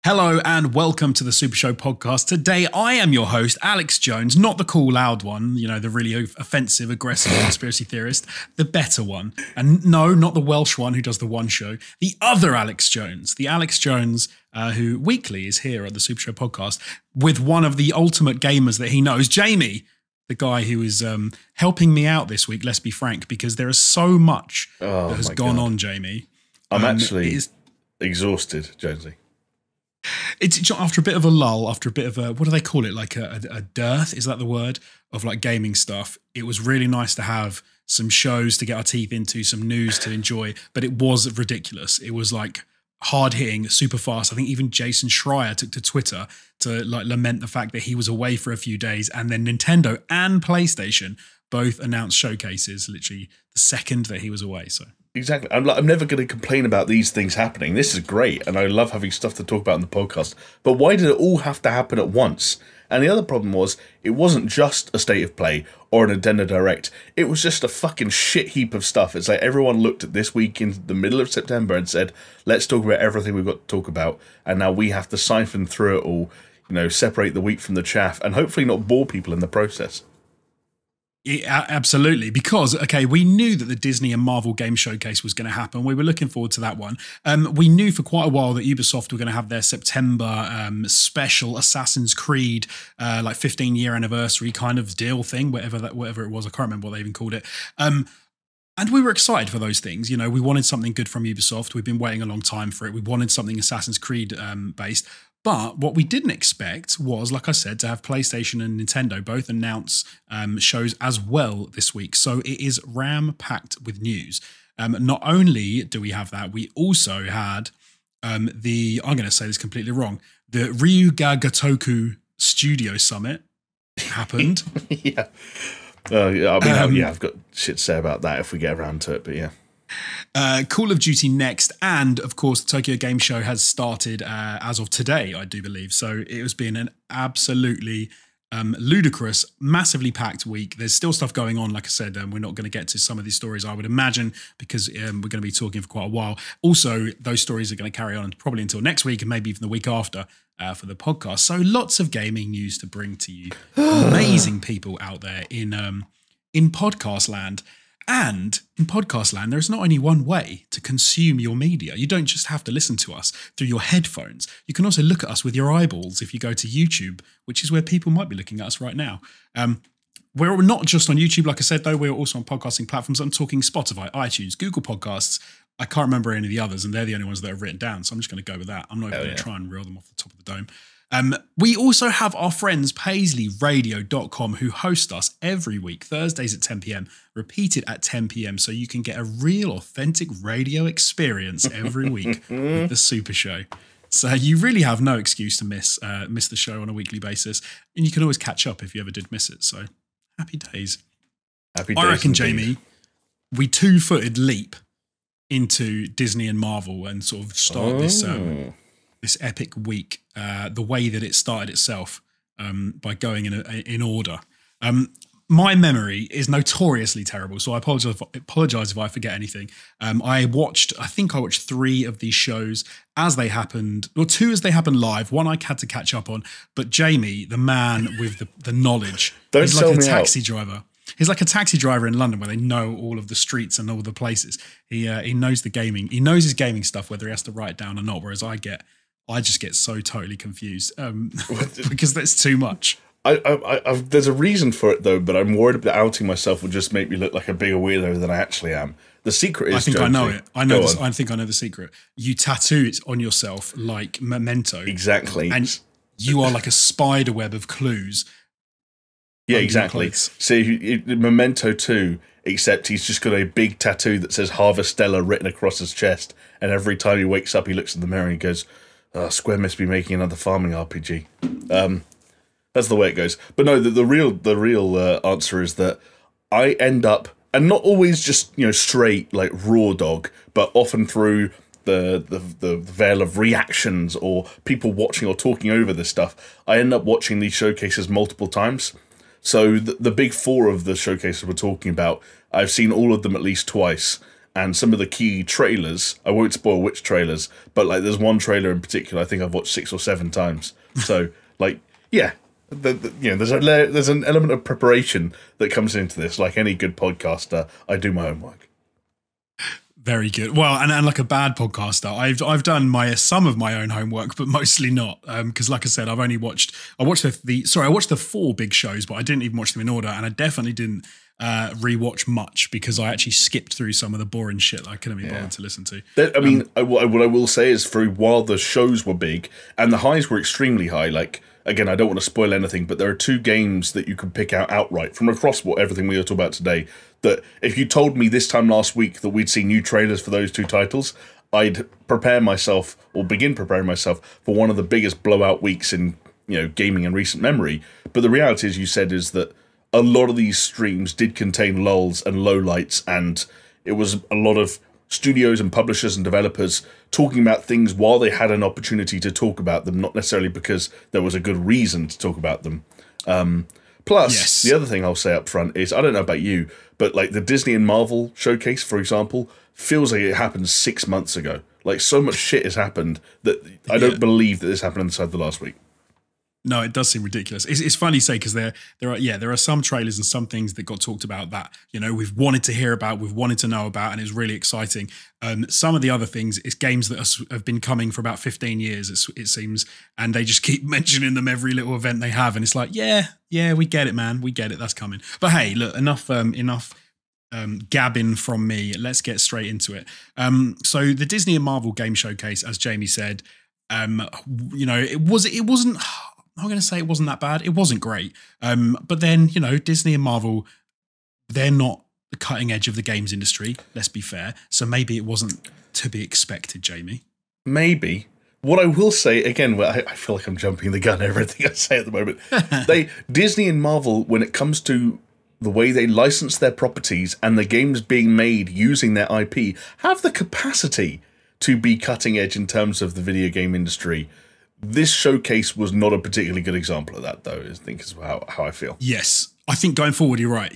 Hello and welcome to the SuperShow podcast. Today I am your host, Alex Jones, not the cool loud one, you know, the really offensive, aggressive conspiracy theorist, the better one. And no, not the Welsh one who does the one show, the other Alex Jones, the Alex Jones who weekly is here at the SuperShow podcast with one of the ultimate gamers that he knows, Jamie, the guy who is helping me out this week, let's be frank, because there is so much that has gone on, Jamie. I'm actually exhausted, Jonesy. It's after a bit of a lull, after a bit of a, what do they call it? Like a dearth, is that the word? Of like gaming stuff. It was really nice to have some shows to get our teeth into, some news to enjoy, but it was ridiculous. It was like hard hitting, super fast. I think even Jason Schreier took to Twitter to like lament the fact that he was away for a few days, and then Nintendo and PlayStation both announced showcases literally the second that he was away. So. Exactly. I'm never going to complain about these things happening. This is great, and I love having stuff to talk about in the podcast. But why did it all have to happen at once? And the other problem was, it wasn't just a State of Play or a Nintendo Direct. It was just a fucking shit heap of stuff. It's like everyone looked at this week in the middle of September and said, let's talk about everything we've got to talk about. And now we have to siphon through it all, you know, separate the wheat from the chaff, and hopefully not bore people in the process. Yeah, absolutely, because, okay, we knew that the Disney and Marvel game showcase was going to happen. We were looking forward to that one. We knew for quite a while that Ubisoft were going to have their September special Assassin's Creed, like 15-year anniversary kind of deal thing, whatever it was. I can't remember what they even called it. And we were excited for those things. You know, we wanted something good from Ubisoft. We've been waiting a long time for it. We wanted something Assassin's Creed based. But what we didn't expect was, like I said, to have PlayStation and Nintendo both announce shows as well this week. So it is ram-packed with news. Not only do we have that, we also had I'm going to say this completely wrong, the Ryuga Gotoku Studio Summit happened. Yeah. I mean, I've got shit to say about that if we get around to it, but yeah. Call of Duty next, and of course the Tokyo Game Show has started as of today, I do believe. So it has been an absolutely ludicrous, massively packed week. There's still stuff going on, like I said. We're not going to get to some of these stories, I would imagine, because we're going to be talking for quite a while. Also, those stories are going to carry on probably until next week and maybe even the week after for the podcast. So lots of gaming news to bring to you. Amazing people out there in podcast land. And in podcast land, there's not only one way to consume your media. You don't just have to listen to us through your headphones. You can also look at us with your eyeballs if you go to YouTube, which is where people might be looking at us right now. We're not just on YouTube, like I said, though. We're also on podcasting platforms. I'm talking Spotify, iTunes, Google Podcasts. I can't remember any of the others, and they're the only ones that are written down. So I'm just going to go with that. I'm not even going to try and reel them off the top of the dome. We also have our friends PaisleyRadio.com who host us every week, Thursdays at 10 p.m, repeated at 10 p.m, so you can get a real authentic radio experience every week with the Super Show. So you really have no excuse to miss the show on a weekly basis, and you can always catch up if you ever did miss it. So happy days. Happy days. I reckon, indeed. Jamie, we two-footed leap into Disney and Marvel and sort of start this epic week, the way that it started itself, by going in order. My memory is notoriously terrible, so I apologize if I forget anything. I think I watched 3 of these shows as they happened, or 2 as they happened live. One I had to catch up on, but Jamie, the man with the knowledge, he's like a taxi driver. He's like a taxi driver in London where they know all of the streets and all the places. He knows the gaming. He knows his gaming stuff, whether he has to write it down or not, whereas I just get so totally confused because that's too much. There's a reason for it, though, but I'm worried that outing myself would just make me look like a bigger weirdo than I actually am. The secret is, I think I know it. I think I know the secret. You tattoo it on yourself like Memento. Exactly. And you are like a spider web of clues. Yeah, exactly. So Memento 2, except he's just got a big tattoo that says Harvestella written across his chest, and every time he wakes up, he looks in the mirror and he goes, Square must be making another farming RPG. That's the way it goes. But no, the real answer is that I end up, and not always just straight like raw dog, but often through the veil of reactions or people watching or talking over this stuff, I end up watching these showcases multiple times. So the big 4 of the showcases we're talking about, I've seen all of them at least twice. and some of the key trailers. I won't spoil which trailers, but like there's one trailer in particular I think I've watched 6 or 7 times. So like, yeah, you know, there's an element of preparation that comes into this. Like any good podcaster, I do my own work. Very good. Well, and like a bad podcaster, I've done some of my own homework, but mostly not. Because like I said, I watched the 4 big shows, but I didn't even watch them in order, and I definitely didn't rewatch much because I actually skipped through some of the boring shit that I couldn't be bothered to listen to. I mean, what I will say is, while the shows were big and the highs were extremely high, like, again, I don't want to spoil anything, but there are 2 games that you can pick out outright from across everything we are talking about today, that if you told me this time last week that we'd see new trailers for those 2 titles, I'd begin preparing myself for one of the biggest blowout weeks in, you know, gaming in recent memory. But the reality, as you said, is that a lot of these streams did contain lulls and lowlights, and it was a lot of studios and publishers and developers talking about things while they had an opportunity to talk about them, not necessarily because there was a good reason to talk about them. Plus, the other thing I'll say up front is, I don't know about you, but like the Disney and Marvel showcase, for example, feels like it happened 6 months ago. Like, so much shit has happened that I don't believe that this happened inside the last week. No, it does seem ridiculous. It's funny to say, because there are some trailers and some things that got talked about that, you know, we've wanted to hear about, we've wanted to know about, and it's really exciting. Some of the other things, it's games that have been coming for about 15 years, it seems, and they just keep mentioning them every little event they have, and it's like, yeah, we get it, man, we get it, that's coming. But hey, look, enough gabbing from me. Let's get straight into it. So the Disney and Marvel game showcase, as Jamie said, you know, it wasn't. I'm going to say it wasn't that bad. It wasn't great. But then, you know, Disney and Marvel, they're not the cutting edge of the games industry, let's be fair. So maybe it wasn't to be expected, Jamie. Maybe. What I will say, again, I feel like I'm jumping the gun everything I say at the moment. Disney and Marvel, when it comes to the way they license their properties and the games being made using their IP, have the capacity to be cutting edge in terms of the video game industry. This showcase was not a particularly good example of that, though, I think is how I feel. Yes. I think going forward, you're right.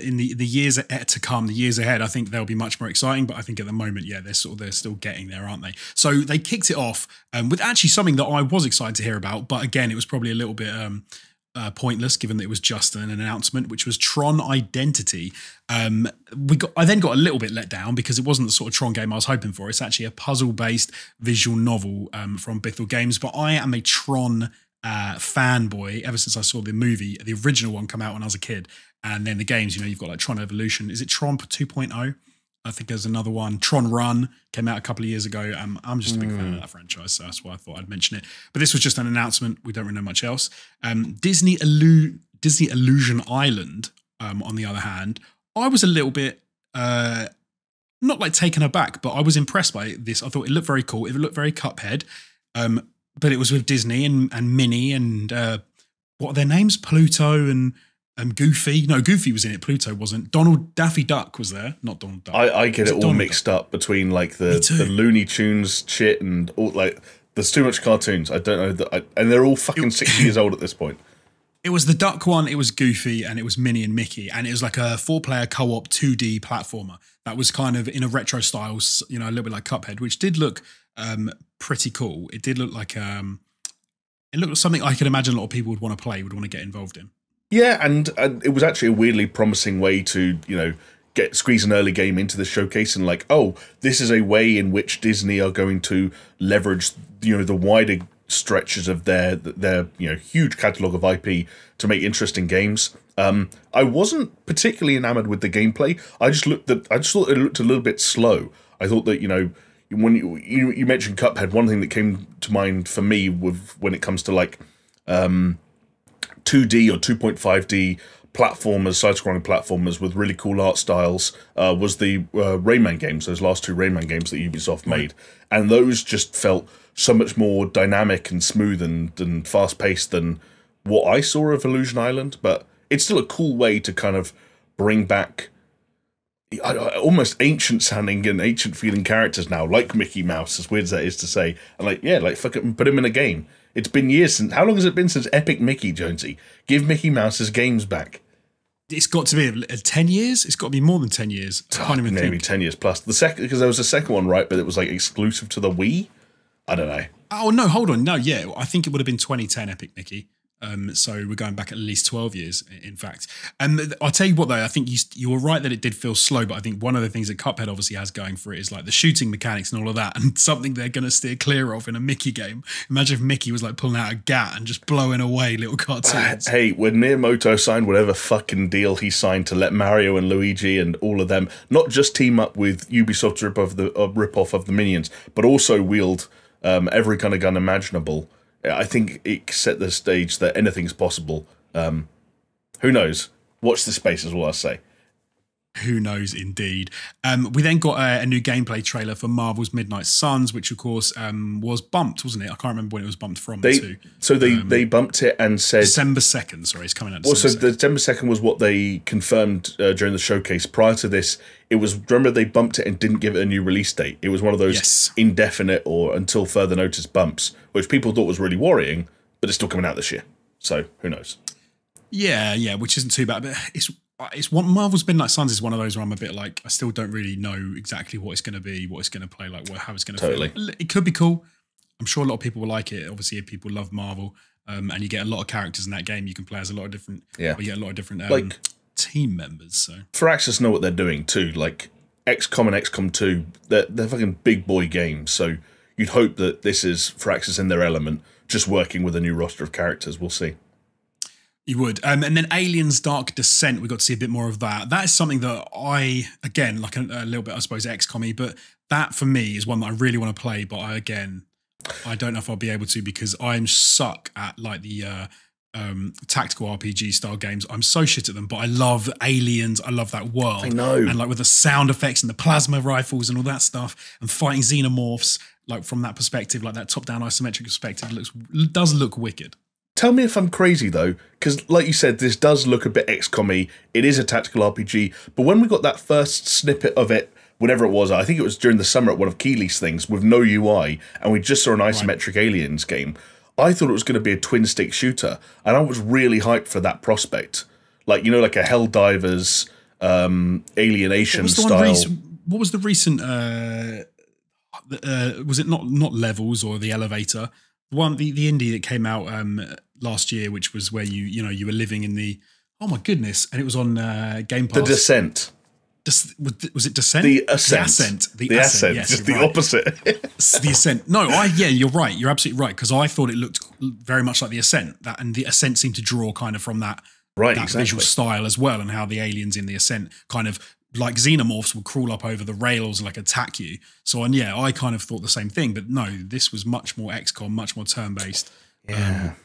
In the years to come, the years ahead, I think they'll be much more exciting. But I think at the moment, yeah, they're still getting there, aren't they? So they kicked it off with actually something that I was excited to hear about. But again, it was probably a little bit pointless, given that it was just an announcement, which was Tron Identity. I then got a little bit let down because it wasn't the sort of Tron game I was hoping for. It's actually a puzzle-based visual novel from Bithell Games, but I am a Tron fanboy ever since I saw the movie, the original one, come out when I was a kid, and then the games. You know, you've got like Tron Evolution. Is it Tron 2.0? I think there's another one. Tron Run came out a couple of years ago. I'm just a big fan of that franchise, so that's why I thought I'd mention it. But this was just an announcement. We don't really know much else. Disney Illusion Island, on the other hand, I was a little bit, not like taken aback, but I was impressed by this. I thought it looked very cool. It looked very Cuphead, but it was with Disney and Minnie and what are their names? Pluto and Goofy. No, Goofy was in it. Pluto wasn't. Daffy Duck was there, not Donald Duck. I get it all mixed up between like the Looney Tunes shit and all, like, there's too much cartoons. I don't know that, and they're all fucking 60 years old at this point. It was the Duck one, it was Goofy, and it was Minnie and Mickey, and it was like a 4-player co-op 2D platformer that was kind of in a retro style, you know, a little bit like Cuphead, which did look pretty cool. It did look like it looked like something I could imagine a lot of people would want to play, would want to get involved in. Yeah, and it was actually a weirdly promising way to, you know, squeeze an early game into the showcase, and like, oh, this is a way in which Disney are going to leverage, you know, the wider stretches of their you know, huge catalog of IP to make interesting games. I wasn't particularly enamored with the gameplay. I just thought it looked a little bit slow. I thought that, you know, when you mentioned Cuphead, one thing that came to mind for me when it comes to like 2D or 2.5D platformers, side-scrolling platformers with really cool art styles, was the Rayman games, those last 2 Rayman games that Ubisoft made. And those just felt so much more dynamic and smooth and fast-paced than what I saw of Illusion Island. But it's still a cool way to kind of bring back almost ancient-sounding and ancient-feeling characters now, like Mickey Mouse, as weird as that is to say. And like, yeah, like, fuck it, put him in a game. It's been years since... How long has it been since Epic Mickey, Jonesy? Give Mickey Mouse his games back. It's got to be 10 years. It's got to be more than 10 years. I can't even maybe think. 10 years plus. The second, because there was a second one, right? But it was like exclusive to the Wii. I don't know. Oh no, hold on. No, yeah, I think it would have been 2010 Epic Mickey. So we're going back at least 12 years, in fact. And I'll tell you what, though, I think you were right that it did feel slow, but I think one of the things that Cuphead obviously has going for it is like the shooting mechanics and all of that, and something they're going to steer clear of in a Mickey game. Imagine if Mickey was like pulling out a gat and just blowing away little cartoons. Hey, when Miyamoto signed whatever fucking deal he signed to let Mario and Luigi and all of them not just team up with Ubisoft's rip-off of the Minions, but also wield every kind of gun imaginable, I think it set the stage that anything's possible. Who knows? Watch this space is all I say. Who knows, indeed. We then got a new gameplay trailer for Marvel's Midnight Suns, which, of course, was bumped, wasn't it? I can't remember when it was bumped from. They bumped it and said... December 2nd, sorry, it's coming out December 2nd. December 2nd. The December 2nd was what they confirmed during the showcase. Prior to this, it was... Remember, they bumped it and didn't give it a new release date. It was one of those indefinite or until further notice bumps, which people thought was really worrying, but it's still coming out this year. So, who knows? Yeah, which isn't too bad, but it's one Marvel's Midnight Suns is one of those where I'm a bit like I still don't really know exactly what it's going to be, what it's going to play like, how it's going to feel. It could be cool. I'm sure a lot of people will like it. Obviously, if people love Marvel, and you get a lot of characters in that game, you can play as a lot of different. You get a lot of different team members. So Firaxis know what they're doing too. Like XCOM and XCOM 2, they're fucking big boy games. So you'd hope that this is Firaxis in their element, just working with a new roster of characters. We'll see. You would. And then Aliens Dark Descent, we got to see a bit more of that. That is something that again, like a little bit, I suppose, XCOM-y, but that for me is one that I really want to play, but I don't know if I'll be able to because I'm suck at like the tactical RPG style games. I'm so shit at them, but I love Aliens. I love that world. I know. And like with the sound effects and the plasma rifles and all that stuff and fighting xenomorphs, like from that perspective, like that top-down isometric perspective, does look wicked. Tell me if I'm crazy, though, because like you said, this does look a bit XCOM-y. It is a tactical RPG, but when we got that first snippet of it, whenever it was, I think it was during the summer at one of Keeley's things, with no UI, and we just saw an isometric Aliens game, I thought it was going to be a twin-stick shooter, and I was really hyped for that prospect. Like, you know, like a Helldivers, Alienation style. What was the recent... was it not Levels or The Elevator? The indie that came out last year, which was where you were living in the and it was on Game Pass. The Descent. Was it Descent? The Ascent. The Ascent. Yes, just the opposite. The Ascent. No, you're right. You're absolutely right because I thought it looked very much like the Ascent. And the Ascent seemed to draw kind of from that visual style as well, and how the aliens in the Ascent kind of like xenomorphs would crawl up over the rails and like attack you. So I kind of thought the same thing, but no, this was much more XCOM, much more turn-based. Yeah.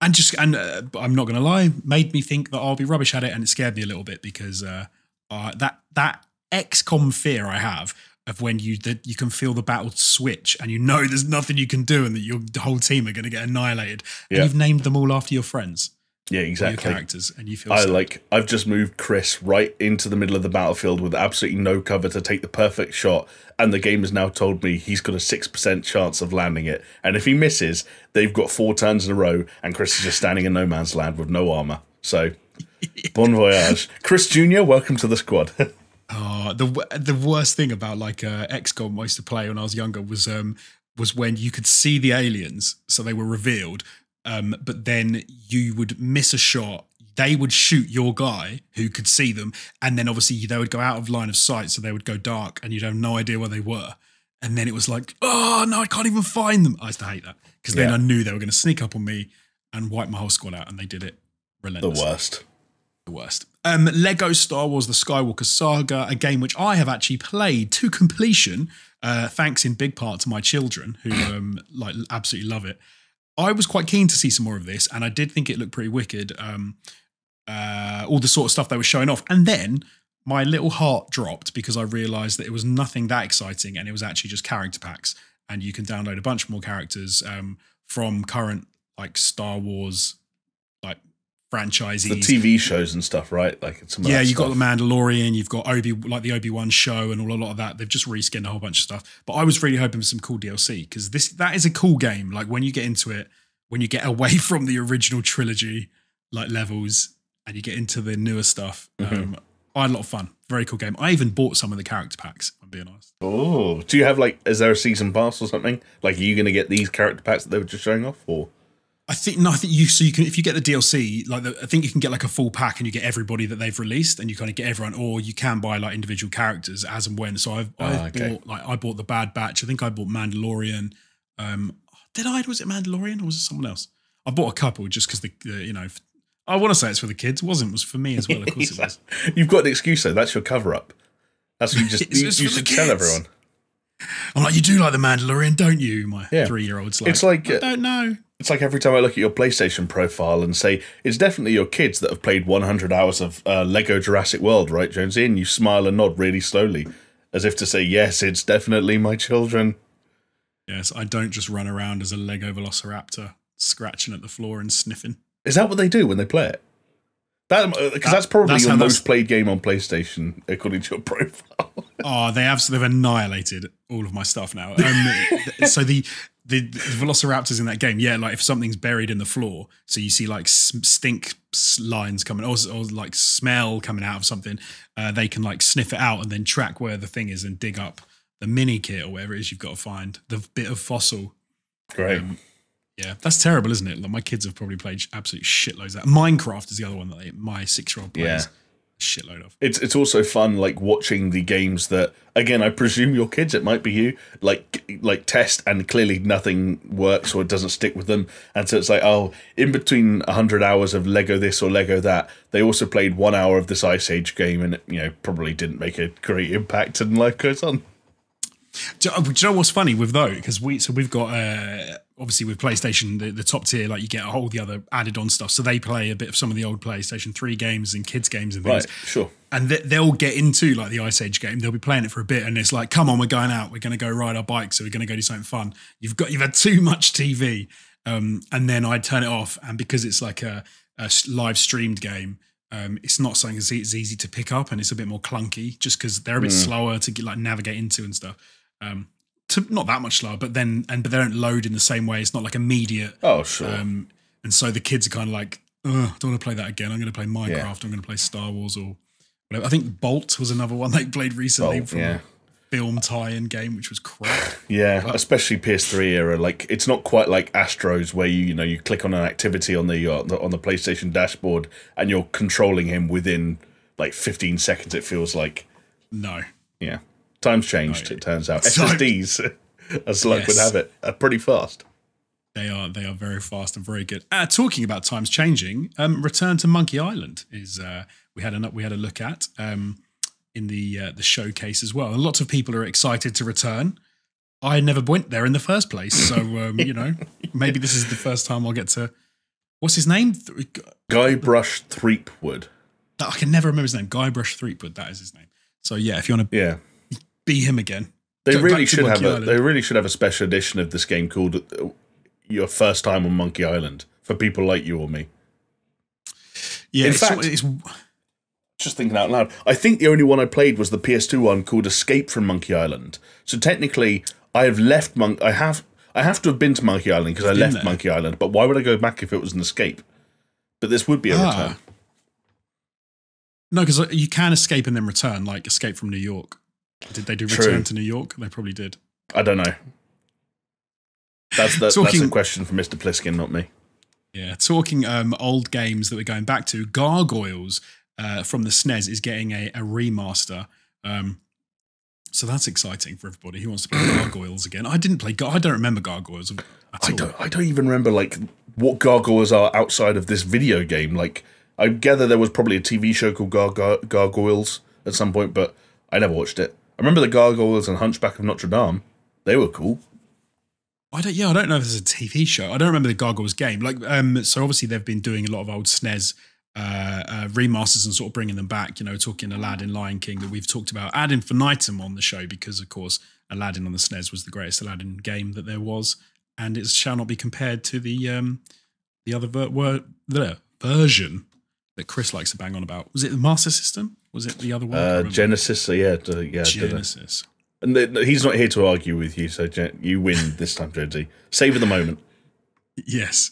I'm not going to lie, made me think that I'll be rubbish at it, and it scared me a little bit because that XCOM fear I have of when you can feel the battle switch and you know there's nothing you can do and that your whole team are going to get annihilated. And you've named them all after your friends. Yeah, exactly. Your characters, and you feel I've just moved Chris right into the middle of the battlefield with absolutely no cover to take the perfect shot, and the game has now told me he's got a 6% chance of landing it. And if he misses, they've got 4 turns in a row, and Chris is just standing in no man's land with no armor. So, bon voyage, Chris Jr. Welcome to the squad. The worst thing about like XCOM I used to play when I was younger was when you could see the aliens, so they were revealed. But then you would miss a shot. They would shoot your guy who could see them. And then obviously they would go out of line of sight. So they would go dark and you'd have no idea where they were. And then it was like, oh no, I can't even find them. I used to hate that because then I knew they were going to sneak up on me and wipe my whole squad out. And they did it relentlessly. The worst. Lego Star Wars The Skywalker Saga, a game which I have actually played to completion, thanks in big part to my children who absolutely love it. I was quite keen to see some more of this, and I did think it looked pretty wicked. All the sort of stuff they were showing off. And then my little heart dropped because I realised that it was nothing that exciting, and it was actually just character packs. And you can download a bunch more characters from current like Star Wars like franchises. The TV shows and stuff, right? Like you've got The Mandalorian, you've got the Obi-Wan show and a lot of that. They've just reskinned a whole bunch of stuff. But I was really hoping for some cool DLC because that is a cool game. Like when you get into it, when you get away from the original trilogy like levels and you get into the newer stuff. I had a lot of fun. Very cool game. I even bought some of the character packs, if I'm being honest. Oh, do you have like, is there a season pass or something? Like, are you going to get these character packs that they were just showing off, or? I think you can, if you get the DLC, like I think you can get like a full pack and you get everybody that they've released and you kind of get everyone, or you can buy like individual characters as and when. So I bought the Bad Batch. I think I bought Mandalorian. Was it Mandalorian or was it someone else? I bought a couple just because I want to say it's for the kids. It wasn't. It was for me as well. Of course it was. You've got an excuse though. That's your cover up. That's what you should tell everyone. I'm like, you do like the Mandalorian, don't you? My 3-year-old's like, it's like, I don't know. It's like every time I look at your PlayStation profile and say, it's definitely your kids that have played 100 hours of Lego Jurassic World, right, Jonesy? And you smile and nod really slowly, as if to say, yes, it's definitely my children. Yes, I don't just run around as a Lego Velociraptor, scratching at the floor and sniffing. Is that what they do when they play it? Because that's probably your most played game on PlayStation, according to your profile. Oh, they've annihilated all of my stuff now. So the Velociraptors in that game, like if something's buried in the floor, so you see like stink lines coming, or like smell coming out of something, they can like sniff it out and then track where the thing is and dig up the mini kit or whatever it is you've got to find, the bit of fossil. Great. Yeah, that's terrible, isn't it? Like my kids have probably played absolute shitloads of that. Minecraft is the other one that my 6-year-old plays a shitload of. It's also fun, like watching the games that, again, I presume your kids, it might be you, like test and clearly nothing works or it doesn't stick with them. And so it's like, oh, in between 100 hours of Lego this or Lego that, they also played 1 hour of this Ice Age game and it, probably didn't make a great impact and life goes on. Do you know what's funny with those? Because we've got obviously with PlayStation the top tier, like you get all the other added on stuff. So they play a bit of some of the old PlayStation 3 games and kids games and things. Right, sure. And they'll get into like the Ice Age game. They'll be playing it for a bit, and it's like, come on, we're going out. We're going to go ride our bikes. So we're going to go do something fun. You've had too much TV, and then I turn it off. And because it's like a live streamed game. It's not something that's easy to pick up, and it's a bit more clunky just because they're a bit slower to like navigate into and stuff. Not that much slower, but they don't load in the same way. It's not like immediate. Oh, sure. And so the kids are kind of like, I don't want to play that again. I'm going to play Minecraft. Yeah. I'm going to play Star Wars or whatever. I think Bolt was another one they played recently from a film tie-in game, which was crap. Yeah, but especially PS3 era. Like, it's not quite like Astros where you click on an activity on the PlayStation dashboard and you're controlling him within like 15 seconds. It feels like. No. Yeah. Times changed, it turns out. SSDs, as luck would have it, are pretty fast. They are very fast and very good. Talking about times changing, Return to Monkey Island is we had a look at in the showcase as well. And lots of people are excited to return. I never went there in the first place, so maybe this is the first time I'll get to. What's his name? Guybrush Threepwood. I can never remember his name. Guybrush Threepwood. That is his name. So yeah, if you want to, be him again. They really should have a special edition of this game called Your First Time on Monkey Island for people like you or me. Yeah, in fact, just thinking out loud, I think the only one I played was the PS2 one called Escape from Monkey Island. So technically, I have left I have to have been to Monkey Island because I left Monkey Island. But why would I go back if it was an escape? But this would be a return. No, because you can escape and then return, like Escape from New York. Did they do Return to New York? They probably did. I don't know. That's a question for Mr. Pliskin, not me. Yeah, talking old games that we're going back to, Gargoyles from the SNES is getting a remaster. So that's exciting for everybody who wants to play Gargoyles again. I don't remember Gargoyles at all. I don't even remember like what Gargoyles are outside of this video game. Like, I gather there was probably a TV show called Gargoyles at some point, but I never watched it. I remember the Gargoyles and Hunchback of Notre Dame. They were cool. I don't know if there's a TV show. I don't remember the Gargoyles game. Like, so obviously they've been doing a lot of old SNES remasters and sort of bringing them back. Talking Aladdin, Lion King that we've talked about ad infinitum on the show because, of course, Aladdin on the SNES was the greatest Aladdin game that there was, and it shall not be compared to the other version that Chris likes to bang on about. Was it the Master System? Was it the other one? Genesis. Genesis. And he's not here to argue with you, so you win this time, Jonesy. Savor the moment. Yes.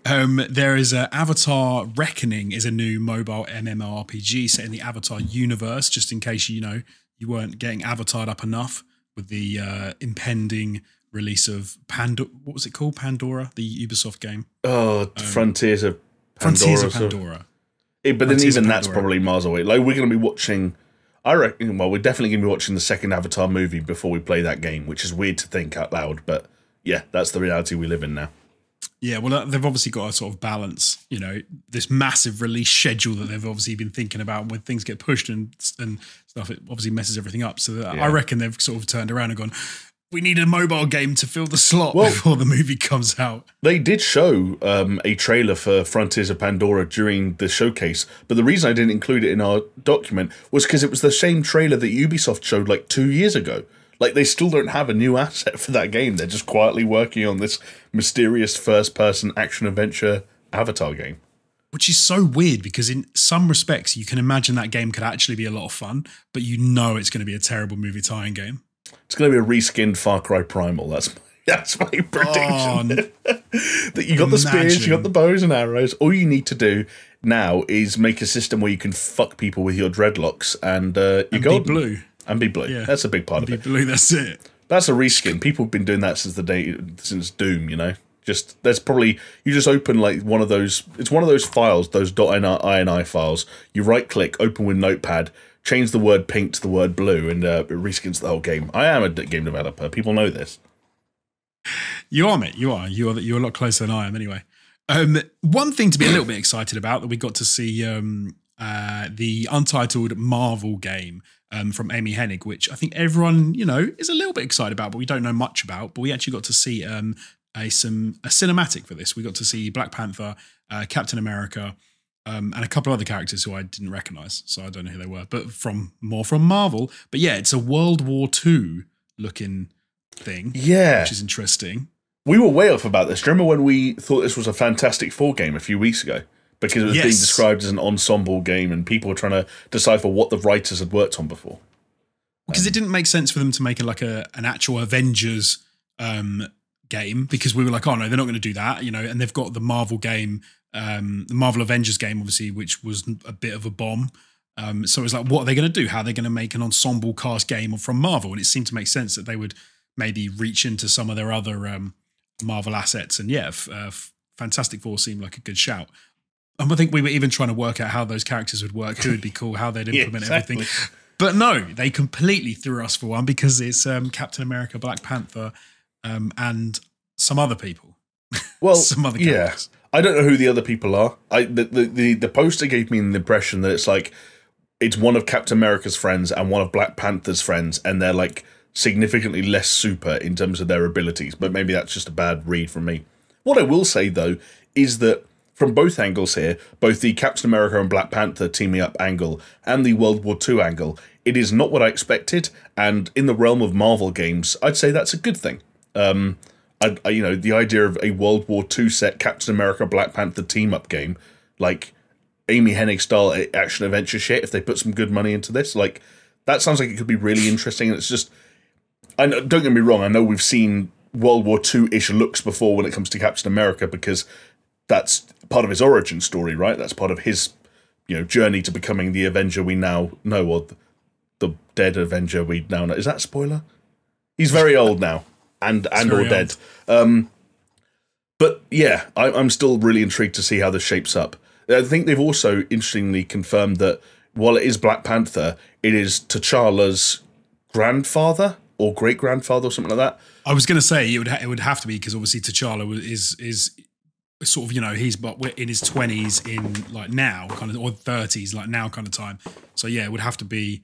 There is Avatar Reckoning is a new mobile MMORPG set in the Avatar universe, just in case, you weren't getting avatared up enough with the impending release of Pandora. What was it called? Pandora, the Ubisoft game. Oh, Frontiers of Pandora. Frontiers of Pandora. But then even that's probably miles away. Like, we're going to be watching, I reckon, well, we're definitely going to be watching the second Avatar movie before we play that game, which is weird to think out loud, but yeah, that's the reality we live in now. Yeah, well, they've obviously got to sort of balance, this massive release schedule that they've obviously been thinking about. And when things get pushed and stuff, it obviously messes everything up. So I reckon they've sort of turned around and gone, we need a mobile game to fill the slot before the movie comes out. They did show a trailer for Frontiers of Pandora during the showcase, but the reason I didn't include it in our document was because it was the same trailer that Ubisoft showed like 2 years ago. Like, they still don't have a new asset for that game. They're just quietly working on this mysterious first-person action-adventure Avatar game. Which is so weird, because in some respects, you can imagine that game could actually be a lot of fun, but it's going to be a terrible movie tie-in game. It's going to be a reskinned Far Cry Primal. That's my prediction. That you got the spears, you got the bows and arrows. All you need to do now is make a system where you can fuck people with your dreadlocks and you're golden. Be blue. And be blue. Yeah. That's a big part of it. Be blue, that's it. That's a reskin. People have been doing that since Doom, there's probably, you just open like one of those, it's one of those files, those .ini files. You right click, open with Notepad, change the word pink to the word blue, and it reskins the whole game. I am a game developer. People know this. You are, mate. You are. You're a lot closer than I am, anyway. One thing to be a little bit excited about that we got to see the untitled Marvel game from Amy Hennig, which I think everyone is a little bit excited about, but we don't know much about. But we actually got to see a cinematic for this. We got to see Black Panther, Captain America, and a couple of other characters who I didn't recognize, so I don't know who they were, but from Marvel. But yeah, it's a World War II looking thing, which is interesting. We were way off about this. Do you remember when we thought this was a Fantastic Four game a few weeks ago? Because it was being described as an ensemble game and people were trying to decipher what the writers had worked on before. Because it didn't make sense for them to make an actual Avengers game, because we were like, oh no, they're not going to do that, and they've got the Marvel game, the Marvel Avengers game, obviously, which was a bit of a bomb. So it was like, what are they going to do? How are they going to make an ensemble cast game from Marvel? And it seemed to make sense that they would maybe reach into some of their other Marvel assets. And yeah, Fantastic Four seemed like a good shout. I think we were even trying to work out how those characters would work, who would be cool, how they'd implement everything. But no, they completely threw us for one, because it's Captain America, Black Panther, and some other people. Well, some other characters. I don't know who the other people are. The poster gave me the impression that it's like, it's one of Captain America's friends and one of Black Panther's friends, and they're like significantly less super in terms of their abilities. But maybe that's just a bad read from me. What I will say, though, is that from both angles here, both the Captain America and Black Panther teaming up angle and the World War II angle, it is not what I expected. And in the realm of Marvel games, I'd say that's a good thing. The idea of a World War II set Captain America Black Panther team up game, like Amy Hennig style action adventure shit, if they put some good money into this, like, that sounds like it could be really interesting. And it's just, don't get me wrong, I know we've seen World War II-ish looks before when it comes to Captain America, because that's part of his origin story, right? That's part of his, journey to becoming the Avenger we now know, or the dead Avenger we now know. Is that a spoiler? He's very old now, and or dead. But yeah, I'm still really intrigued to see how this shapes up. I think they've also interestingly confirmed that while it is Black Panther, it is T'Challa's grandfather or great-grandfather or something like that. I was going to say it would have to be, because obviously T'Challa is sort of, he's in his 20s in like now kind of, or 30s like now kind of time. So yeah, it would have to be,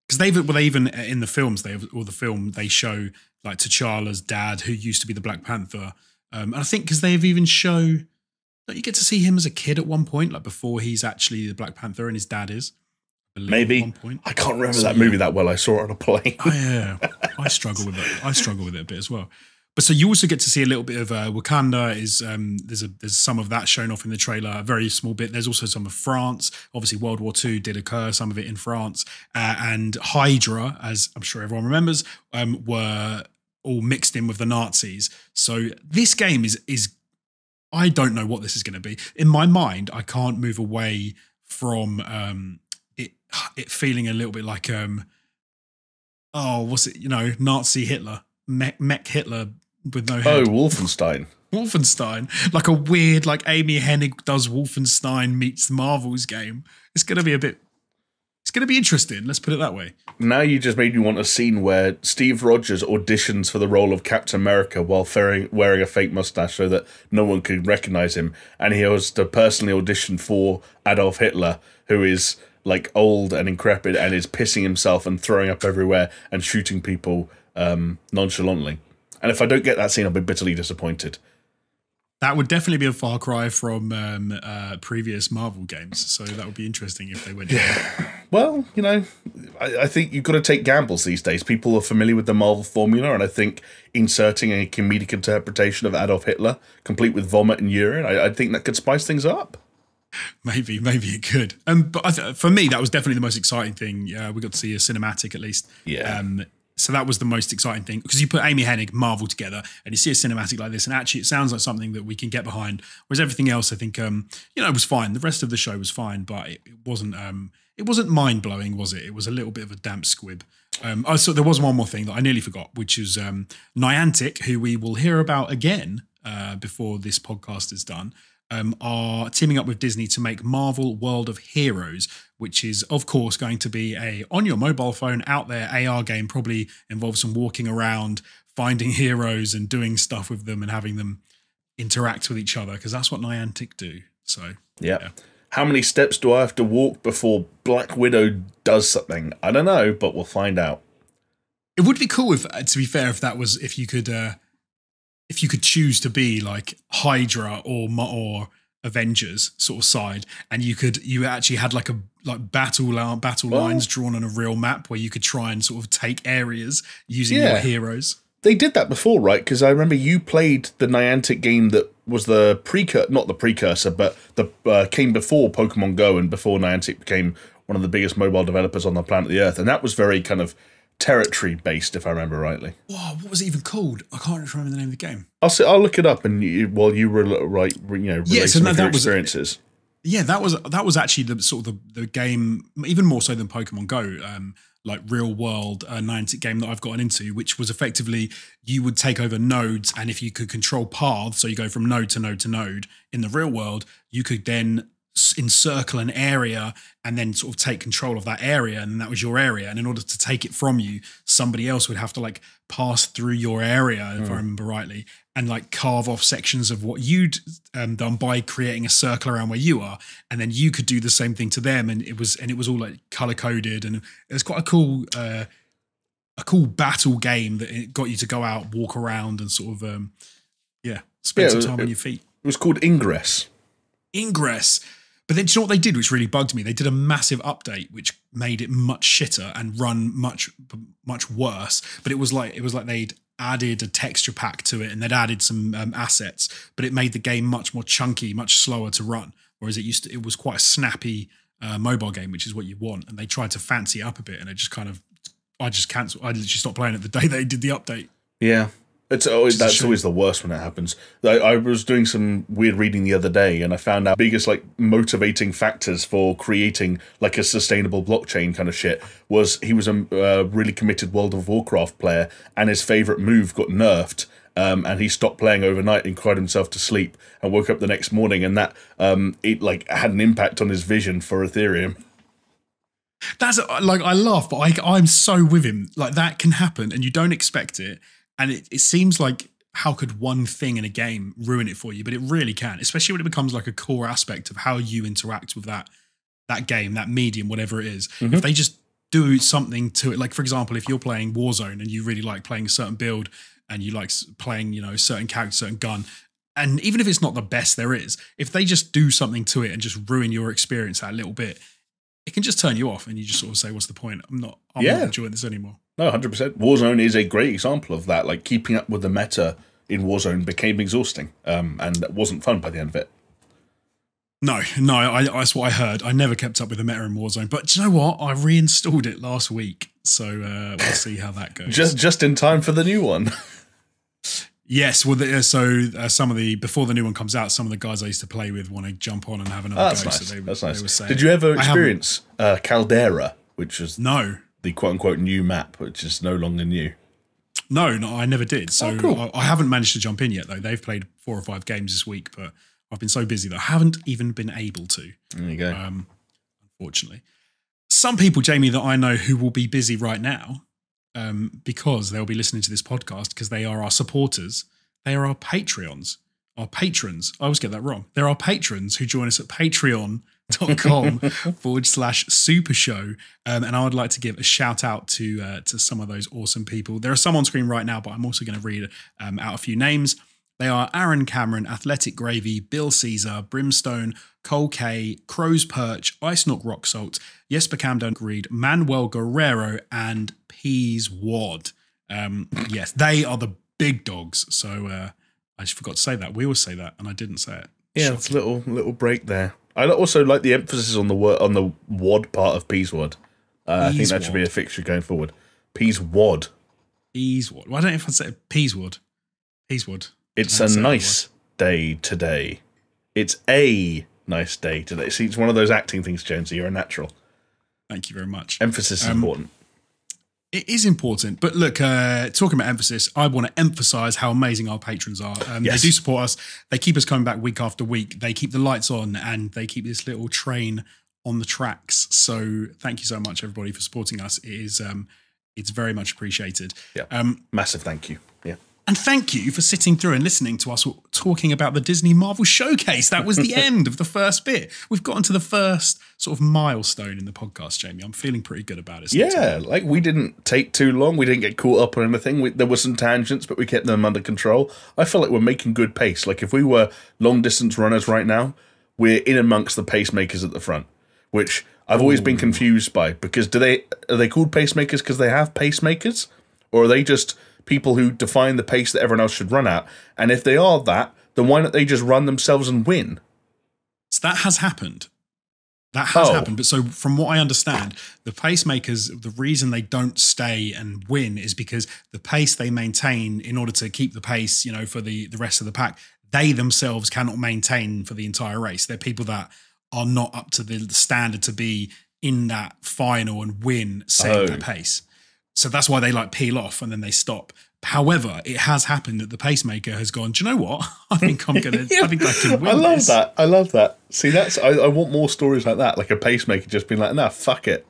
because they even in the films they show like T'Challa's dad, who used to be the Black Panther, and I think because they've even don't you get to see him as a kid at one point, like before he's actually the Black Panther and his dad is. Maybe. At one point. I can't remember that movie that well. I saw it on a plane. Oh, yeah, I struggle with it. I struggle with it a bit as well. But so you also get to see a little bit of Wakanda. There's some of that shown off in the trailer, a very small bit. There's also some of France. Obviously, World War II did occur, some of it in France. And Hydra, as I'm sure everyone remembers, were all mixed in with the Nazis. So this game is I don't know what this is going to be. In my mind, I can't move away from it feeling a little bit like what's it? Nazi Hitler, mech Hitler with no head. Oh, Wolfenstein. Wolfenstein, like a weird, like Amy Hennig does Wolfenstein meets the Marvels game. It's going to be it's going to be interesting. Let's put it that way. Now you just made me want a scene where Steve Rogers auditions for the role of Captain America while wearing a fake mustache so that no one could recognize him. And he has to personally audition for Adolf Hitler, who is like old and decrepit and is pissing himself and throwing up everywhere and shooting people nonchalantly. And if I don't get that scene, I'll be bitterly disappointed. That would definitely be a far cry from previous Marvel games. So that would be interesting if they went. Yeah. Well, I think you've got to take gambles these days. People are familiar with the Marvel formula, and I think inserting a comedic interpretation of Adolf Hitler, complete with vomit and urine, I think that could spice things up. Maybe it could. But for me, that was definitely the most exciting thing. We got to see a cinematic at least. Yeah. So that was the most exciting thing, because you put Amy Hennig, Marvel together, and you see a cinematic like this, and actually it sounds like something that we can get behind. Whereas everything else, I think, it was fine. The rest of the show was fine, but it wasn't mind blowing, was it? It was a little bit of a damp squib. So there was one more thing that I nearly forgot, which is Niantic, who we will hear about again before this podcast is done. Are teaming up with Disney to make Marvel World of Heroes, which is, of course, going to be a on your mobile phone out there AR game. Probably involves some walking around, finding heroes and doing stuff with them and having them interact with each other, because that's what Niantic do. So yeah. How many steps do I have to walk before Black Widow does something? I don't know, but we'll find out. It would be cool to be fair, if you could choose to be like Hydra or Avengers sort of side, and you actually had like battle lines drawn on a real map where you could try and sort of take areas using your heroes. They did that before, right? Because I remember you played the Niantic game that was not the precursor, but came before Pokemon Go and before Niantic became one of the biggest mobile developers on the planet the Earth, and that was very kind of territory based, if I remember rightly. Wow, what was it even called? I can't remember the name of the game. I'll look it up, and while you were some of your experiences. That was actually the sort of the game, even more so than Pokemon Go, like real world Niantic game that I've gotten into, which was effectively you would take over nodes, and if you could control paths, so you go from node to node to node in the real world, you could then encircle an area and then sort of take control of that area, and that was your area. And in order to take it from you, somebody else would have to like pass through your area, if I remember rightly, and like carve off sections of what you'd done by creating a circle around where you are, and then you could do the same thing to them. And it was all like color coded, and it was quite a cool battle game that it got you to go out, walk around, and sort of spend some time on your feet. It was called Ingress. But then, do you know what they did, which really bugged me? They did a massive update, which made it much shitter and run much worse. But it was like they'd added a texture pack to it, and they'd added some assets, but it made the game much more chunky, much slower to run. Whereas it was quite a snappy mobile game, which is what you want. And they tried to fancy it up a bit, and I just cancelled. I literally stopped playing it the day they did the update. Yeah. That's always the worst when it happens. I was doing some weird reading the other day, and I found out biggest like motivating factors for creating like a sustainable blockchain kind of shit was he was a really committed World of Warcraft player, and his favorite move got nerfed, and he stopped playing overnight and cried himself to sleep, and woke up the next morning, and that it like had an impact on his vision for Ethereum. That's like, I laugh, but I'm so with him. Like, that can happen, and you don't expect it. And it seems like, how could one thing in a game ruin it for you? But it really can, especially when it becomes like a core aspect of how you interact with that game, that medium, whatever it is. Mm-hmm. If they just do something to it, like, for example, if you're playing Warzone and you really like playing a certain build and you like playing, a certain character, certain gun, and even if it's not the best there is, if they just do something to it and just ruin your experience that little bit, it can just turn you off, and you just sort of say, what's the point? I'm not enjoying this anymore. No, 100%. Warzone is a great example of that. Like, keeping up with the meta in Warzone became exhausting, and it wasn't fun by the end of it. No, that's what I heard. I never kept up with the meta in Warzone, but do you know what? I reinstalled it last week, so we'll see how that goes. Just in time for the new one. Yes, well, some of the before the new one comes out, some of the guys I used to play with want to jump on and have another go. Nice. So That's nice. They were saying, did you ever experience Caldera, which was the quote unquote new map, which is no longer new? No, I never did. So cool. I haven't managed to jump in yet, though. They've played 4 or 5 games this week, but I've been so busy that I haven't even been able to. There you go. Unfortunately, some people, Jamie, that I know who will be busy right now. Because they'll be listening to this podcast because they are our supporters. They are our Patreons, our patrons. I always get that wrong. They're our patrons who join us at patreon.com/SuperShow. And I would like to give a shout out to some of those awesome people. There are some on screen right now, but I'm also going to read out a few names. They are Aaron Cameron, Athletic Gravy, Bill Caesar, Brimstone, Cole K, Crow's Perch, Ice Knock Rock Salt, Jesper Camden Greed, Manuel Guerrero, and Peas Wad. Yes, they are the big dogs. So I just forgot to say that. We always say that, and I didn't say it. Yeah, it's a little break there. I also like the emphasis on the wad part of Peas Wad. I think that should be a fixture going forward. Peas Wad. Peas Wad. Why don't you if I say Peas Wad? Peas Wad. It's a nice day today. It's a nice day today. See, it's one of those acting things, Jonesy. You're a natural. Thank you very much. Emphasis is important. It is important. But look, talking about emphasis, I want to emphasise how amazing our patrons are. Yes. They do support us. They keep us coming back week after week. They keep the lights on and they keep this little train on the tracks. So thank you so much, everybody, for supporting us. It is, it's very much appreciated. Yeah. Massive thank you. Yeah. And thank you for sitting through and listening to us talking about the Disney Marvel Showcase. That was the end of the first bit. We've gotten to the first sort of milestone in the podcast, Jamie. I'm feeling pretty good about it. Yeah, like we didn't take too long. We didn't get caught up on anything. There were some tangents, but we kept them under control. I feel like we're making good pace. Like if we were long-distance runners right now, we're in amongst the pacemakers at the front, which I've always been confused by. Because are they called pacemakers because they have pacemakers? Or are they just people who define the pace that everyone else should run at? And if they are that, then why don't they just run themselves and win? So that has happened. That has happened. But so from what I understand, the pacemakers, the reason they don't stay and win is because the pace they maintain in order to keep the pace, you know, for the rest of the pack, they themselves cannot maintain for the entire race. They're people that are not up to the standard to be in that final and win, setting that pace. So that's why they like peel off and then they stop. However, it has happened that the pacemaker has gone, do you know what? I think I'm going to, I think I can win I love this. that. I love that. See, I want more stories like that. Like a pacemaker just being like, nah, fuck it.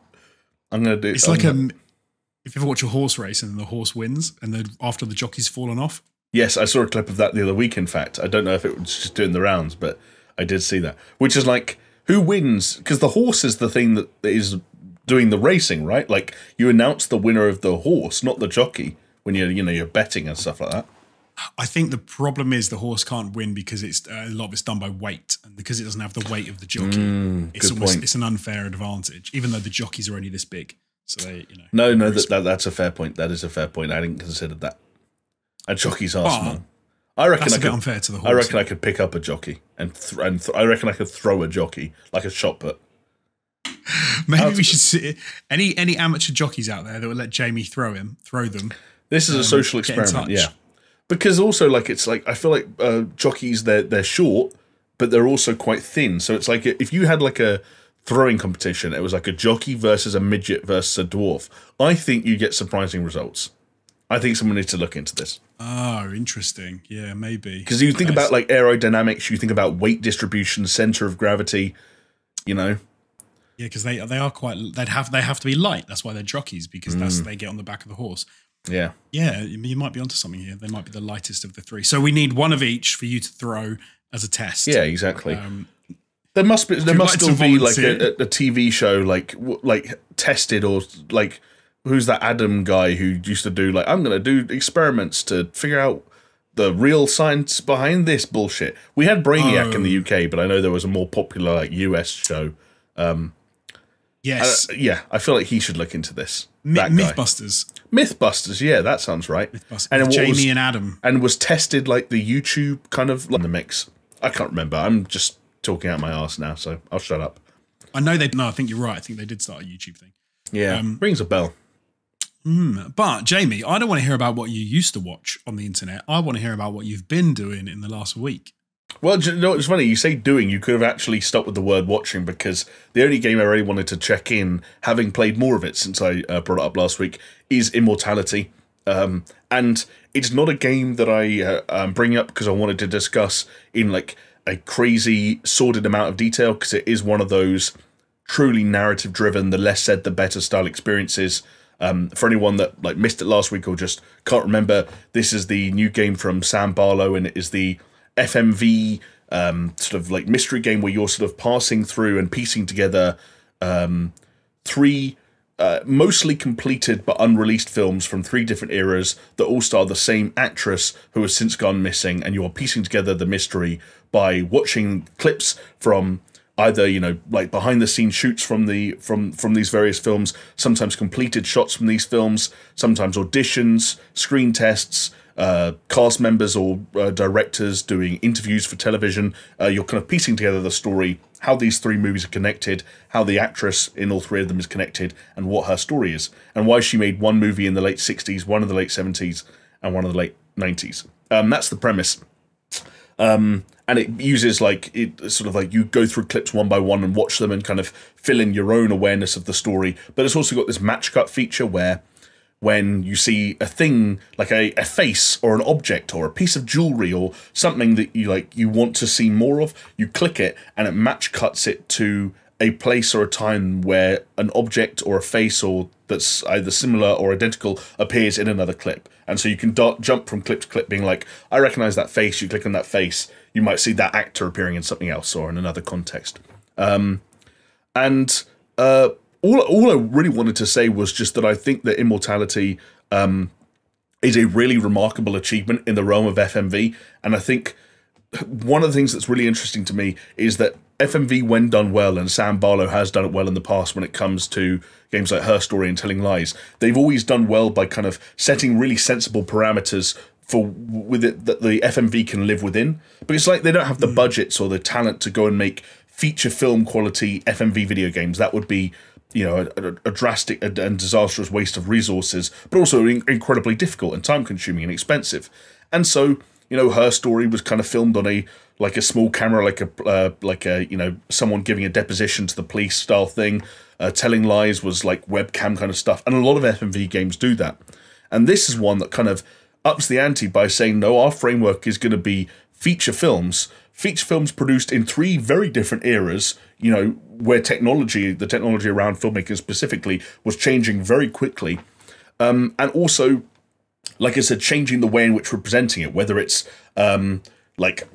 I'm going to do it. It's like if you ever watch a horse race and the horse wins and then after the jockey's fallen off. Yes, I saw a clip of that the other week, in fact. I don't know if it was just doing the rounds, but I did see that. Which is like, who wins? Because the horse is the thing that is doing the racing, right? Like you announce the winner of the horse, not the jockey, when you're betting and stuff like that. I think the problem is the horse can't win because it's a lot of it's done by weight, and because it doesn't have the weight of the jockey, it's an unfair advantage. Even though the jockeys are only this big, so they that's a fair point. That is a fair point. I didn't consider that. And jockeys are small. I reckon that's a bit unfair to the horse. I reckon I could pick up a jockey and I reckon I could throw a jockey like a shot put. Maybe we should see any amateur jockeys out there that would let Jamie throw them. This is a social experiment, yeah. Because also, like, it's like I feel like jockeys they're short, but they're also quite thin. So it's like if you had like a throwing competition, it was like a jockey versus a midget versus a dwarf. I think you get surprising results. I think someone needs to look into this. Oh, interesting. Yeah, maybe. Because you think about like aerodynamics, you think about weight distribution, center of gravity, you know. Yeah, because they are quite. They have to be light. That's why they're jockeys, because they get on the back of the horse. Yeah. Yeah, you might be onto something here. They might be the lightest of the three. So we need one of each for you to throw as a test. Yeah, exactly. There must still be like a TV show like tested, or like who's that Adam guy who used to do like, I'm going to do experiments to figure out the real science behind this bullshit. We had Brainiac in the UK, but I know there was a more popular like US show. Yes. I feel like he should look into this. Mythbusters, yeah, that sounds right. Mythbusters. And Jamie and Adam. And was tested like the YouTube kind of in the mix. I can't remember. I'm just talking out my arse now, so I'll shut up. I know I think you're right. I think they did start a YouTube thing. Yeah, rings a bell. But Jamie, I don't want to hear about what you used to watch on the internet. I want to hear about what you've been doing in the last week. Well, you know, it's funny, you say doing, you could have actually stopped with the word watching, because the only game I really wanted to check in, having played more of it since I brought it up last week, is Immortality. And it's not a game that I'm bringing up because I wanted to discuss in like a crazy, sordid amount of detail, because it is one of those truly narrative-driven, the less said, the better style experiences. For anyone that like missed it last week or just can't remember, this is the new game from Sam Barlow, and it is the FMV sort of like mystery game where you're sort of passing through and piecing together three mostly completed but unreleased films from 3 different eras that all star the same actress who has since gone missing, and you are piecing together the mystery by watching clips from either, you know, like behind the scenes shoots from these various films, sometimes completed shots from these films, sometimes auditions, screen tests, cast members or directors doing interviews for television. You're kind of piecing together the story, how these 3 movies are connected, how the actress in all 3 of them is connected, and what her story is, and why she made one movie in the late 60s, one in the late 70s, and one in the late 90s. That's the premise. And it uses sort of like you go through clips one by one and watch them and kind of fill in your own awareness of the story. But it's also got this match cut feature where when you see a thing like a face or an object or a piece of jewelry or something that you want to see more of, you click it and it match cuts it to a place or a time where an object or a face or that's either similar or identical appears in another clip. And so you can jump from clip to clip being like, I recognize that face, you click on that face, you might see that actor appearing in something else or in another context. All I really wanted to say was just that I think that Immortality is a really remarkable achievement in the realm of FMV, and I think one of the things that's really interesting to me is that FMV, when done well, and Sam Barlow has done it well in the past when it comes to games like Her Story and Telling Lies, they've always done well by kind of setting really sensible parameters with it that the FMV can live within. But it's like they don't have the budgets or the talent to go and make feature film quality FMV video games. That would be, you know, a drastic and disastrous waste of resources, but also incredibly difficult and time consuming and expensive. And so, you know, Her Story was kind of filmed on a small camera, like a you know, someone giving a deposition to the police style thing. Telling Lies was like webcam kind of stuff, and a lot of FMV games do that. And this is one that kind of ups the ante by saying, no, our framework is going to be feature films produced in 3 very different eras, you know, where the technology around filmmakers specifically was changing very quickly, and also, like I said, changing the way in which we're presenting it, whether it's like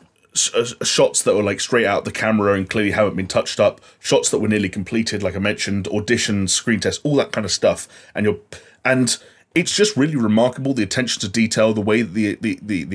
shots that were like straight out the camera and clearly haven't been touched up, shots that were nearly completed, like I mentioned, auditions, screen tests, all that kind of stuff, and it's just really remarkable, the attention to detail, the way the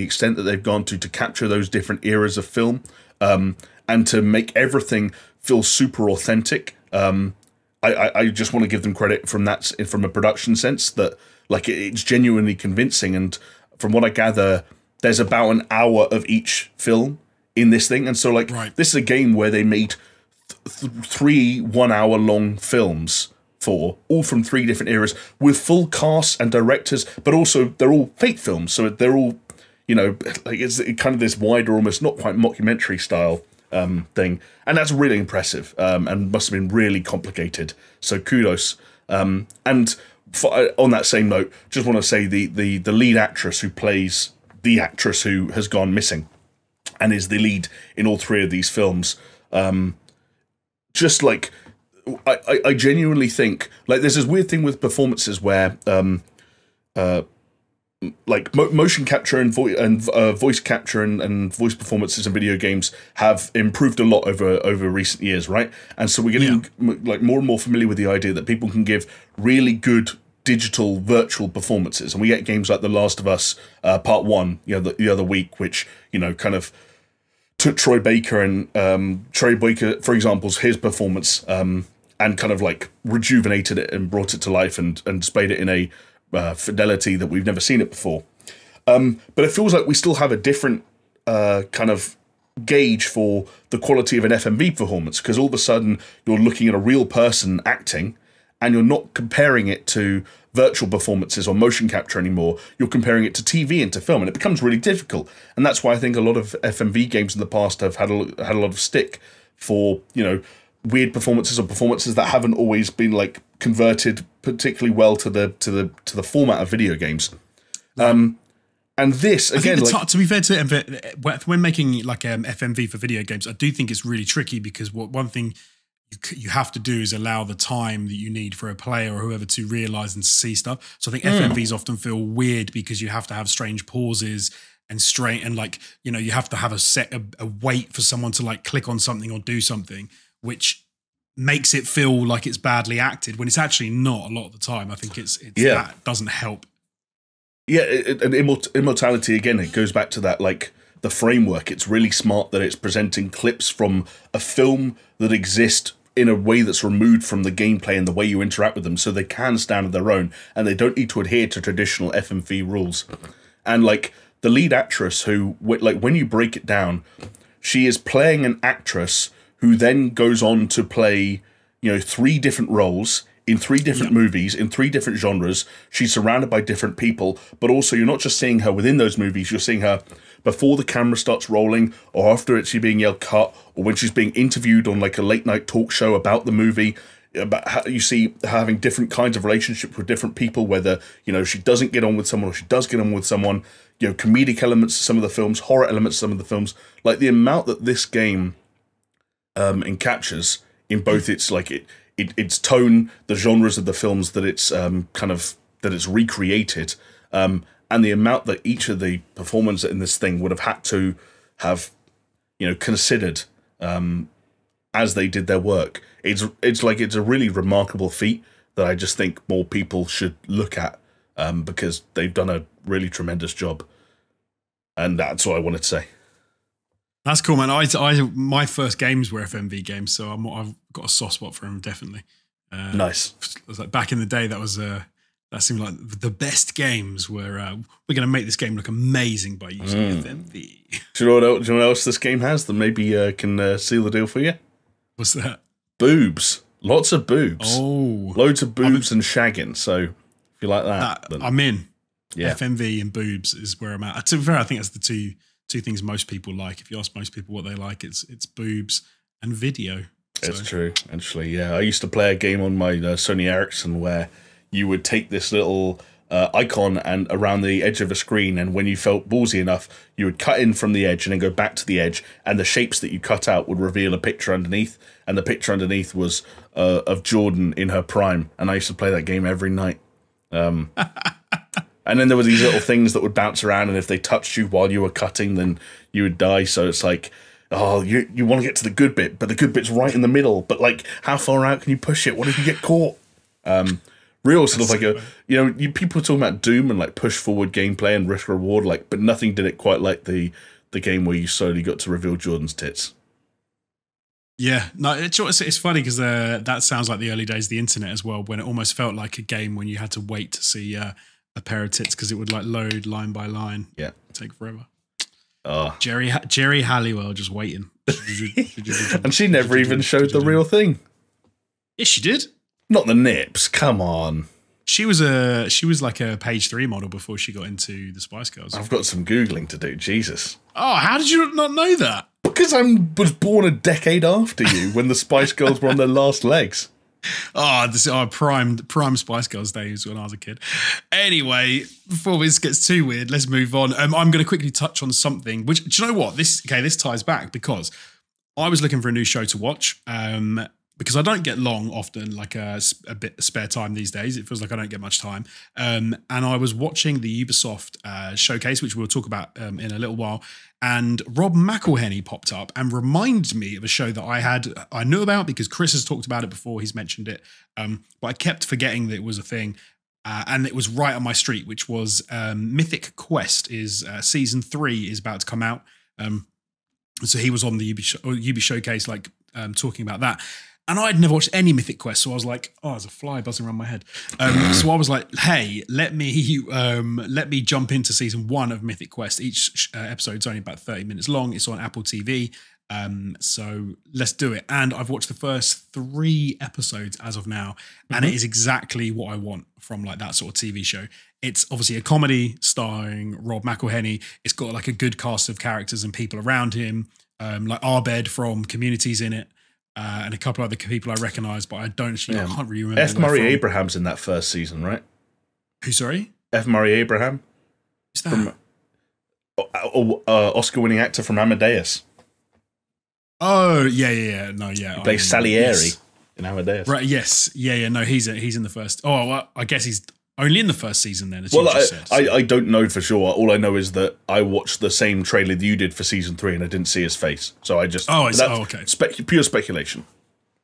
extent that they've gone to capture those different eras of film, and to make everything feel super authentic. I just want to give them credit from a production sense, that like it's genuinely convincing. And from what I gather, there's about an hour of each film in this thing, and so like This is a game where they made 3 1-hour long films. All from 3 different eras with full casts and directors, but also they're all fake films, so they're all, you know, like it's kind of this wider, almost not quite mockumentary style thing, and that's really impressive, and must have been really complicated. So kudos. And on that same note, just want to say the lead actress who plays the actress who has gone missing and is the lead in all 3 of these films, just like. I genuinely think, like, there's this weird thing with performances where like motion capture and voice capture and voice performances in video games have improved a lot over recent years, right? And so we're getting like more and more familiar with the idea that people can give really good digital virtual performances, and we get games like The Last of Us Part 1, you know, the other week, which, you know, kind of took Troy Baker, for example, his performance, and kind of like rejuvenated it and brought it to life and displayed it in a fidelity that we've never seen it before. But it feels like we still have a different kind of gauge for the quality of an FMV performance, because all of a sudden you're looking at a real person acting, and you're not comparing it to virtual performances or motion capture anymore. You're comparing it to TV and to film, and it becomes really difficult. And that's why I think a lot of FMV games in the past have had a lot of stick for, you know, weird performances or performances that haven't always been like converted particularly well to the format of video games. And this again, to be fair to when making like FMV for video games, I do think it's really tricky because one thing you have to do is allow the time that you need for a player or whoever to realize and see stuff. So I think FMVs often feel weird because you have to have strange pauses and like, you know, you have to have a wait for someone to like click on something or do something, which makes it feel like it's badly acted when it's actually not a lot of the time. I think it's that doesn't help. Yeah, and Immortality, again, it goes back to that, like, the framework. It's really smart that it's presenting clips from a film that exist in a way that's removed from the gameplay and the way you interact with them, so they can stand on their own, and they don't need to adhere to traditional FMV rules. And, like, the lead actress who, like, when you break it down, she is playing an actress who then goes on to play, you know, 3 different roles in 3 different movies, in 3 different genres. She's surrounded by different people, but also you're not just seeing her within those movies, you're seeing her before the camera starts rolling, or after it's being yelled cut, or when she's being interviewed on like a late night talk show about the movie. About how you see her having different kinds of relationships with different people, whether, you know, she doesn't get on with someone or she does get on with someone, you know, comedic elements to some of the films, horror elements to some of the films. Like the amount that this game encaptures in both its like its tone, the genres of the films that it's that it's recreated, and the amount that each of the performers in this thing would have had to have, you know, considered as they did their work. It's a really remarkable feat that I just think more people should look at, because they've done a really tremendous job, and that's what I wanted to say. That's cool, man. My first games were FMV games, so I've got a soft spot for them, definitely. Nice. It was like back in the day, that seemed like the best games were. We're going to make this game look amazing by using FMV. Do you know what else this game has that maybe can seal the deal for you? What's that? Boobs. Lots of boobs. Oh, loads of boobs and shagging. So if you like that, then I'm in. Yeah. FMV and boobs is where I'm at. To be fair, I think that's the two things most people like. If you ask most people what they like, it's boobs and video. It's true, actually. Yeah, I used to play a game on my Sony Ericsson where you would take this little icon and around the edge of a screen, and when you felt ballsy enough, you would cut in from the edge and then go back to the edge, and the shapes that you cut out would reveal a picture underneath, and the picture underneath was of Jordan in her prime, and I used to play that game every night. And then there were these little things that would bounce around, and if they touched you while you were cutting, then you would die. So it's like, oh, you want to get to the good bit, but the good bit's right in the middle. But like, how far out can you push it? What if you get caught? Real sort of like people were talking about Doom and like push forward gameplay and risk reward, like, but nothing did it quite like the game where you slowly got to reveal Jordan's tits. Yeah, no, it's funny because that sounds like the early days of the internet as well, when it almost felt like a game when you had to wait to see a pair of tits because it would like load line by line. Yeah, take forever. Jerry Halliwell just waiting, and she never even showed the real thing. Yes, she did. Not the nips. Come on. She was like a page 3 model before she got into the Spice Girls. I've got some Googling to do. Jesus. Oh, how did you not know that? Because I was born a decade after you, when the Spice Girls were on their last legs. Oh, this is our prime Spice Girls days when I was a kid. Anyway, before this gets too weird, let's move on. I'm going to quickly touch on something. Which, do you know what? This ties back because I was looking for a new show to watch. Because I don't get long often, like a bit of spare time these days. It feels like I don't get much time. And I was watching the Ubisoft showcase, which we'll talk about in a little while. And Rob McElhenney popped up and reminded me of a show that I knew about because Chris has talked about it before. He's mentioned it. But I kept forgetting that it was a thing. And it was right on my street, which was Mythic Quest is season 3 is about to come out. So he was on the Ubi showcase, like talking about that. And I'd never watched any Mythic Quest, so I was like, "Oh, there's a fly buzzing around my head." So I was like, "Hey, let me jump into season 1 of Mythic Quest." Each episode's only about 30 minutes long. It's on Apple TV. So let's do it. And I've watched the first 3 episodes as of now, and it is exactly what I want from like that sort of TV show. It's obviously a comedy starring Rob McElhenney. It's got like a good cast of characters and people around him, like Arbed from Community's in it, and a couple other people I recognise, but I can't really remember. F. Murray Abraham's in that first season, right? Who, sorry? F. Murray Abraham. Who's that? Oscar-winning actor from Amadeus. Oh, yeah. No, yeah. He plays Salieri in Amadeus. Right, yes. Yeah, no, he's in the first. Oh, well, I guess he's only in the first season then, as you just said. So. I don't know for sure. All I know is that I watched the same trailer that you did for season 3 and I didn't see his face. So I just... okay. Pure speculation.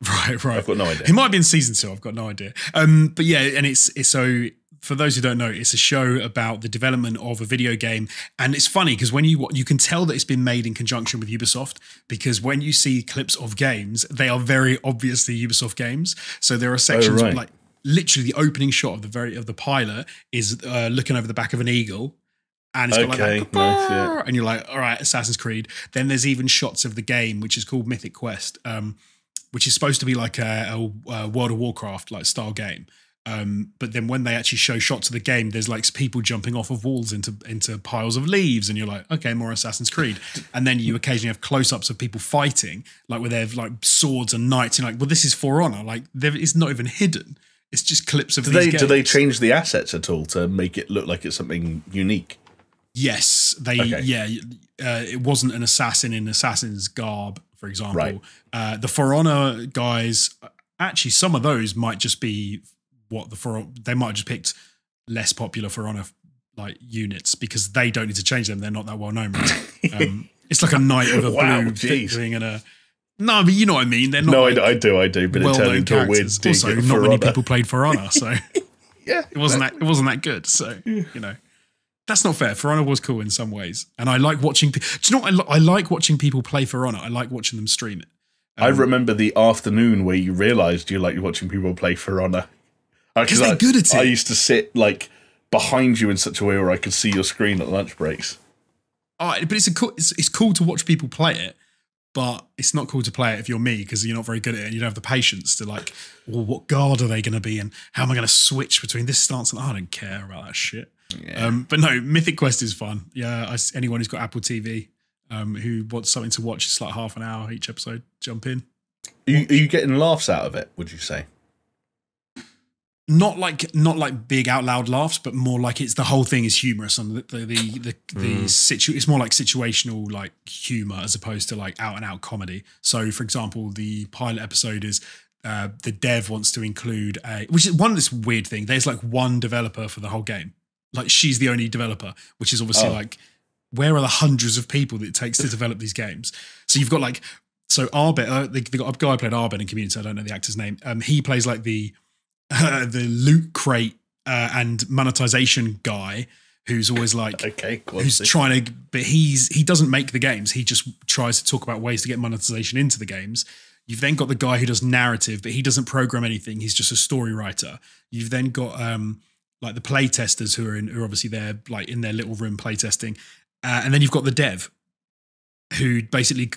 Right. I've got no idea. He might be in season 2. I've got no idea. But yeah, and it's so... For those who don't know, it's a show about the development of a video game, and it's funny because when you can tell that it's been made in conjunction with Ubisoft, because when you see clips of games, they are very obviously Ubisoft games. So there are sections where, like, literally the opening shot of the pilot is looking over the back of an eagle, and it's got like that, nice, and you're like, all right, Assassin's Creed. Then there's even shots of the game, which is called Mythic Quest, which is supposed to be like a World of Warcraft like style game. But then when they actually show shots of the game, there's like people jumping off of walls into piles of leaves, and you're like, okay, more Assassin's Creed. And then you occasionally have close-ups of people fighting, like where they have like swords and knights, and you're like, well, this is For Honor. Like, it's not even hidden. It's just clips of these games. Do they change the assets at all to make it look like it's something unique? Yes, it wasn't an assassin in assassin's garb, for example. Right. The For Honor guys, actually, some of those might just be they might have just picked less popular For Honor like units because they don't need to change them. They're not that well known. Right? It's like a knight with a blue thing and a. No, but you know what I mean. They're not. No, I do. But it turned into a weird. Also, not many people played For Honor, so yeah, it wasn't that good. So that's not fair. For Honor was cool in some ways, and I like watching. Do you know what I like watching people play For Honor? I like watching them stream it. I remember the afternoon where you realised you liked watching people play For Honor. Because they're good at it. I used to sit like behind you in such a way where I could see your screen at lunch breaks. But it's cool to watch people play it, but it's not cool to play it if you're me because you're not very good at it and you don't have the patience to like, well, what guard are they going to be and how am I going to switch between this stance and I don't care about that shit. Yeah. But no, Mythic Quest is fun. Yeah, anyone who's got Apple TV who wants something to watch, it's like half an hour each episode. Jump in. Are you getting laughs out of it? Would you say? Not like big out loud laughs, but more like the whole thing is humorous and it's more like situational like humor as opposed to like out and out comedy. So for example, the pilot episode is the dev wants to include which is one of this weird thing. There's like one developer for the whole game. Like she's the only developer, which is obviously like where are the hundreds of people that it takes to develop these games? So you've got like Arbet, they got a guy who played Arbet in Community. I don't know the actor's name. He plays like the loot crate and monetization guy who's always like who's trying to, but he doesn't make the games. He just tries to talk about ways to get monetization into the games. You've then got the guy who does narrative, but he doesn't program anything. He's just a story writer. You've then got like the play testers who are obviously there like in their little room play testing, and then you've got the dev who basically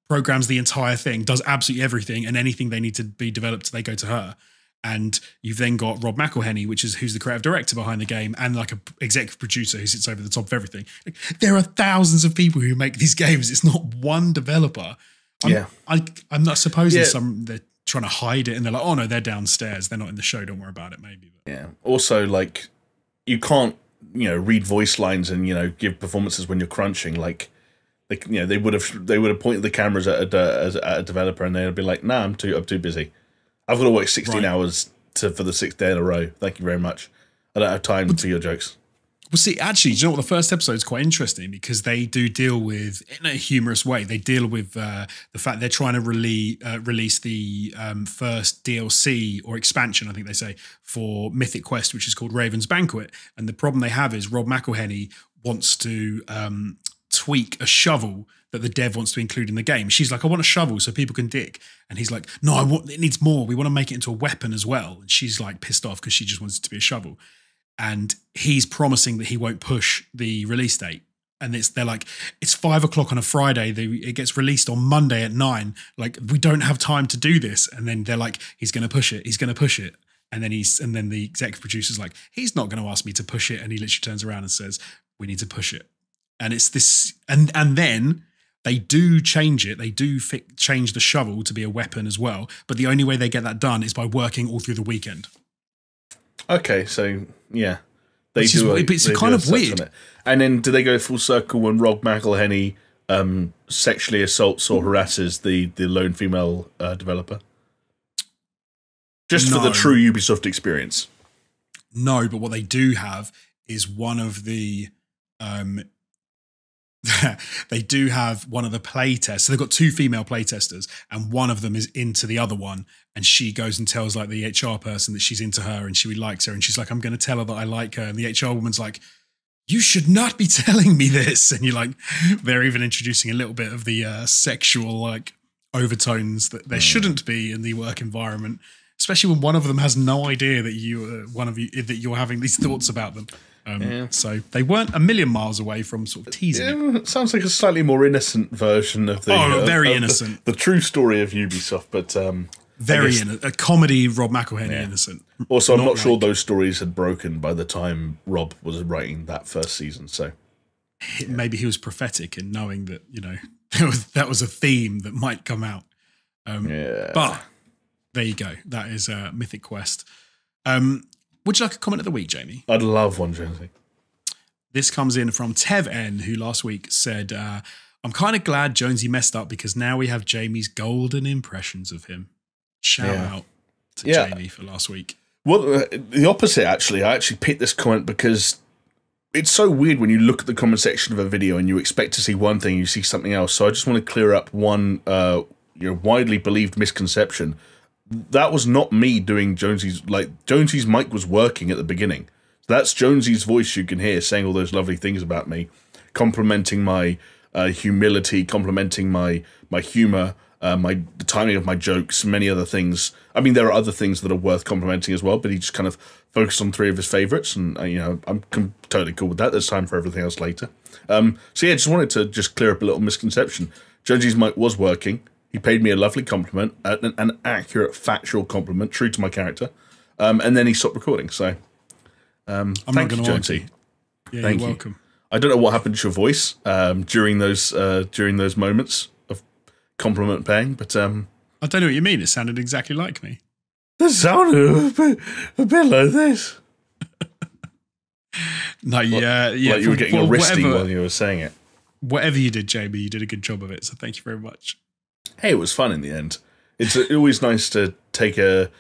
programs the entire thing, does absolutely everything, and anything they need to be developed, they go to her. And you've then got Rob McElhenney, who's the creative director behind the game, and like a executive producer who sits over the top of everything. Like, there are thousands of people who make these games. It's not one developer. I'm not supposing they're trying to hide it, and they're like, oh no, they're downstairs. They're not in the show. Don't worry about it. Maybe. But. Yeah. Also, like, you can't read voice lines and give performances when you're crunching. Like they would have pointed the cameras at a developer, and they'd be like, nah, I'm too busy. I've got to work 16 hours for the 6th day in a row. Thank you very much. I don't have time for your jokes. Well, see, actually, do you know what? The first episode is quite interesting because they do deal with, in a humorous way, they deal with the fact they're trying to release the first DLC or expansion, I think they say, for Mythic Quest, which is called Raven's Banquet. And the problem they have is Rob McElhenney wants to tweak a shovel that the dev wants to include in the game. She's like, I want a shovel so people can dig. And he's like, no, it needs more. We want to make it into a weapon as well. And she's like pissed off because she just wants it to be a shovel. And he's promising that he won't push the release date. And they're like, it's 5 o'clock on a Friday. It gets released on Monday at 9. Like, we don't have time to do this. And then they're like, he's going to push it. He's going to push it. And then the executive producer's like, he's not going to ask me to push it. And he literally turns around and says, we need to push it. And it's this, and then they do change it. They do change the shovel to be a weapon as well. But the only way they get that done is by working all through the weekend. Okay, so yeah. It's kind of weird. And then do they go full circle when Rob McElhenney sexually assaults or harasses the lone female developer? Just for the true Ubisoft experience. No, but what they do have is one of the they do have one of the playtests. So they've got 2 female playtesters, and one of them is into the other one, and she goes and tells like the HR person that she's into her and she really likes her, and she's like, I'm going to tell her that I like her, and the HR woman's like, you should not be telling me this. And you're like, they're even introducing a little bit of the sexual like overtones that there shouldn't be in the work environment, especially when one of them has no idea that you're having these thoughts about them. So they weren't a million miles away from sort of teasing it. It sounds like a slightly more innocent version of the very innocent, the true story of Ubisoft, but very innocent, a comedy Rob McElhenney innocent. Also, I'm not sure those stories had broken by the time Rob was writing that first season. So maybe he was prophetic in knowing that that was a theme that might come out. But there you go. That is Mythic Quest. Would you like a comment of the week, Jamie? I'd love one, Jonesy. This comes in from Tev N, who last week said, I'm kind of glad Jonesy messed up because now we have Jamie's golden impressions of him. Shout out to Jamie for last week. Well, the opposite, actually. I actually picked this comment because it's so weird when you look at the comment section of a video and you expect to see one thing, you see something else. So I just want to clear up one widely believed misconception. That was not me doing Jonesy's, Jonesy's mic was working at the beginning. So that's Jonesy's voice you can hear saying all those lovely things about me, complimenting my humility, complimenting my humor, the timing of my jokes, many other things. I mean, there are other things that are worth complimenting as well, but he just kind of focused on 3 of his favorites, and I'm totally cool with that. There's time for everything else later. So yeah, just wanted to just clear up a little misconception. Jonesy's mic was working. He paid me a lovely compliment, an accurate, factual compliment, true to my character, and then he stopped recording. So, I'm not going to Jonesy. Yeah, Thank you're you. welcome. I don't know what happened to your voice during those moments of compliment paying, but I don't know what you mean. It sounded exactly like me. It sounded a bit like this. No, yeah. Like you were getting a wristy while you were saying it. Whatever you did, Jamie, you did a good job of it. So thank you very much. Hey, it was fun in the end. It's always nice to take a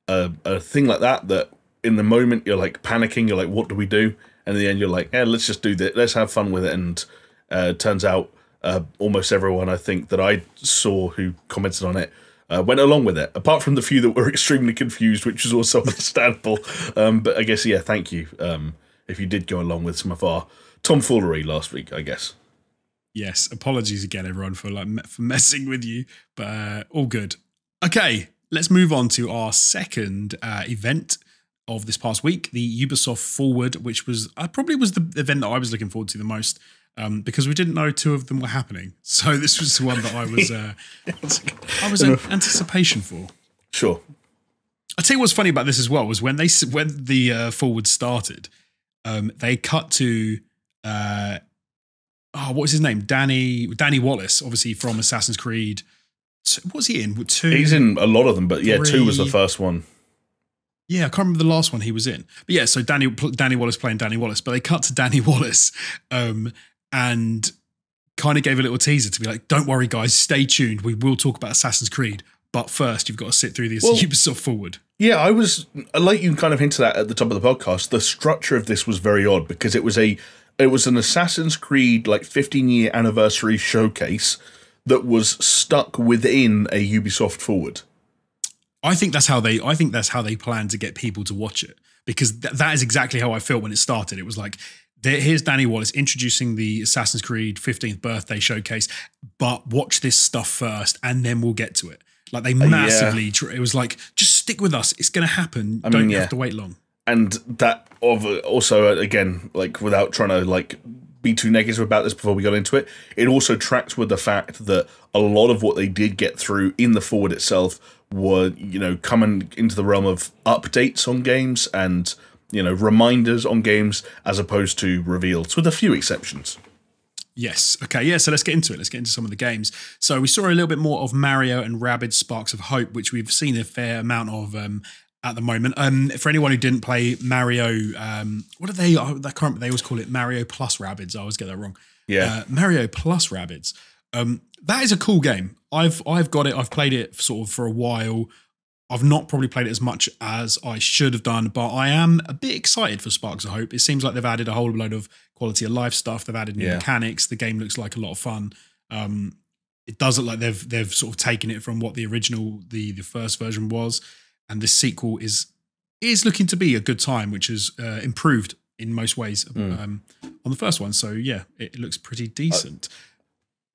thing like that in the moment you're like panicking, you're like, what do we do? And in the end you're like, yeah, let's just do this. Let's have fun with it. And it turns out almost everyone I think that I saw who commented on it went along with it, apart from the few that were extremely confused, which was also understandable. But I guess, yeah, thank you if you did go along with some of our tomfoolery last week, I guess. Yes, apologies again, everyone, for messing with you, but all good. Okay, let's move on to our second event of this past week, the Ubisoft Forward, which was probably was the event that I was looking forward to the most because we didn't know 2 of them were happening. So this was the one that I was in anticipation for. Sure. I'll tell you what's funny about this as well was when the Forward started, they cut to. What was his name? Danny Wallace, obviously from Assassin's Creed. What was he in? 2? He's in a lot of them, but yeah, 3. 2 was the first one. Yeah, I can't remember the last one he was in. But yeah, so Danny Wallace playing Danny Wallace, but they cut to Danny Wallace and kind of gave a little teaser to be like, don't worry guys, stay tuned. We will talk about Assassin's Creed, but first you've got to sit through this Ubisoft Forward. Yeah, I was, like you kind of hinted at the top of the podcast, the structure of this was very odd because it was an Assassin's Creed 15-year anniversary showcase that was stuck within a Ubisoft Forward. I think that's how they plan to get people to watch it, because that is exactly how I felt when it started. It was like, here's Danny Wallace introducing the Assassin's Creed 15th birthday showcase, but watch this stuff first and then we'll get to it. Like they massively, it was like, just stick with us. It's going to happen. Don't have to wait long. And that also, again, without trying to be too negative about this before we got into it. It also tracks with the fact that a lot of what they did get through in the forward itself were, coming into the realm of updates on games and, reminders on games as opposed to reveals, with a few exceptions. Yes. Okay. Yeah. So let's get into it. Let's get into some of the games. So we saw a little bit more of Mario and Rabbids Sparks of Hope, which we've seen a fair amount of at the moment. For anyone who didn't play Mario, what are they? They always call it Mario plus Rabbids. I always get that wrong. Yeah. Mario plus Rabbids. That is a cool game. I've got it. I've played it sort of for a while. I've not probably played it as much as I should have done, but I am a bit excited for Sparks of Hope. It seems like they've added a whole load of quality of life stuff. They've added new mechanics. The game looks like a lot of fun. It does look like they've sort of taken it from what the original, the first version was, and this sequel is looking to be a good time, which is improved in most ways on the first one. So yeah, it looks pretty decent.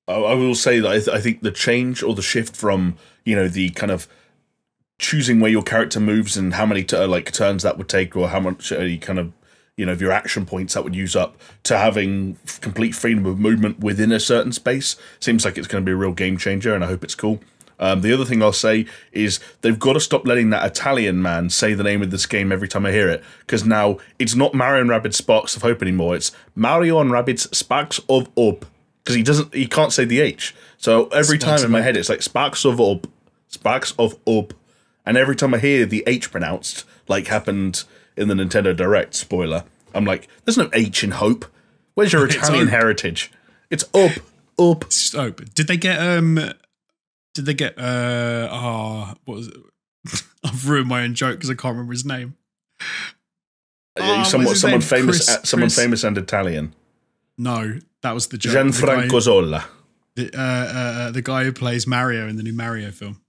I will say that I think the change or the shift from the kind of choosing where your character moves and how many turns that would take, or how much kind of of your action points that would use up, to having complete freedom of movement within a certain space seems like it's going to be a real game changer, and I hope it's cool. The other thing I'll say is they've got to stop letting that Italian man say the name of this game every time I hear it, because now it's not Mario and Rabbids Sparks of Hope anymore. It's Mario and Rabbids Sparks of Hope, because he can't say the H. So every time in my head it's like Sparks of Hope, Sparks of Hope. And every time I hear the H pronounced, like happened in the Nintendo Direct, spoiler, I'm like, there's no H in Hope. Where's your Italian heritage? It's up. It's just Hope. Did they get, what was it? I've ruined my own joke because I can't remember his name. Someone famous and Italian. No, that was the joke. Gianfranco Zola. The guy who plays Mario in the new Mario film.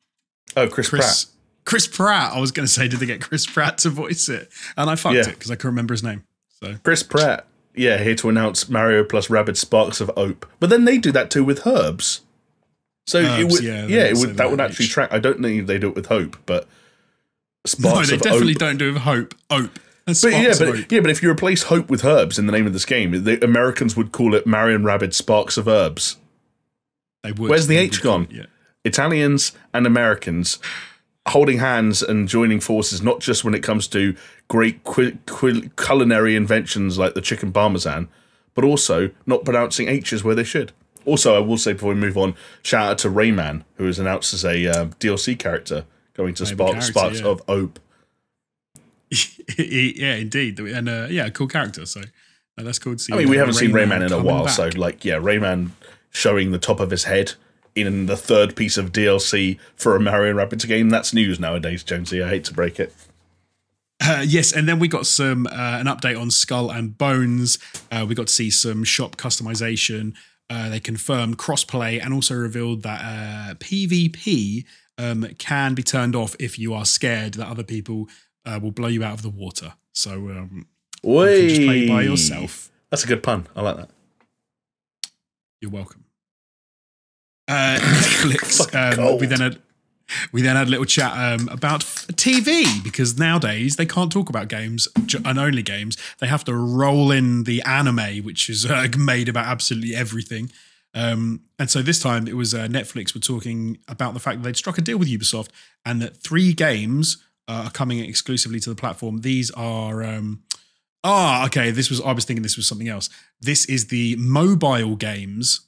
Oh, Chris Pratt. Chris Pratt. I was going to say, did they get Chris Pratt to voice it? And I fucked it because I couldn't remember his name. So Chris Pratt, here to announce Mario plus Rabbids Sparks of Hope. But then they do that too with Herbs. So Herbs, that would actually track. I don't think they do it with Hope, but Sparks they of definitely Hope. don't do it with Hope. Hope. But if you replace Hope with Herbs in the name of this game, the Americans would call it Mario and Rabbids Sparks of Herbs. They would. Where's the H gone? Yeah. Italians and Americans holding hands and joining forces, not just when it comes to great culinary inventions like the chicken parmesan, but also not pronouncing H's where they should. Also, I will say before we move on, shout out to Rayman, who is announced as a DLC character going to Sparks of Hope. Yeah, indeed. And a cool character. So that's cool to see. I mean, we haven't seen Rayman in a while, back. So Rayman showing the top of his head in the third piece of DLC for a Mario and Rabbids game, that's news nowadays, Jonesy. I hate to break it. Yes, and then we got some an update on Skull and Bones. We got to see some shop customization. They confirmed crossplay and also revealed that PvP can be turned off if you are scared that other people will blow you out of the water. So you can just play by yourself. That's a good pun. I like that. You're welcome. Netflix. We then had a little chat about TV, because nowadays they can't talk about games and only games. They have to roll in the anime, which is made about absolutely everything. And so this time it was Netflix were talking about the fact that they'd struck a deal with Ubisoft and that 3 games are coming exclusively to the platform. These are okay. I was thinking this was something else. This is the mobile games.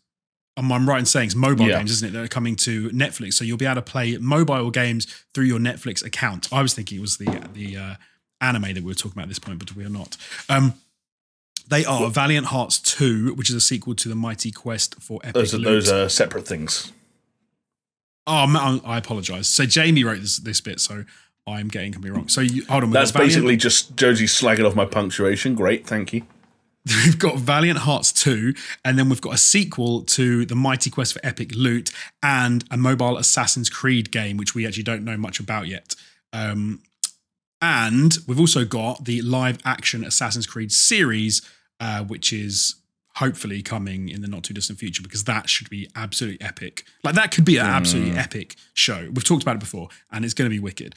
I'm right in saying it's mobile games, isn't it? That are coming to Netflix. So you'll be able to play mobile games through your Netflix account. I was thinking it was the anime that we were talking about at this point, but we are not. They are Valiant Hearts 2, which is a sequel to the Mythic Quest for Epic Loot. Those are separate things. Oh, I apologise. So Jamie wrote this bit, so I'm getting completely wrong. So hold on. That's basically just Josie slagging off my punctuation. Great, thank you. We've got Valiant Hearts 2, and then we've got a sequel to the Mighty Quest for Epic Loot and a mobile Assassin's Creed game, which we actually don't know much about yet. And we've also got the live action Assassin's Creed series, which is hopefully coming in the not too distant future, because that should be absolutely epic. Like, that could be an absolutely epic show. We've talked about it before, and it's going to be wicked.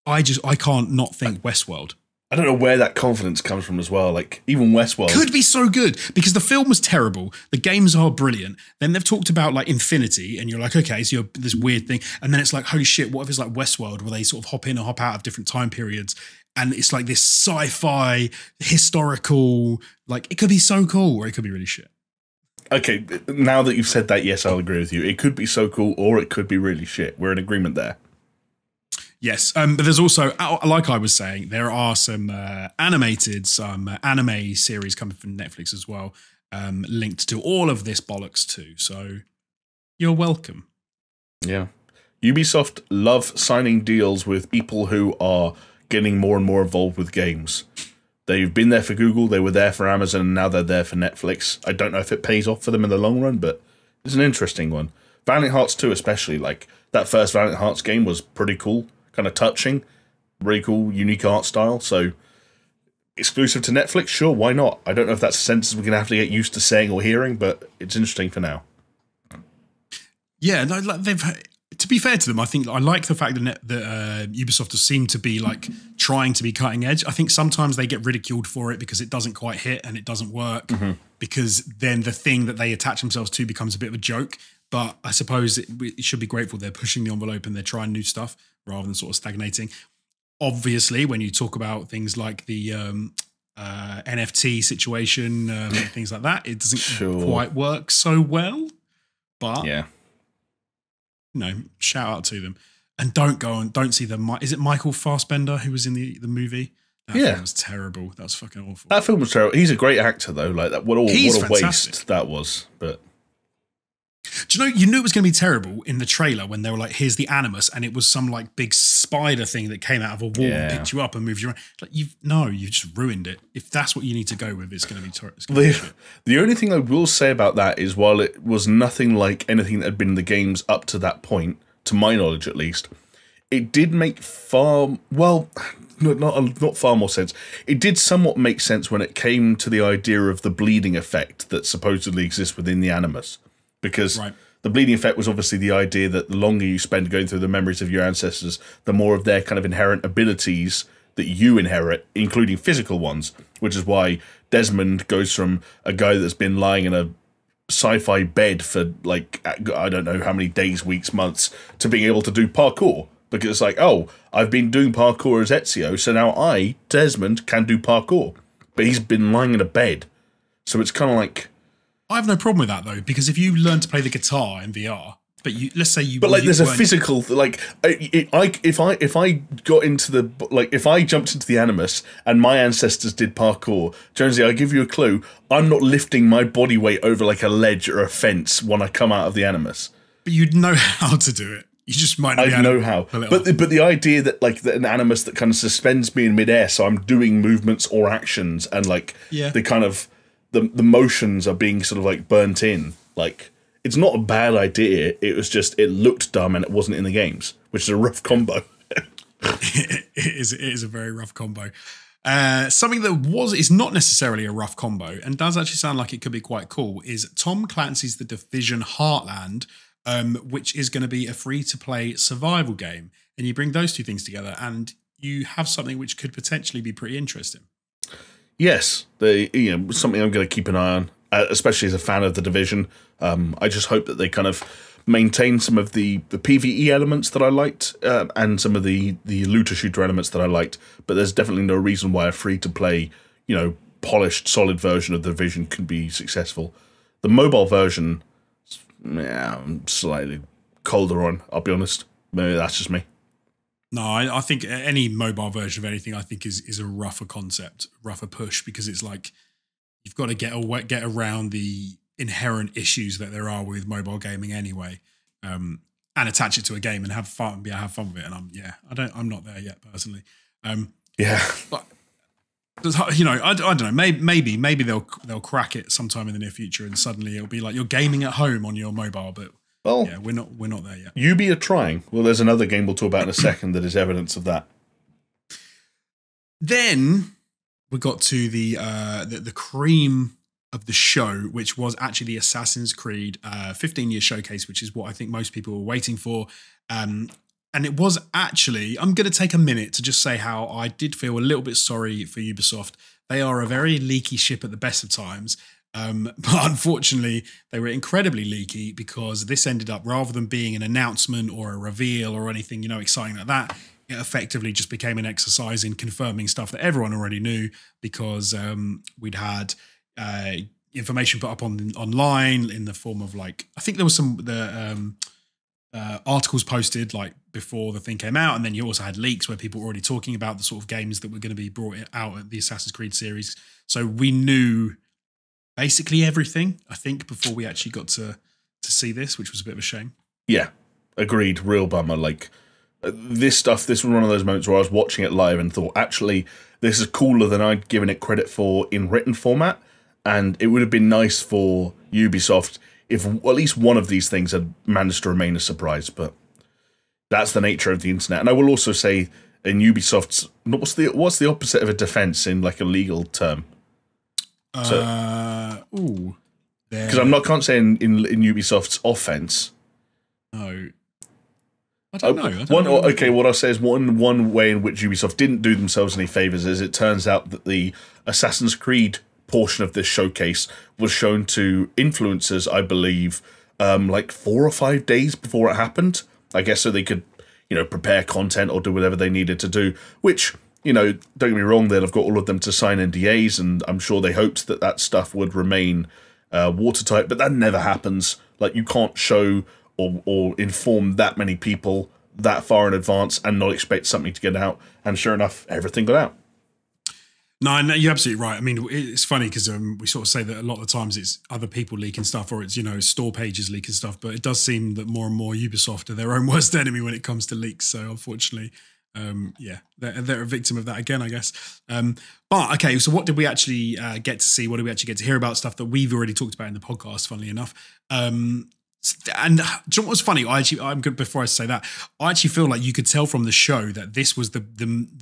I can't not think Westworld. I don't know where that confidence comes from as well. Like, even Westworld could be so good because the film was terrible. The games are brilliant. Then they've talked about like Infinity, and you're like, okay, so you're this weird thing. And then it's like, holy shit, what if it's like Westworld, where they sort of hop in and hop out of different time periods? And it's like this sci-fi, historical, like it could be so cool, or it could be really shit. Okay, now that you've said that, yes, I'll agree with you. It could be so cool, or it could be really shit. We're in agreement there. Yes, but there's also, like I was saying, there are some anime series coming from Netflix as well, linked to all of this bollocks too. So you're welcome. Yeah. Ubisoft love signing deals with people who are getting more and more involved with games. They've been there for Google, they were there for Amazon, and now they're there for Netflix. I don't know if it pays off for them in the long run, but it's an interesting one. Valiant Hearts 2 especially, like that first Valiant Hearts game was pretty cool. Kind of touching, really cool, unique art style. So, exclusive to Netflix, sure, why not? I don't know if that's a sentence we're going to have to get used to saying or hearing, but it's interesting for now. Yeah, they've. To be fair to them, I think I like the fact that Ubisoft seem to be like trying to be cutting edge. I think sometimes they get ridiculed for it because it doesn't quite hit and it doesn't work, because then the thing that they attach themselves to becomes a bit of a joke. But I suppose it should be grateful they're pushing the envelope and they're trying new stuff rather than sort of stagnating. Obviously, when you talk about things like the NFT situation, things like that, it doesn't quite work so well. But yeah, shout out to them. And don't see the. Is it Michael Fassbender who was in the movie? That film was terrible. That was fucking awful. That film was terrible. He's a great actor though. Like that. What a fantastic waste that was. But. Do you knew it was going to be terrible in the trailer when they were like, here's the Animus, and it was some like big spider thing that came out of a wall and picked you up and moved you around. Like, you've just ruined it. If that's what you need to go with, it's going to be terrible. The only thing I will say about that is, while it was nothing like anything that had been in the games up to that point, to my knowledge at least, it did make not far more sense. It did somewhat make sense when it came to the idea of the bleeding effect that supposedly exists within the Animus. Because the bleeding effect was obviously the idea that the longer you spend going through the memories of your ancestors, the more of their kind of inherent abilities that you inherit, including physical ones, which is why Desmond goes from a guy that's been lying in a sci-fi bed for, like, I don't know how many days, weeks, months, to being able to do parkour. Because it's like, oh, I've been doing parkour as Ezio, so now I, Desmond, can do parkour. But he's been lying in a bed. So it's kind of like... I have no problem with that though, because if you learn to play the guitar in VR, but let's say you, but like, there's a physical, like, if I got into the, like, if I jumped into the Animus and my ancestors did parkour, Jonesy, I give you a clue, I'm not lifting my body weight over like a ledge or a fence when I come out of the Animus. But you'd know how to do it. You just might not. I know how, but the idea that like an Animus that kind of suspends me in midair, so I'm doing movements or actions, and like the kind of the motions are being sort of like burnt in. Like, it's not a bad idea. It was just, it looked dumb and it wasn't in the games, which is a rough combo. It is a very rough combo. Something that is not necessarily a rough combo and does actually sound like it could be quite cool is Tom Clancy's The Division Heartland, which is going to be a free-to-play survival game. And you bring those two things together and you have something which could potentially be pretty interesting. Yes, something I'm going to keep an eye on, especially as a fan of The Division. I just hope that they kind of maintain some of the PvE elements that I liked, and some of the looter shooter elements that I liked. But there's definitely no reason why a free-to-play, polished, solid version of The Division could be successful. The mobile version, I'm slightly colder on, I'll be honest. Maybe that's just me. No, I think any mobile version of anything, I think is a rougher concept, rougher push, because it's like you've got to get around the inherent issues that there are with mobile gaming anyway, and attach it to a game and have fun with it. And I'm not there yet personally. But I don't know. Maybe they'll crack it sometime in the near future, and suddenly it'll be like you're gaming at home on your mobile, but. Well, yeah, we're not there yet. Ubi are trying. Well, there's another game we'll talk about in a second that is evidence of that. Then we got to the cream of the show, which was actually the Assassin's Creed 15-year showcase, which is what I think most people were waiting for. And it was actually, I'm going to take a minute to just say how I did feel a little bit sorry for Ubisoft. They are a very leaky ship at the best of times. But unfortunately, they were incredibly leaky because this ended up, rather than being an announcement or a reveal or anything, exciting like that, it effectively just became an exercise in confirming stuff that everyone already knew because we'd had information put up online in the form of I think there was some articles posted before the thing came out, and then you also had leaks where people were already talking about the sort of games that were going to be brought out at the Assassin's Creed series. So we knew basically everything, I think, before we actually got to see this, which was a bit of a shame. Yeah, agreed. Real bummer. This was one of those moments where I was watching it live and thought, actually, this is cooler than I'd given it credit for in written format, and it would have been nice for Ubisoft if at least one of these things had managed to remain a surprise, but that's the nature of the internet. And I will also say, in Ubisoft's, what's the opposite of a defense in a legal term? Because can't say in Ubisoft's offense. No, I don't know. Okay, what I'll say is one way in which Ubisoft didn't do themselves any favors is it turns out that the Assassin's Creed portion of this showcase was shown to influencers, I believe, 4 or 5 days before it happened. I guess so they could, prepare content or do whatever they needed to do, which, don't get me wrong, they'd have got all of them to sign NDAs, and I'm sure they hoped that stuff would remain watertight, but that never happens. You can't show or inform that many people that far in advance and not expect something to get out, and sure enough, everything got out. No, you're absolutely right. I mean, it's funny because we sort of say that a lot of the times it's other people leaking stuff or it's, store pages leaking stuff, but it does seem that more and more Ubisoft are their own worst enemy when it comes to leaks. So unfortunately, they're a victim of that again, I guess. But okay, so what did we actually get to see? What did we actually get to hear about? Stuff that we've already talked about in the podcast, funnily enough. And do you know what was funny? I'm good. Before I say that, I actually feel like you could tell from the show that this was the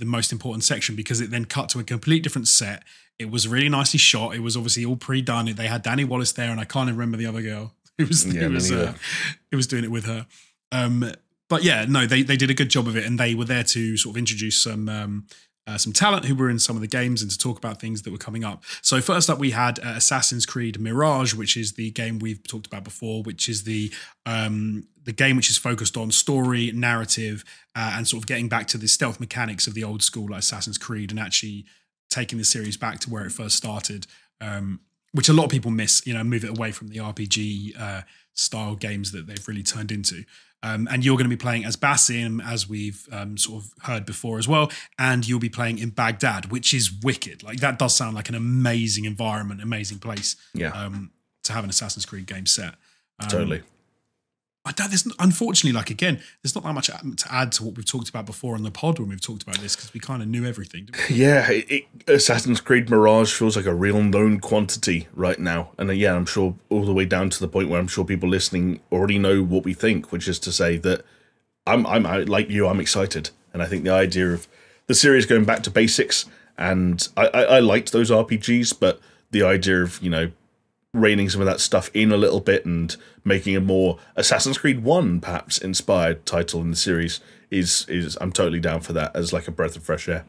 most important section because it then cut to a complete different set. It was really nicely shot. It was obviously all pre-done. They had Danny Wallace there, and I can't even remember the other girl who was doing it with her. But yeah, no, they did a good job of it, and they were there to sort of introduce some talent who were in some of the games and to talk about things that were coming up. So first up, we had Assassin's Creed Mirage, which is the game we've talked about before, which is the game which is focused on story, narrative, and sort of getting back to the stealth mechanics of the old school Assassin's Creed and actually taking the series back to where it first started, which a lot of people miss, move it away from the RPG style games that they've really turned into. And you're going to be playing as Basim, as we've sort of heard before as well, and you'll be playing in Baghdad, which is wicked. That does sound like an amazing environment, amazing place to have an Assassin's Creed game set. Totally. Unfortunately, again, there's not that much to add to what we've talked about before on the pod when we've talked about this because we kind of knew everything. Didn't we? Yeah, Assassin's Creed Mirage feels like a real known quantity right now. And I'm sure all the way down to the point where I'm sure people listening already know what we think, which is to say that I'm like you, I'm excited. And I think the idea of the series going back to basics, and I liked those RPGs, but the idea of, reining some of that stuff in a little bit and making a more Assassin's Creed 1 perhaps inspired title in the series is I'm totally down for that as a breath of fresh air.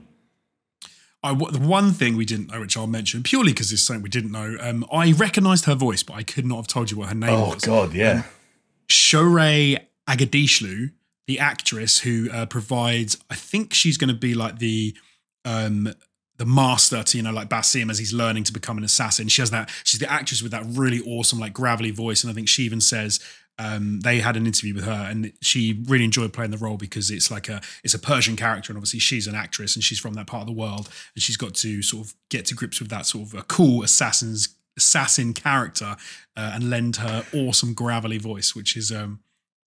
The one thing we didn't know, which I'll mention purely because it's something we didn't know, I recognised her voice, but I could not have told you what her name was. Oh God, yeah. Shohreh Aghdashloo, the actress who provides, I think she's going to be the master to, Basim as he's learning to become an assassin. She's the actress with that really awesome, gravelly voice. And I think she even says they had an interview with her and she really enjoyed playing the role because it's it's a Persian character. And obviously she's an actress and she's from that part of the world. And she's got to sort of get to grips with that sort of a cool assassin character and lend her awesome gravelly voice, which is,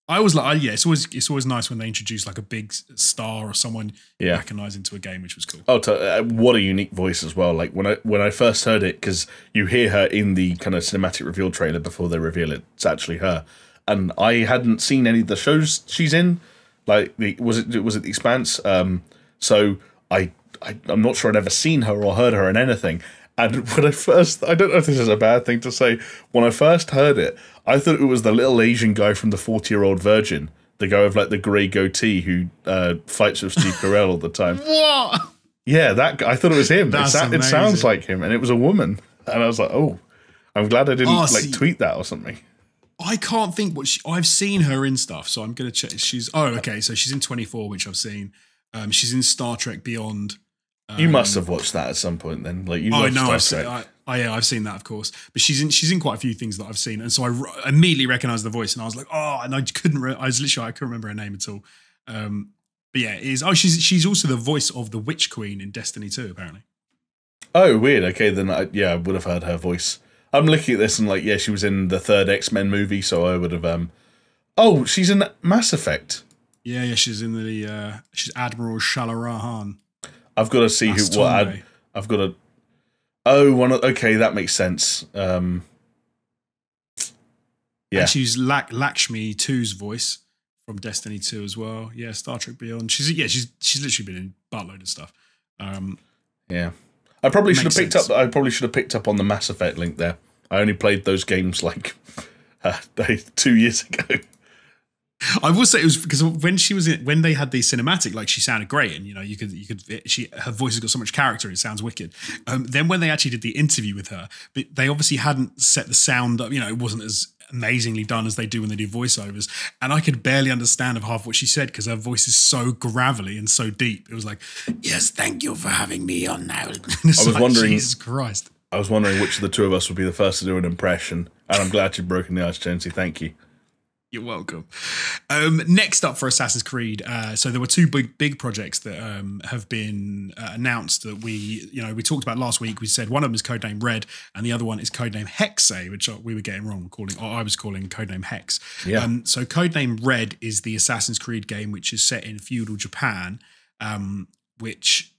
I was it's always nice when they introduce a big star or someone you recognise into a game, which was cool. Oh, what a unique voice as well! When I first heard it, because you hear her in the kind of cinematic reveal trailer before they reveal it's actually her, and I hadn't seen any of the shows she's in. Was it The Expanse? So I'm not sure I'd ever seen her or heard her in anything. And when I don't know if this is a bad thing to say, when I first heard it, I thought it was the little Asian guy from the 40-Year-Old Virgin the guy with like the grey goatee who fights with Steve Carell all the time. What? Yeah, that guy, I thought it was him. It sounds like him, and it was a woman. And I was like, oh, I'm glad I didn't tweet that or something. I can't think what I've seen her in stuff, so I'm gonna check. Okay, so she's in 24, which I've seen. She's in Star Trek Beyond. You must have watched that at some point, then. Like you watched Star Trek. I've seen that, of course. But she's in quite a few things that I've seen, and so I immediately recognised the voice, and I was like, oh, and I couldn't remember her name at all. But yeah, it is. Oh, she's also the voice of the Witch Queen in Destiny 2, apparently. Oh, weird. Okay, then I would have heard her voice. I'm looking at this and like, yeah, she was in the third X-Men movie, so I would have. Oh, she's in Mass Effect. Yeah, she's in she's Admiral Shalarahan. I've got to see I've got to. Oh, okay, that makes sense. Yeah, and she's Lakshmi 2's voice from Destiny 2 as well. Yeah, Star Trek Beyond. She's literally been in a buttload of stuff. Yeah. I probably should have picked up on the Mass Effect link there. I only played those games like 2 years ago. I will say it was because when they had the cinematic, like she sounded great, and her voice has got so much character, it sounds wicked. Then when they actually did the interview with her, they obviously hadn't set the sound up. It wasn't as amazingly done as they do when they do voiceovers, and I could barely understand half what she said because her voice is so gravelly and so deep. It was like, yes, thank you for having me on now. Wondering, Jesus Christ. I was wondering which of the two of us would be the first to do an impression, and I'm glad you've broken the ice, Jonesy. Thank you. You're welcome. Next up for Assassin's Creed, so there were two big projects that have been announced that we talked about last week. We said one of them is codename Red, and the other one is codename Hexe, which we were getting wrong I was calling codename Hex. Yeah. So codename Red is the Assassin's Creed game, which is set in feudal Japan, which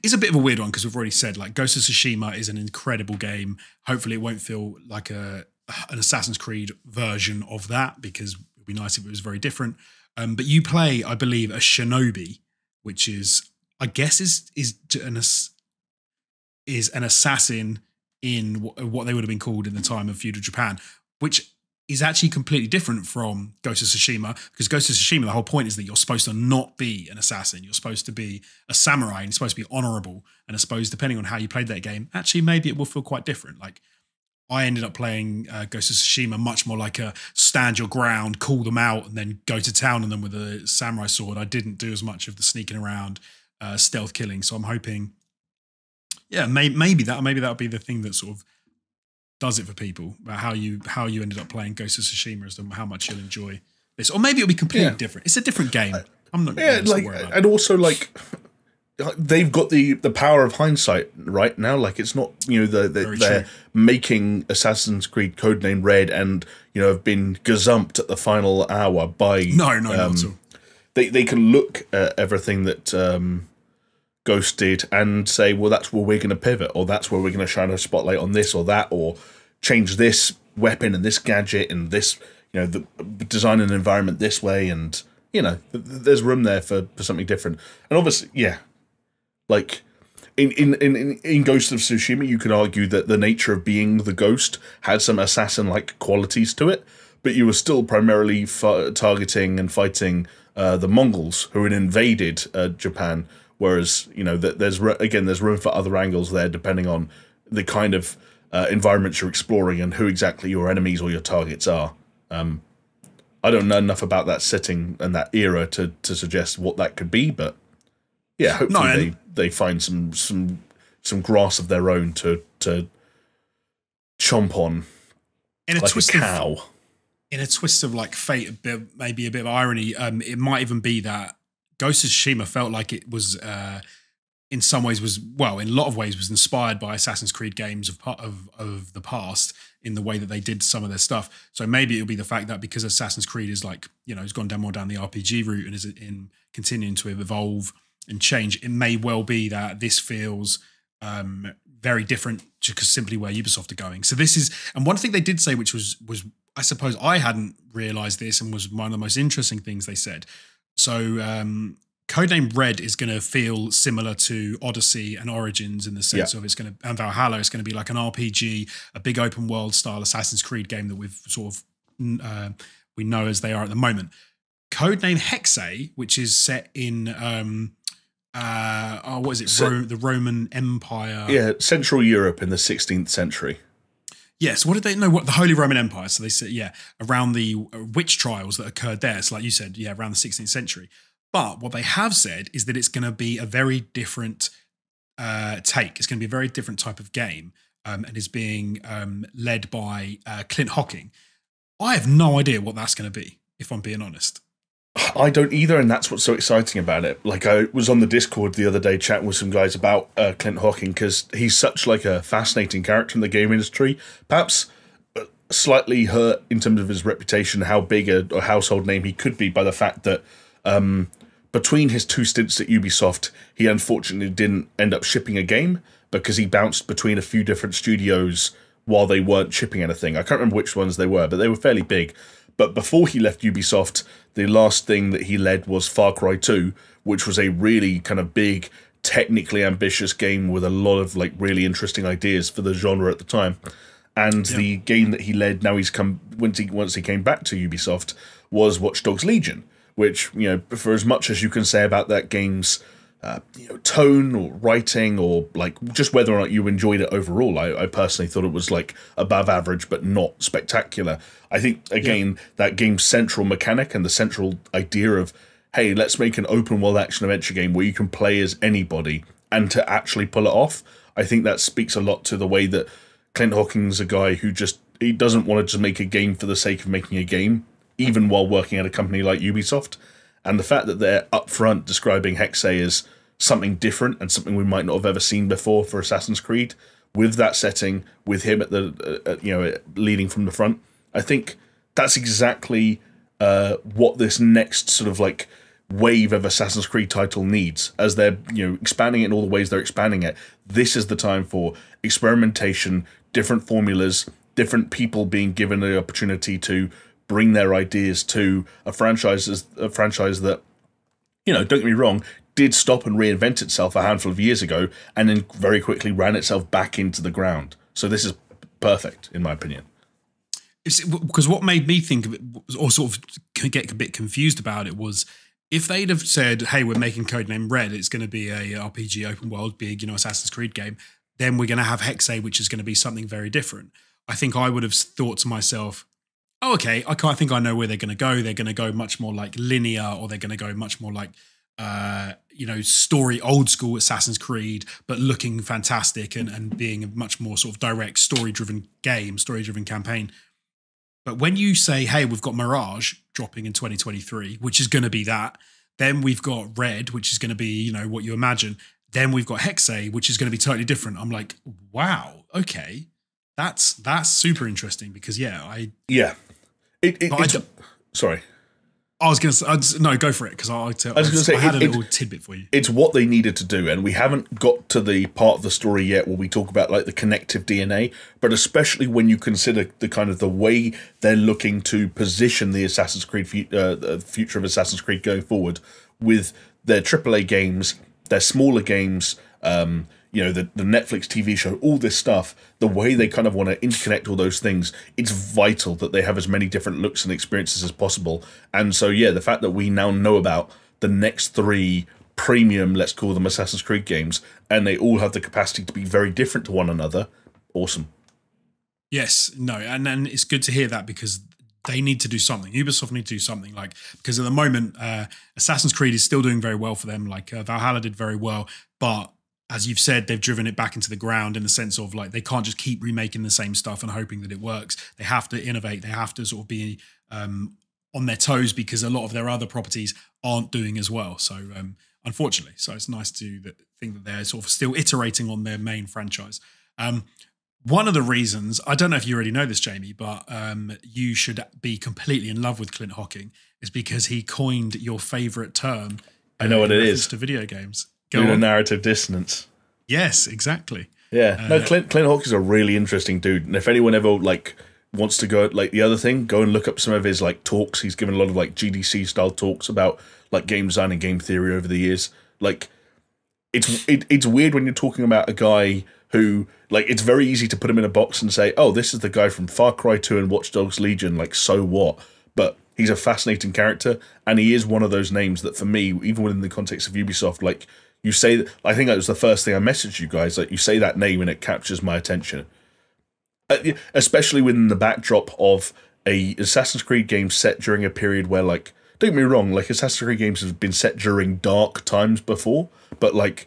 is a bit of a weird one because we've already said like Ghost of Tsushima is an incredible game. Hopefully, it won't feel like an Assassin's Creed version of that because it would be nice if it was very different. But you play, I believe, a shinobi, which is, I guess, is an assassin in what they would have been called in the time of feudal Japan, which is actually completely different from Ghost of Tsushima, because Ghost of Tsushima, the whole point is that you're supposed to not be an assassin. You're supposed to be a samurai, and you're supposed to be honorable. And I suppose, depending on how you played that game, actually, maybe it will feel quite different. Like, I ended up playing Ghost of Tsushima much more like a stand your ground, call them out, and then go to town on them with a samurai sword. I didn't do as much of the sneaking around, stealth killing. So I'm hoping, yeah, maybe that'll be the thing that sort of does it for people, about how you ended up playing Ghost of Tsushima as to how much you'll enjoy this, or maybe it'll be completely different. It's a different game. I'm not. Yeah, and also like, they've got the power of hindsight right now. Like, it's not, they're making Assassin's Creed codename Red and, have been gazumped at the final hour by... No, not at all. They can look at everything that Ghost did and say, well, that's where we're going to pivot, or that's where we're going to shine a spotlight on this or that, or change this weapon and this gadget and this, design an environment this way, and, there's room there for something different. And obviously, yeah, like in Ghost of Tsushima, you could argue that the nature of being the ghost had some assassin-like qualities to it, but you were still primarily targeting and fighting the Mongols who had invaded Japan. Whereas, there's room for other angles there, depending on the kind of environments you're exploring and who exactly your enemies or your targets are. I don't know enough about that setting and that era to suggest what that could be, but yeah, hopefully they find some grass of their own to chomp on in a like twist a cow. In a twist of like fate, maybe a bit of irony, it might even be that Ghost of Tsushima felt like it was, in some ways, in a lot of ways, was inspired by Assassin's Creed games of the past in the way that they did some of their stuff. So maybe it'll be the fact that because Assassin's Creed is like, has gone more down the RPG route and is in continuing to evolve and change, it may well be that this feels very different because simply where Ubisoft are going. So this is, and one thing they did say, which was I suppose I hadn't realized this and was one of the most interesting things they said. So codename Red is going to feel similar to Odyssey and Origins in the sense of and Valhalla is going to be like an RPG, a big open world style Assassin's Creed game that we've sort of we know as they are at the moment. Codename Hexe, which is set in what is it? The Roman Empire. Yeah, Central Europe in the 16th century. Yes, what did they know? What the Holy Roman Empire? So they said, around the witch trials that occurred there. So, like you said, around the 16th century. But what they have said is that it's going to be a very different take. It's going to be a very different type of game, and is being led by Clint Hocking. I have no idea what that's going to be, if I'm being honest. I don't either, and that's what's so exciting about it. Like, I was on the Discord the other day chatting with some guys about Clint Hocking, because he's such like a fascinating character in the game industry. Perhaps slightly hurt in terms of his reputation, how big a household name he could be by the fact that between his 2 stints at Ubisoft, he unfortunately didn't end up shipping a game because he bounced between a few different studios while they weren't shipping anything. I can't remember which ones they were, but they were fairly big. But before he left Ubisoft, the last thing that he led was Far Cry 2, which was a really kind of big, technically ambitious game with a lot of like really interesting ideas for the genre at the time. And the game that he led, now he's come once he came back to Ubisoft, was Watch Dogs Legion, which, for as much as you can say about that game's tone or writing, or like just whether or not you enjoyed it overall, I personally thought it was like above average but not spectacular. I think again that game's central mechanic and the central idea of, hey, let's make an open world action adventure game where you can play as anybody, and to actually pull it off, I think that speaks a lot to the way that Clint Hocking's a guy who he doesn't want to just make a game for the sake of making a game, even while working at a company like Ubisoft. And the fact that they're upfront describing Hexe as something different and something we might not have ever seen before for Assassin's Creed, with that setting, with him at the leading from the front, I think that's exactly what this next sort of like wave of Assassin's Creed title needs. As they're expanding it in all the ways they're expanding it, this is the time for experimentation, different formulas, different people being given the opportunity to bring their ideas to a franchise that, don't get me wrong, did stop and reinvent itself a handful of years ago and then very quickly ran itself back into the ground. So this is perfect, in my opinion. Because what made me think of it, or sort of get a bit confused about it, was if they'd have said, hey, we're making Codename Red, it's going to be a RPG open world, big, Assassin's Creed game, then we're going to have Hexe, which is going to be something very different. I think I would have thought to myself, oh, okay, I think I know where they're going to go. They're going to go much more like linear, or they're going to go much more like, story, old school Assassin's Creed, but looking fantastic and being a much more sort of direct story-driven game, story-driven campaign. But when you say, hey, we've got Mirage dropping in 2023, which is going to be that, then we've got Red, which is going to be, what you imagine. Then we've got Hexe, which is going to be totally different. I'm like, wow, okay. That's super interesting because, sorry. I was going to say, no, go for it, because I had a little tidbit for you. It's what they needed to do, and we haven't got to the part of the story yet where we talk about like the connective DNA, but especially when you consider the kind of the way they're looking to position the Assassin's Creed, the future of Assassin's Creed going forward with their AAA games, their smaller games, the Netflix TV show, all this stuff, the way they kind of want to interconnect all those things, it's vital that they have as many different looks and experiences as possible. And so, the fact that we now know about the next 3 premium, let's call them Assassin's Creed games, and they all have the capacity to be very different to one another, awesome. Yes, no, and it's good to hear that, because they need to do something. Ubisoft need to do something, because at the moment, Assassin's Creed is still doing very well for them. Valhalla did very well, but as you've said, they've driven it back into the ground in the sense of they can't just keep remaking the same stuff and hoping that it works. They have to innovate. They have to sort of be on their toes, because a lot of their other properties aren't doing as well. So unfortunately, so it's nice to think that they're sort of still iterating on their main franchise. One of the reasons, I don't know if you already know this, Jamie, but you should be completely in love with Clint Hocking, is because he coined your favorite term. I know what it is. To video games. Narrative dissonance. Yes, exactly. Yeah. No, Clint Hawkins is a really interesting dude. And if anyone ever wants to go the other thing, go and look up some of his talks. He's given a lot of GDC style talks about game design and game theory over the years. It's weird when you're talking about a guy who it's very easy to put him in a box and say, oh, this is the guy from Far Cry 2 and Watch Dogs Legion, so what? But He's a fascinating character, and he is one of those names that, for me, even within the context of Ubisoft, like you say, I think that was the first thing I messaged you guys. Like you say that name, and it captures my attention, especially within the backdrop of a Assassin's Creed game set during a period where, like, don't get me wrong, like Assassin's Creed games have been set during dark times before, but like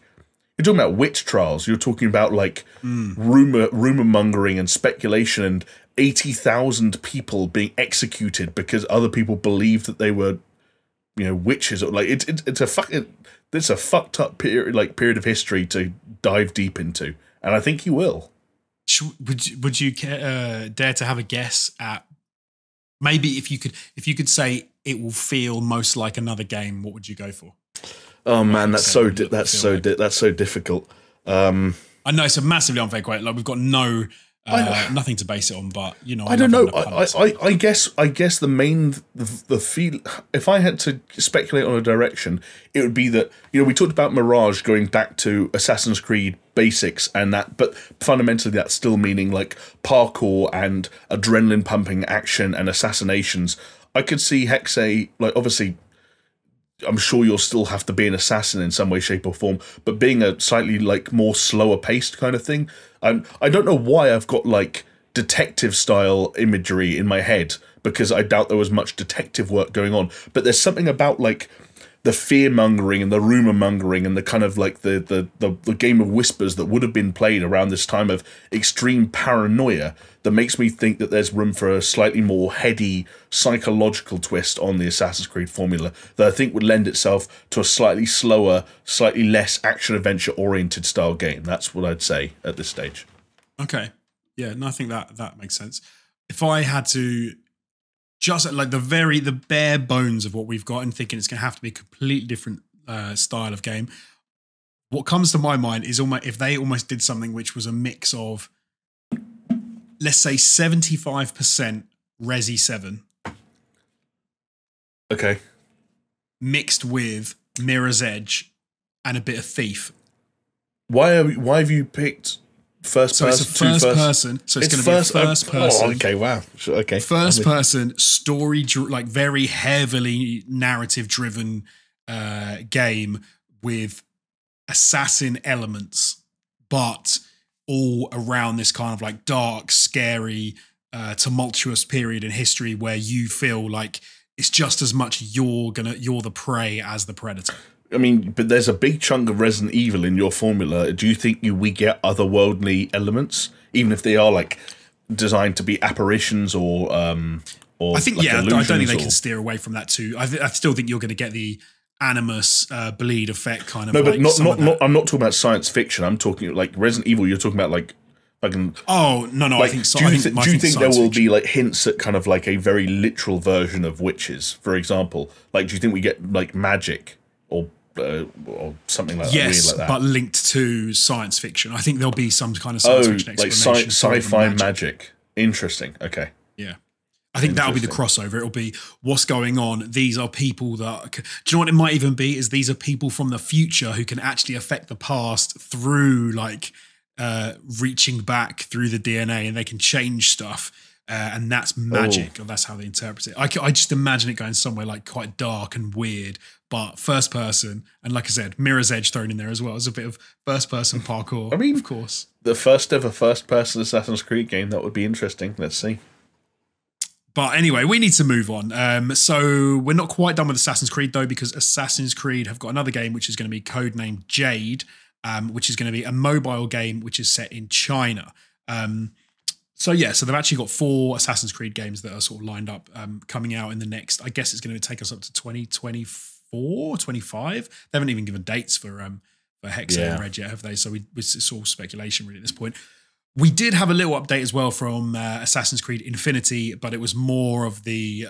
you're talking about witch trials, you're talking about like rumor mongering and speculation, and 80,000 people being executed because other people believed that they were, you know, witches. Or like it's a fucked up period of history to dive deep into, and I think you will. Would you dare to have a guess at maybe if you could say it will feel most like another game? What would you go for? Oh man, that's so difficult. I know it's a massively unfair question. Like we've got nothing to base it on, but you know, I don't know. I guess the feel. If I had to speculate on a direction, it would be that, you know, we talked about Mirage going back to Assassin's Creed basics and that, but fundamentally that's still meaning like parkour and adrenaline pumping action and assassinations. I could see Hexe, like, obviously I'm sure you'll still have to be an assassin in some way, shape or form, but being a slightly like more slower paced kind of thing. I don't know why I've got like detective style imagery in my head, because I doubt there was much detective work going on, but there's something about like the fear mongering and the rumor mongering and the kind of like the game of whispers that would have been played around this time of extreme paranoia that makes me think that there's room for a slightly more heady psychological twist on the Assassin's Creed formula that I think would lend itself to a slightly slower, slightly less action-adventure oriented style game. That's what I'd say at this stage. Okay. Yeah, no, I think that makes sense. If I had to just like the bare bones of what we've got and thinking it's going to have to be a completely different style of game, what comes to my mind is if they almost did something which was a mix of, let's say 75% Resi 7. Okay. Mixed with Mirror's Edge and a bit of Thief. Why have you picked first person? So it's a first person. So it's going to be a first person. Oh, okay, wow. Okay. First person story, like very heavily narrative driven game with assassin elements, but all around this kind of like dark, scary, tumultuous period in history where you feel like it's just as much you're the prey as the predator. I mean, but there's a big chunk of Resident Evil in your formula. Do you think we get otherworldly elements, even if they are like designed to be apparitions or I think, like yeah, I don't think they or... can steer away from that too. I still think you're going to get the animus bleed effect kind of. No, but like not. I'm not talking about science fiction. I'm talking like Resident Evil. You're talking about like fucking. Oh no, like, I think so. Do you think there will be like hints at kind of like a very literal version of witches, for example? Like, do you think we get like magic or something like yes, weird like that? But linked to science fiction. I think there'll be some kind of science fiction explanation. Like sci-fi magic. Interesting. Okay. Yeah. I think that'll be the crossover. It'll be what's going on. These are people that... Do you know what it might even be? Is these are people from the future who can actually affect the past through like reaching back through the DNA, and they can change stuff. And that's magic. Or that's how they interpret it. I just imagine it going somewhere like quite dark and weird, but first person. And like I said, Mirror's Edge thrown in there as well as a bit of first person parkour. I mean, of course. The first ever first person Assassin's Creed game. That would be interesting. Let's see. But anyway, we need to move on. So we're not quite done with Assassin's Creed though, because Assassin's Creed have got another game which is going to be codenamed Jade, which is going to be a mobile game which is set in China. So yeah, so they've actually got 4 Assassin's Creed games that are sort of lined up coming out in the next, I guess it's going to take us up to 2024, 25. They haven't even given dates for Hex and Red yet, have they? So it's all speculation really at this point. We did have a little update as well from Assassin's Creed Infinity, but it was more of the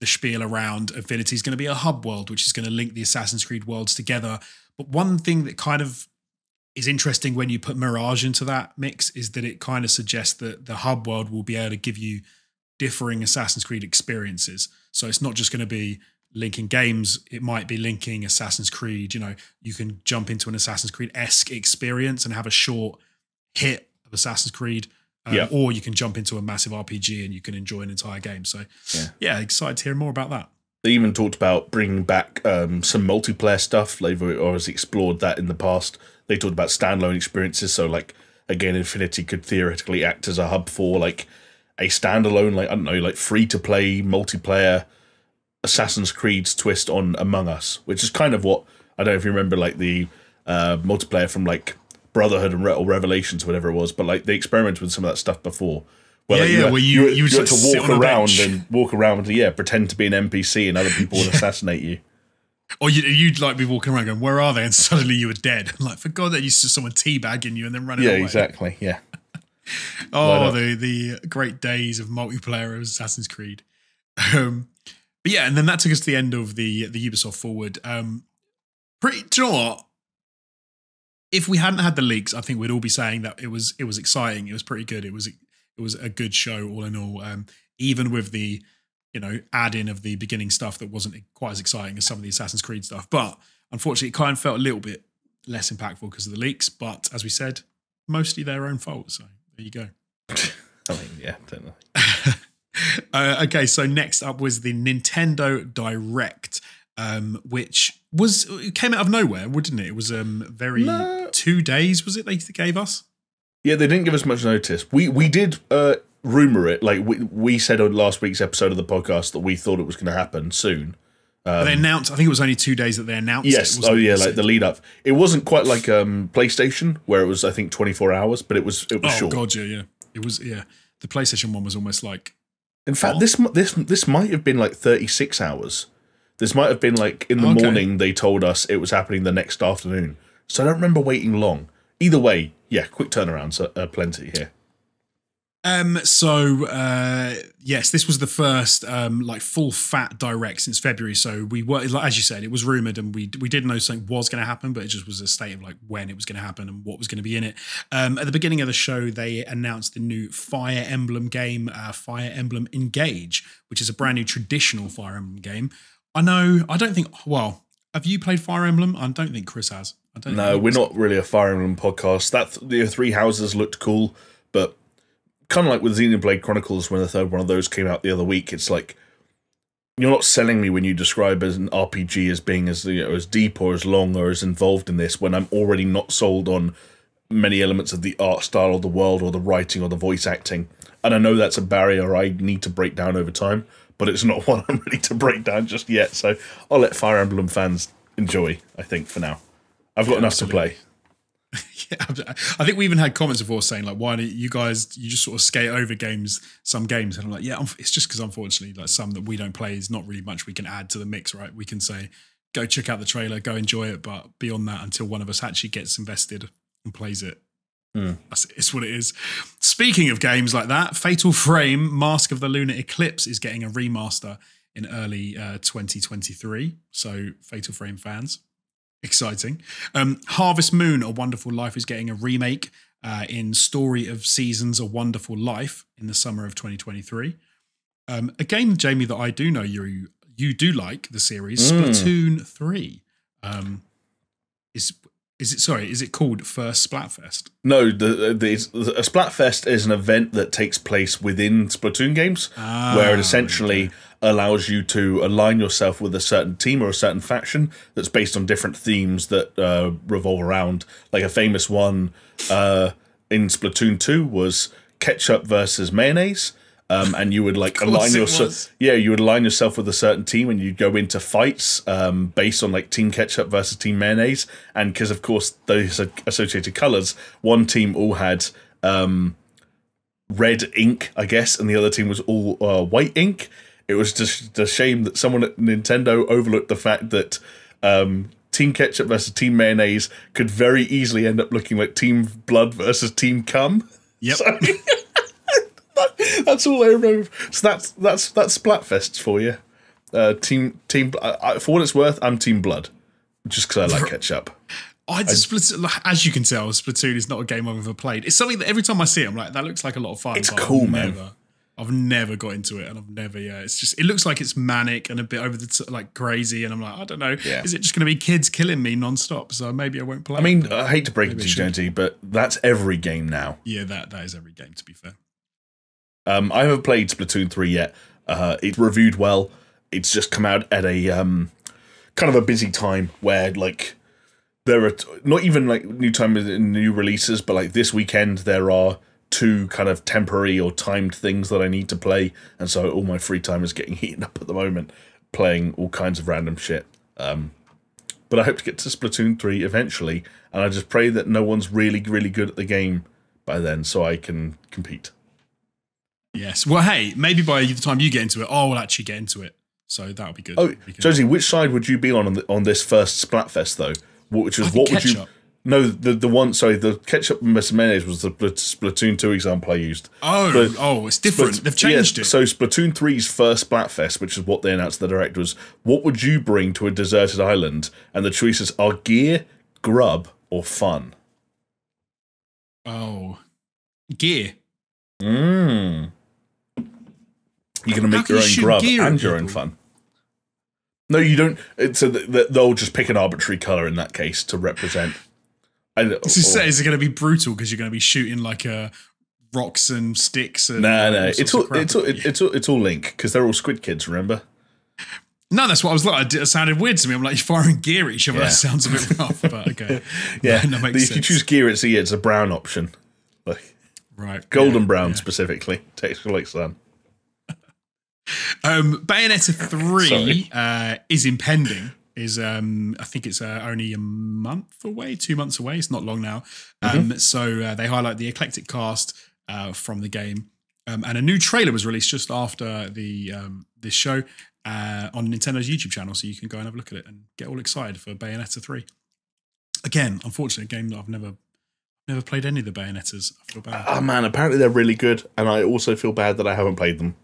spiel around Infinity is going to be a hub world, which is going to link the Assassin's Creed worlds together. But one thing that kind of is interesting when you put Mirage into that mix is that it kind of suggests that the hub world will be able to give you differing Assassin's Creed experiences. So it's not just going to be linking games. It might be linking Assassin's Creed. You know, you can jump into an Assassin's Creed-esque experience and have a short hit of Assassin's Creed or you can jump into a massive RPG and you can enjoy an entire game. So yeah, excited to hear more about that. They even talked about bringing back some multiplayer stuff. They've always explored that in the past. They talked about standalone experiences. So like, again, Infinity could theoretically act as a hub for like a standalone, like, I don't know, like free-to-play multiplayer Assassin's Creed's twist on Among Us, which is kind of what, I don't know if you remember, like the multiplayer from like Brotherhood or Revelations, whatever it was, but like they experimented with some of that stuff before. Where where you had to walk around and pretend to be an NPC and other people would assassinate you. Or you'd like be walking around going, where are they? And suddenly you were dead. Like, for God, that used to someone teabagging you and then running away. Yeah, exactly, yeah. The great days of multiplayer of Assassin's Creed. But yeah, and then that took us to the end of the Ubisoft Forward. Do you know what? If we hadn't had the leaks, I think we'd all be saying that it was exciting. It was pretty good. It was a good show all in all. Even with the add-in of the beginning stuff that wasn't quite as exciting as some of the Assassin's Creed stuff. But unfortunately, it kind of felt a little bit less impactful because of the leaks. But as we said, mostly their own fault. So there you go. I mean, yeah, definitely. Okay, so next up was the Nintendo Direct, which came out of nowhere, wouldn't it? It was 2 days, was it, they gave us? Yeah, they didn't give us much notice. We did rumor it. Like we said on last week's episode of the podcast that we thought it was going to happen soon. They announced, I think it was only 2 days that they announced yes. it. Like the lead up. It wasn't quite like PlayStation, where it was, I think, 24 hours, but it was short. Oh, God, yeah. It was, yeah. The PlayStation one was almost like... In fact, this might have been like 36 hours. This might have been like in the morning they told us it was happening the next afternoon. So I don't remember waiting long. Either way, yeah, quick turnarounds plenty here. Yes, this was the first like full fat direct since February. So we were, as you said, it was rumored and we did know something was going to happen, but it just was a state of like when it was going to happen and what was going to be in it. At the beginning of the show, they announced the new Fire Emblem game, Fire Emblem Engage, which is a brand new traditional Fire Emblem game. Have you played Fire Emblem? I don't think Chris has. No, we're not really a Fire Emblem podcast. The Three Houses looked cool, but kind of like with Xenoblade Chronicles, when the third one of those came out the other week, it's like you're not selling me when you describe as an RPG as being as as deep or as long or as involved in this, when I'm already not sold on many elements of the art style or the world or the writing or the voice acting. And I know that's a barrier I need to break down over time, but it's not one I'm ready to break down just yet. So I'll let Fire Emblem fans enjoy, I think, for now. I've got enough to play. Yeah, I think we even had comments before saying like, why don't you just sort of skate over some games, and I'm like, yeah, it's just because unfortunately like some that we don't play is not really much we can add to the mix, right? We can say go check out the trailer, go enjoy it, but beyond that, until one of us actually gets invested and plays it, it's what it is. Speaking of games like that, Fatal Frame Mask of the Lunar Eclipse is getting a remaster in early 2023, so Fatal Frame fans, exciting. Harvest Moon, A Wonderful Life is getting a remake in Story of Seasons, A Wonderful Life in the summer of 2023. A game, Jamie, that I do know you do like the series, Splatoon 3. Is it called First Splatfest? No, a Splatfest is an event that takes place within Splatoon games, where it essentially allows you to align yourself with a certain team or a certain faction that's based on different themes that revolve around. Like a famous one in Splatoon 2 was ketchup versus mayonnaise. And you would like align yourself. Yeah, you would align yourself with a certain team, and you'd go into fights based on like Team Ketchup versus Team Mayonnaise. And because of course those associated colours, one team all had red ink, I guess, and the other team was all white ink. It was just a shame that someone at Nintendo overlooked the fact that Team Ketchup versus Team Mayonnaise could very easily end up looking like Team Blood versus Team Cum. Yep. So, that's all I remember. So that's Splatfests for you. Team. For what it's worth, I'm Team Blood, just because I like ketchup. As you can tell, Splatoon is not a game I've ever played. It's something that every time I see it, I'm like, that looks like a lot of fun. It's cool, man. I've never got into it, and I've never. Yeah, it's just it looks like it's manic and a bit over the like crazy, and I'm like, I don't know. Yeah. Is it just going to be kids killing me nonstop? So maybe I won't play. I mean, I hate to break it to you, Jonesy, but that's every game now. Yeah, that is every game. To be fair, I haven't played Splatoon 3 yet. It's reviewed well. It's just come out at a kind of a busy time where like there are not even like new releases, but like this weekend there are 2 kind of temporary or timed things that I need to play, and so all my free time is getting eaten up at the moment playing all kinds of random shit. But I hope to get to Splatoon 3 eventually, and I just pray that no one's really, really good at the game by then so I can compete. Yes. Well, hey, maybe by the time you get into it, I will actually get into it. So that'll be good. Oh, Jonesy, which side would you be on this first Splatfest though? Which is what would ketchup. You? No, the one. Sorry, the ketchup and mayonnaise was the Splatoon 2 example I used. Oh, it's different. They've changed it. So Splatoon 3's first Splatfest, which is what they announced the direct, was what would you bring to a deserted island? And the choices are gear, grub, or fun. Oh, gear. You're gonna make your own grub and your own fun. No, you don't. They'll just pick an arbitrary color in that case to represent. Is it going to be brutal because you're going to be shooting like rocks and sticks? And no, it's all Link because they're all Squid Kids. Remember? No, that's what I was like. It sounded weird to me. I'm like, you're firing gear at each other. Yeah. That sounds a bit rough, but okay. Yeah, that makes sense. If you choose gear, it's a brown option, like golden brown specifically. Texture like sun. Bayonetta 3 is impending. I think it's only a month away, 2 months away. It's not long now. So they highlight the eclectic cast from the game, and a new trailer was released just after this show on Nintendo's YouTube channel. So you can go and have a look at it and get all excited for Bayonetta 3. Again, unfortunately, a game that I've never played any of the Bayonettas. I feel bad. Oh man, apparently they're really good, and I also feel bad that I haven't played them.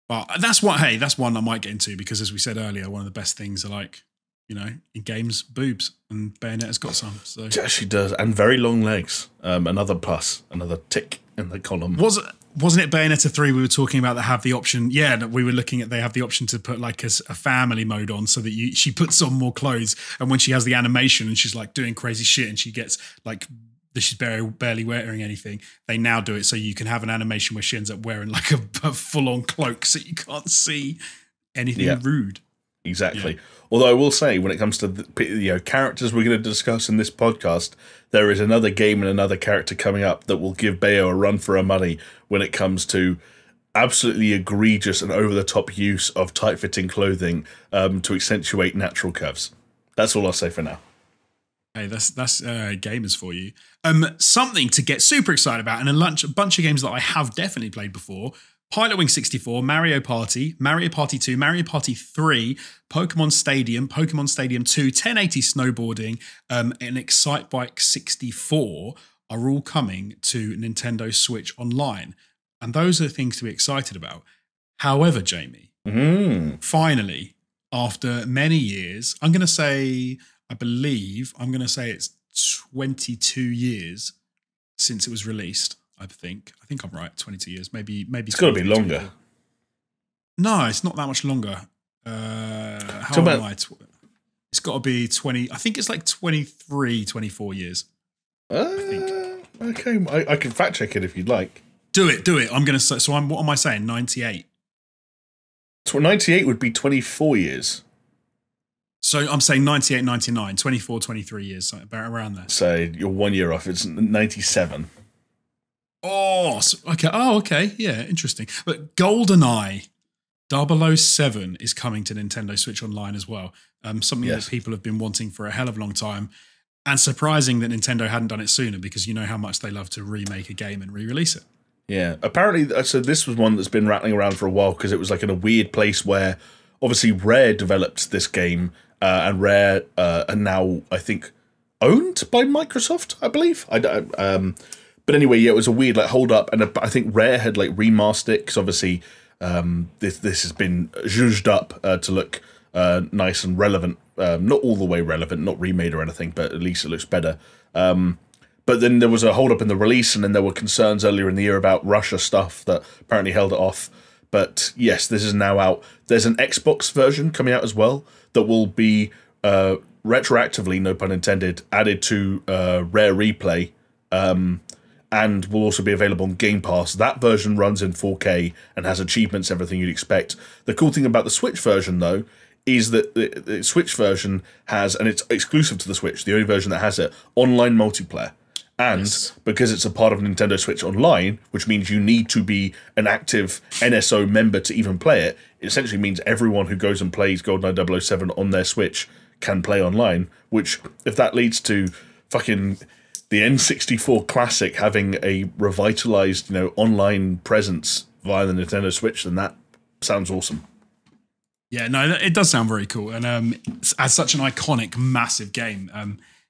But that's one I might get into because, as we said earlier, one of the best things are like, in games, boobs, and Bayonetta's got some. So yeah, she does, and very long legs. Another plus, another tick in the column. Wasn't it Bayonetta 3 we were talking about that have the option? Yeah, that we were looking at. They have the option to put like a family mode on so that she puts on more clothes, and when she has the animation and she's like doing crazy shit and she gets like. She's barely wearing anything. They now do it so you can have an animation where she ends up wearing like a full-on cloak so you can't see anything rude. Exactly. Yeah. Although I will say, when it comes to the characters we're going to discuss in this podcast, there is another game and another character coming up that will give Bayo a run for her money when it comes to absolutely egregious and over-the-top use of tight-fitting clothing to accentuate natural curves. That's all I'll say for now. Hey, that's gamers for you. Something to get super excited about, and a bunch of games that I have definitely played before. Pilot Wing 64, Mario Party 2, Mario Party 3, Pokemon Stadium 2, 1080 Snowboarding, and Excite Bike 64 are all coming to Nintendo Switch Online. And those are things to be excited about. However, Jamie, finally, after many years, I'm going to say it's 22 years since it was released. I think I'm right. 22 years, maybe. It's got to be longer. 24. No, it's not that much longer. How am I? It's got to be 20. I think it's like 23, 24 years. I think. Okay, I can fact check it if you'd like. Do it. I'm going to say. So what am I saying? 98. 98 would be 24 years. So I'm saying 98, 99, 24, 23 years, so about around there. So you're 1 year off. It's 97. Oh, okay. Oh, okay. Yeah, interesting. But GoldenEye 007 is coming to Nintendo Switch Online as well. Something that people have been wanting for a hell of a long time. And surprising that Nintendo hadn't done it sooner because you know how much they love to remake a game and re-release it. Yeah. Apparently, so this was one that's been rattling around for a while because it was like in a weird place where obviously Rare developed this game. And Rare are now, I think, owned by Microsoft, I believe. But anyway, yeah, it was a weird hold up, and I think Rare had remastered it because obviously this has been zhuzhed up to look nice and relevant. Not all the way relevant, not remade or anything, but at least it looks better. But then there was a hold up in the release, and then there were concerns earlier in the year about Russia stuff that apparently held it off. But yes, this is now out. There's an Xbox version coming out as well that will be retroactively, no pun intended, added to Rare Replay, and will also be available on Game Pass. That version runs in 4K and has achievements, everything you'd expect. The cool thing about the Switch version, though, is that the Switch version has, and it's exclusive to the Switch, the only version that has it, online multiplayer. And because it's a part of Nintendo Switch Online, which means you need to be an active NSO member to even play it, it essentially means everyone who goes and plays GoldenEye 007 on their Switch can play online, which, if that leads to fucking the N64 Classic having a revitalized, online presence via the Nintendo Switch, then that sounds awesome. Yeah, no, it does sound very cool. And as such an iconic, massive game,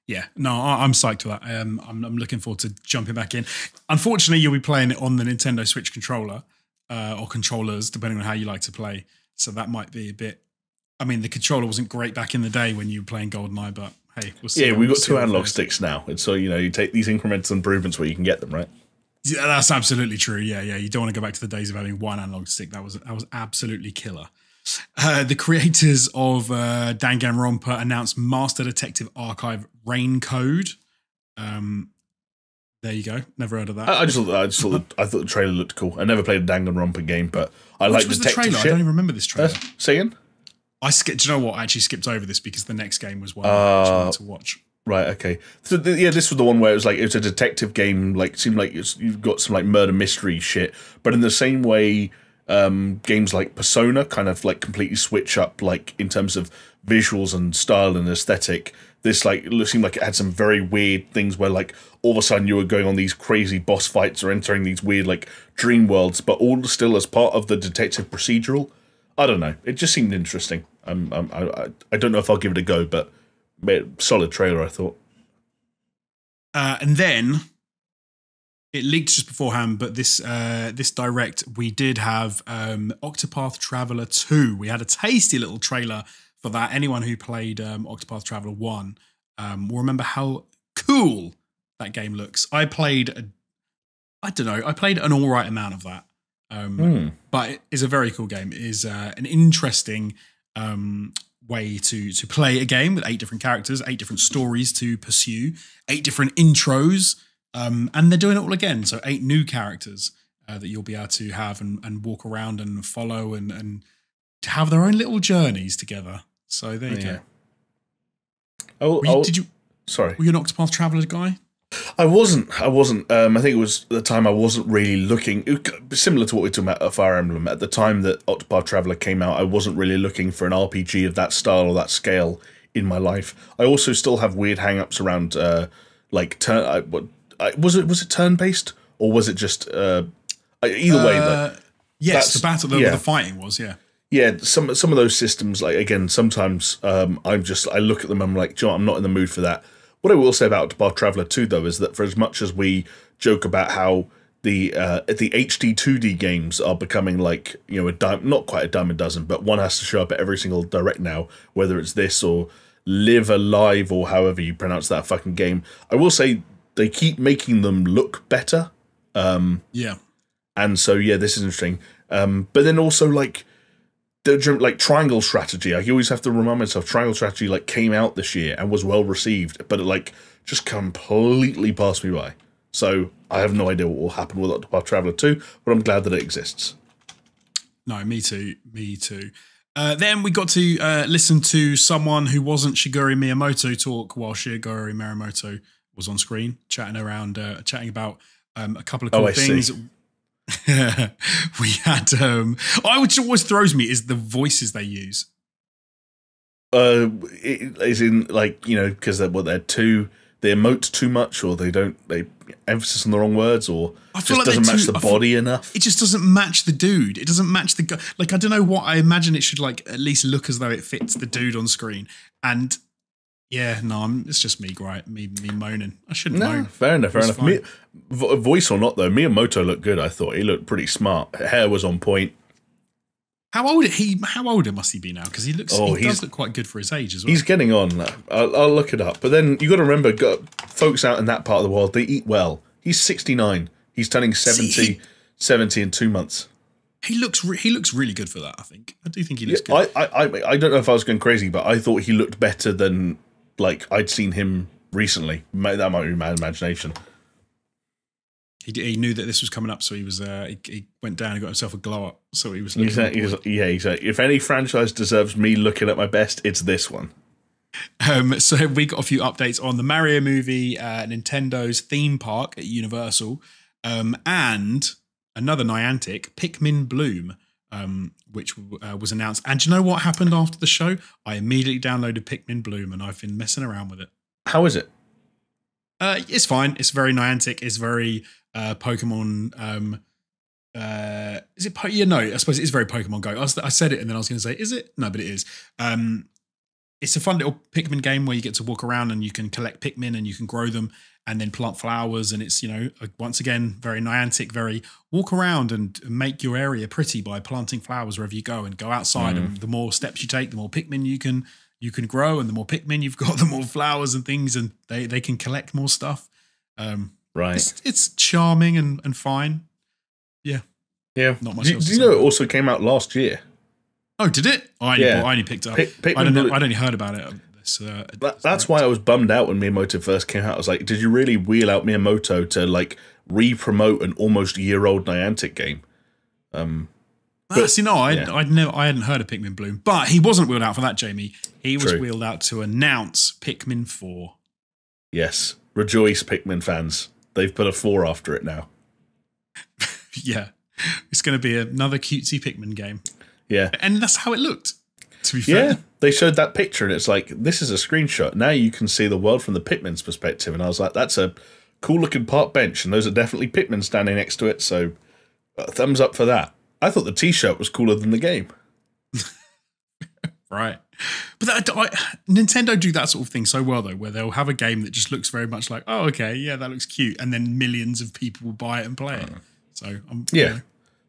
yeah, no, I'm psyched for that. I'm looking forward to jumping back in. Unfortunately, you'll be playing it on the Nintendo Switch controller or controllers, depending on how you like to play. So that might be a bit... I mean, the controller wasn't great back in the day when you were playing GoldenEye, but hey, we'll see. Yeah, we've got two analog sticks now. And so, you take these incremental improvements where you can get them, right? Yeah, that's absolutely true. Yeah. You don't want to go back to the days of having one analog stick. That was absolutely killer. The creators of Danganronpa announced Master Detective Archive Rain Code. There you go. Never heard of that. I thought the trailer looked cool. I never played a Danganronpa game, but I like detective the trailer? shit. I don't even remember this trailer. Say again? Do you know what? I actually skipped over this because the next game was one I actually wanted to watch. Right, okay. So this was the one where it was a detective game, it seemed like you've got some murder mystery shit, but in the same way games like Persona kind of completely switch up in terms of visuals and style and aesthetic. This seemed like it had some very weird things where all of a sudden you were going on these crazy boss fights or entering these weird dream worlds, but all still as part of the detective procedural. I don't know. It just seemed interesting. I don't know if I'll give it a go, but solid trailer, I thought. And then it leaked just beforehand, but this direct, we did have Octopath Traveler 2. We had a tasty little trailer for that. Anyone who played Octopath Traveler 1 will remember how cool that game looks. I played an all right amount of that. But it is a very cool game. It is an interesting way to play a game with 8 different characters, 8 different stories to pursue, 8 different intros, and they're doing it all again. So 8 new characters that you'll be able to have and walk around and follow and to have their own little journeys together. So there you go. Sorry. Were you an Octopath Traveler guy? I wasn't. I think it was the time I wasn't really looking. Similar to what we were talking about Fire Emblem. At the time that Octopath Traveler came out, I wasn't really looking for an RPG of that style or that scale in my life. I also still have weird hang-ups around was it turn-based or was it just either way? Yes, the battle, the fighting was, yeah. Yeah, some of those systems, again, sometimes I look at them and I'm like, John, I'm not in the mood for that. What I will say about Octopath Traveler 2, though, is that for as much as we joke about how the HD 2D games are becoming not quite a dime a dozen, but one has to show up at every single direct now, whether it's this or Live Alive or however you pronounce that fucking game. I will say they keep making them look better. Yeah. And so, yeah, this is interesting. But then also, the Triangle Strategy, I always have to remind myself, Triangle Strategy came out this year and was well received, but it just completely passed me by. So I have no idea what will happen with Octopath Traveler 2, but I'm glad that it exists. No, me too. Then we got to listen to someone who wasn't Shigeru Miyamoto talk while Shigeru Miyamoto was on screen, chatting about a couple of cool things. See. We had which always throws me is the voices they use. As in because they emote too much, or they emphasis on the wrong words, or just doesn't match the body enough. It just doesn't match the dude. It doesn't match the guy. I don't know what. I imagine it should at least look as though it fits the dude on screen. And yeah, no, it's just me, right? Me moaning. I shouldn't moan. Fair enough. Voice or not, though, Miyamoto looked good. I thought he looked pretty smart. Hair was on point. How old must he be now? Because he does look quite good for his age as well. He's getting on. I'll look it up. But then you got to remember, folks out in that part of the world, they eat well. He's 69. He's turning 70 in 2 months. He looks really good for that. I do think he looks good. I don't know if I was going crazy, but I thought he looked better than like I'd seen him recently. That might be my imagination. He knew that this was coming up, so he was he went down and got himself a glow up. So he was. Exactly. If any franchise deserves me looking at my best, it's this one. So we got a few updates on the Mario movie, Nintendo's theme park at Universal, and another Niantic, Pikmin Bloom, which was announced. And do you know what happened after the show? I immediately downloaded Pikmin Bloom, and I've been messing around with it. How is it? It's fine. It's very Niantic. It's very Pokemon. Is it? No, I suppose it is very Pokemon Go. I said it, and then I was going to say, is it? No, but it is. It's a fun little Pikmin game where you get to walk around and you can collect Pikmin and you can grow them and then plant flowers. And it's, once again, very Niantic, very walk around and make your area pretty by planting flowers wherever you go and go outside. And the more steps you take, the more Pikmin you can grow, and the more Pikmin you've got, the more flowers and things, and they can collect more stuff. Right. It's charming and fine. Yeah. Yeah. Not much else. Do you know it also came out last year? Oh, did it? I only picked up. I'd only heard about it. That's why I was bummed out when Miyamoto first came out. I was like, did you really wheel out Miyamoto to like re-promote an almost year-old Niantic game? I hadn't heard of Pikmin Bloom, but he wasn't wheeled out for that, Jamie. He was wheeled out to announce Pikmin 4. Yes. Rejoice, Pikmin fans. They've put a 4 after it now. Yeah. It's going to be another cutesy Pikmin game. Yeah. And that's how it looked, to be fair. Yeah. They showed that picture and it's like, this is a screenshot. Now you can see the world from the Pikmin's perspective. And I was like, that's a cool looking park bench. And those are definitely Pikmin standing next to it. So thumbs up for that. I thought the t-shirt was cooler than the game. Right. But Nintendo do that sort of thing so well, though, where they'll have a game that just looks very much like, oh, okay, yeah, that looks cute. And then millions of people will buy it and play it. So,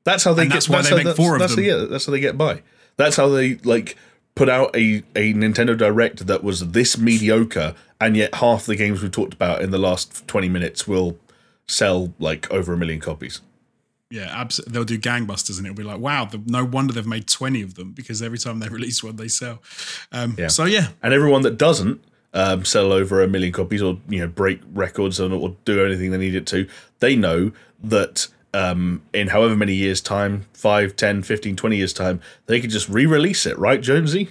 that's how they get. That's why they make 4 of them. That's how they get by. That's how they like put out a Nintendo Direct that was this mediocre, and yet half the games we've talked about in the last 20 minutes will sell like over 1 million copies. Yeah, absolutely. They'll do gangbusters, and it'll be like, wow, no wonder they've made 20 of them, because every time they release one, they sell. So yeah, and everyone that doesn't sell over 1 million copies, or break records or do anything they need it to, they know that in however many years' time, 5, 10, 15, 20 years' time, they could just re-release it, right, Jonesy?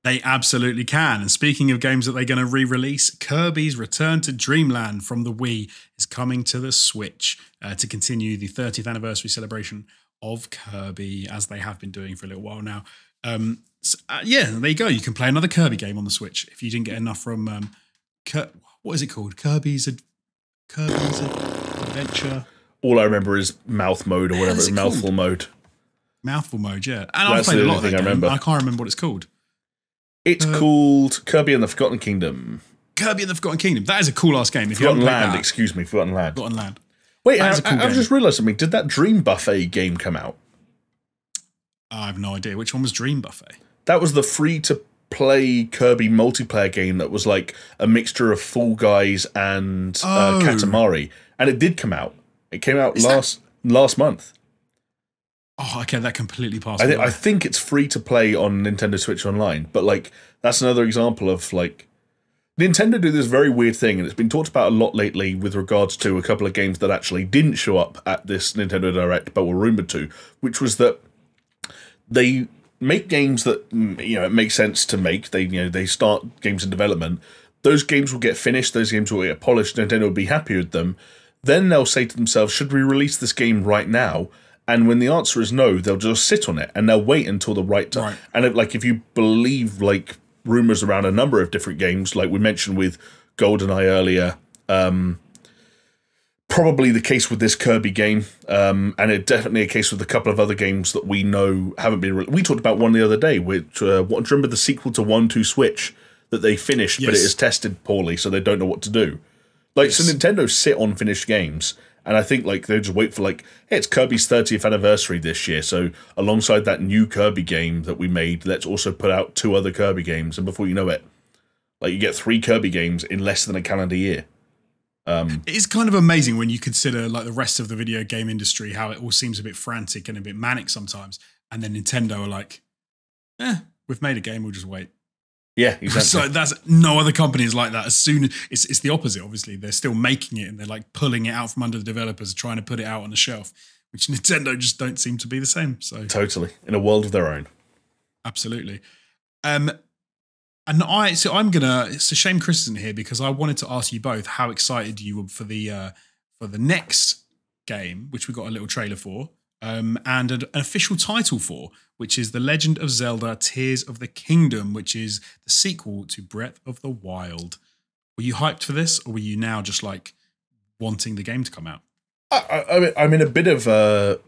They absolutely can. And speaking of games that they're going to re-release, Kirby's Return to Dreamland from the Wii is coming to the Switch to continue the 30th anniversary celebration of Kirby, as they have been doing for a little while now. There you go. You can play another Kirby game on the Switch if you didn't get enough from what is it called? Kirby's Adventure. All I remember is mouth mode or whatever. Mouthful mode. Mouthful mode, yeah. And I've played a lot of that game. I remember. I can't remember what it's called. It's called Kirby and the Forgotten Kingdom. Kirby and the Forgotten Kingdom. That is a cool-ass game. Forgotten Land, excuse me. Forgotten Land. Forgotten Land. Wait, I've just realised something. Did that Dream Buffet game come out? I have no idea. Which one was Dream Buffet? That was the free-to-play Kirby multiplayer game that was like a mixture of Fall Guys and Katamari. And it did come out. It came out last month. Oh, okay, that completely passed me. I think it's free to play on Nintendo Switch Online, but like that's another example of like Nintendo do this very weird thing, and it's been talked about a lot lately with regards to a couple of games that actually didn't show up at this Nintendo Direct but were rumored to, which was that they make games that it makes sense to make. They start games in development. Those games will get finished. Those games will get polished. Nintendo will be happy with them. Then they'll say to themselves, "Should we release this game right now?" And when the answer is no, they'll just sit on it and they'll wait until the right time. Right. And if you believe like rumors around a number of different games, like we mentioned with GoldenEye earlier, probably the case with this Kirby game, and it definitely a case with a couple of other games that we know haven't been. We talked about one the other day, which do you remember the sequel to 1-2 Switch that they finished, but it is tested poorly, so they don't know what to do. So Nintendo sit on finished games. And I think like they just wait for like, hey, it's Kirby's 30th anniversary this year, so alongside that new Kirby game that we made, let's also put out 2 other Kirby games. And before you know it, like you get 3 Kirby games in less than a calendar year. It is kind of amazing when you consider like the rest of the video game industry, how it all seems a bit frantic and a bit manic sometimes. And then Nintendo are like, we've made a game, we'll just wait. Yeah, exactly. So that's no other company is like that. As soon as it's the opposite, obviously. They're still making it and they're like pulling it out from under the developers, trying to put it out on the shelf, which Nintendo just don't seem to be the same. So totally. In a world of their own. Absolutely. It's a shame Chris isn't here because I wanted to ask you both how excited you were for the next game, which we got a little trailer for, and an official title for, which is The Legend of Zelda Tears of the Kingdom, which is the sequel to Breath of the Wild. Were you hyped for this, or were you now just like wanting the game to come out? I'm in a bit of the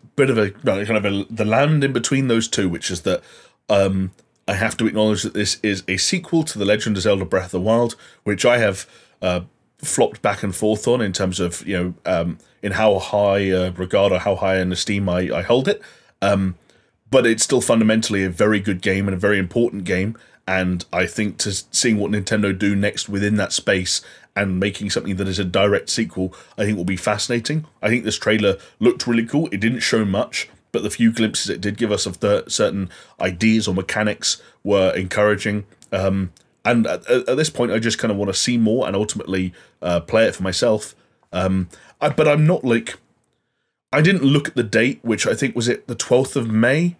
land in between those two, which is that I have to acknowledge that this is a sequel to The Legend of Zelda Breath of the Wild, which I have flopped back and forth on in terms of, in how high regard or how high in esteem I hold it. But it's still fundamentally a very good game and a very important game. And I think seeing what Nintendo do next within that space and making something that is a direct sequel, I think will be fascinating. I think this trailer looked really cool. It didn't show much, but the few glimpses it did give us of the certain ideas or mechanics were encouraging. And at this point, I just kind of want to see more and ultimately play it for myself. But I'm not like... I didn't look at the date, which I think was it the 12th of May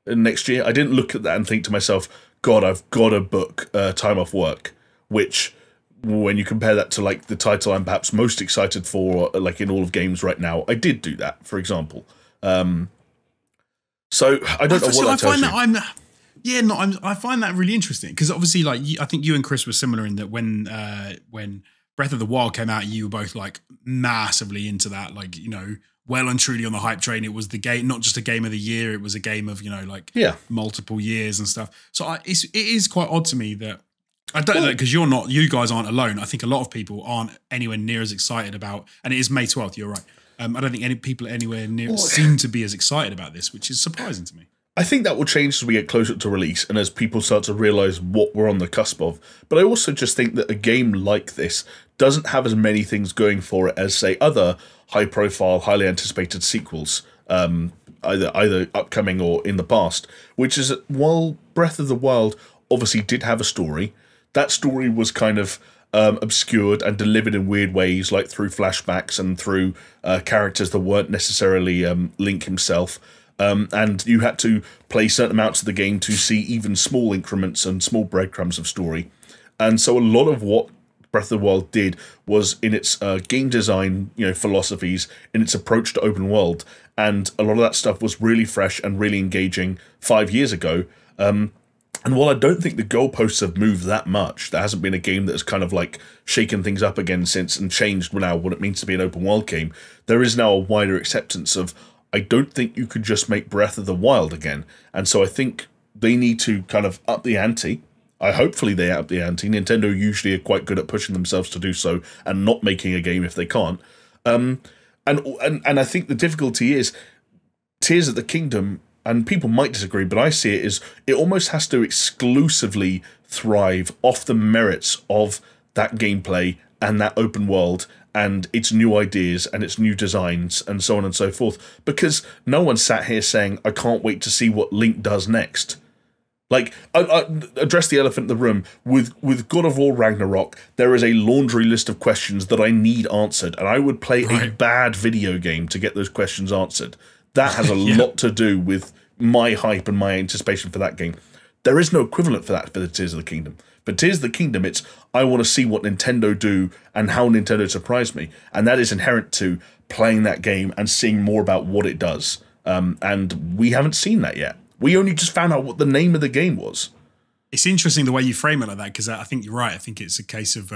next year. I didn't look at that and think to myself, God, I've got to book time off work, which... when you compare that to like the title I'm perhaps most excited for, like in all of games right now, I did do that, for example. So I don't know what that tells you. I find that really interesting because obviously, like I think you and Chris were similar in that when Breath of the Wild came out, you were both like massively into that, like well and truly on the hype train. It was the game, not just a game of the year; it was a game of multiple years and stuff. So it is quite odd to me that. I don't know because you guys aren't alone. I think a lot of people aren't anywhere near as excited about, and it is May 12th. You're right. I don't think any people anywhere near seem to be as excited about this, which is surprising to me. I think that will change as we get closer to release and as people start to realise what we're on the cusp of. But I also just think that a game like this doesn't have as many things going for it as, say, other high-profile, highly anticipated sequels, either upcoming or in the past, which is that while Breath of the Wild obviously did have a story, that story was kind of obscured and delivered in weird ways, like through flashbacks and through characters that weren't necessarily Link himself. And you had to play certain amounts of the game to see even small increments and small breadcrumbs of story. And so a lot of what Breath of the Wild did was in its game design, philosophies, in its approach to open world. And a lot of that stuff was really fresh and really engaging 5 years ago. And while I don't think the goalposts have moved that much, there hasn't been a game that has kind of like shaken things up again since and changed now what it means to be an open world game. There is now a wider acceptance of, I don't think you could just make Breath of the Wild again. And so I think they need to kind of up the ante. Hopefully they up the ante. Nintendo usually are quite good at pushing themselves to do so and not making a game if they can't. And I think the difficulty is Tears of the Kingdom, and people might disagree, but I see it as it almost has to exclusively thrive off the merits of that gameplay and that open world and its new ideas and its new designs and so on and so forth. Because no one sat here saying, I can't wait to see what Link does next. Like, I address the elephant in the room. With God of War Ragnarok, there is a laundry list of questions that I need answered, and I would play a bad video game to get those questions answered. That has a lot to do with my hype and my anticipation for that game. There is no equivalent for that for the Tears of the Kingdom. For Tears of the Kingdom, it's I want to see what Nintendo do and how Nintendo surprise me. And that is inherent to playing that game and seeing more about what it does. And we haven't seen that yet. We only just found out what the name of the game was. It's interesting the way you frame it like that, because I think you're right. I think it's a case of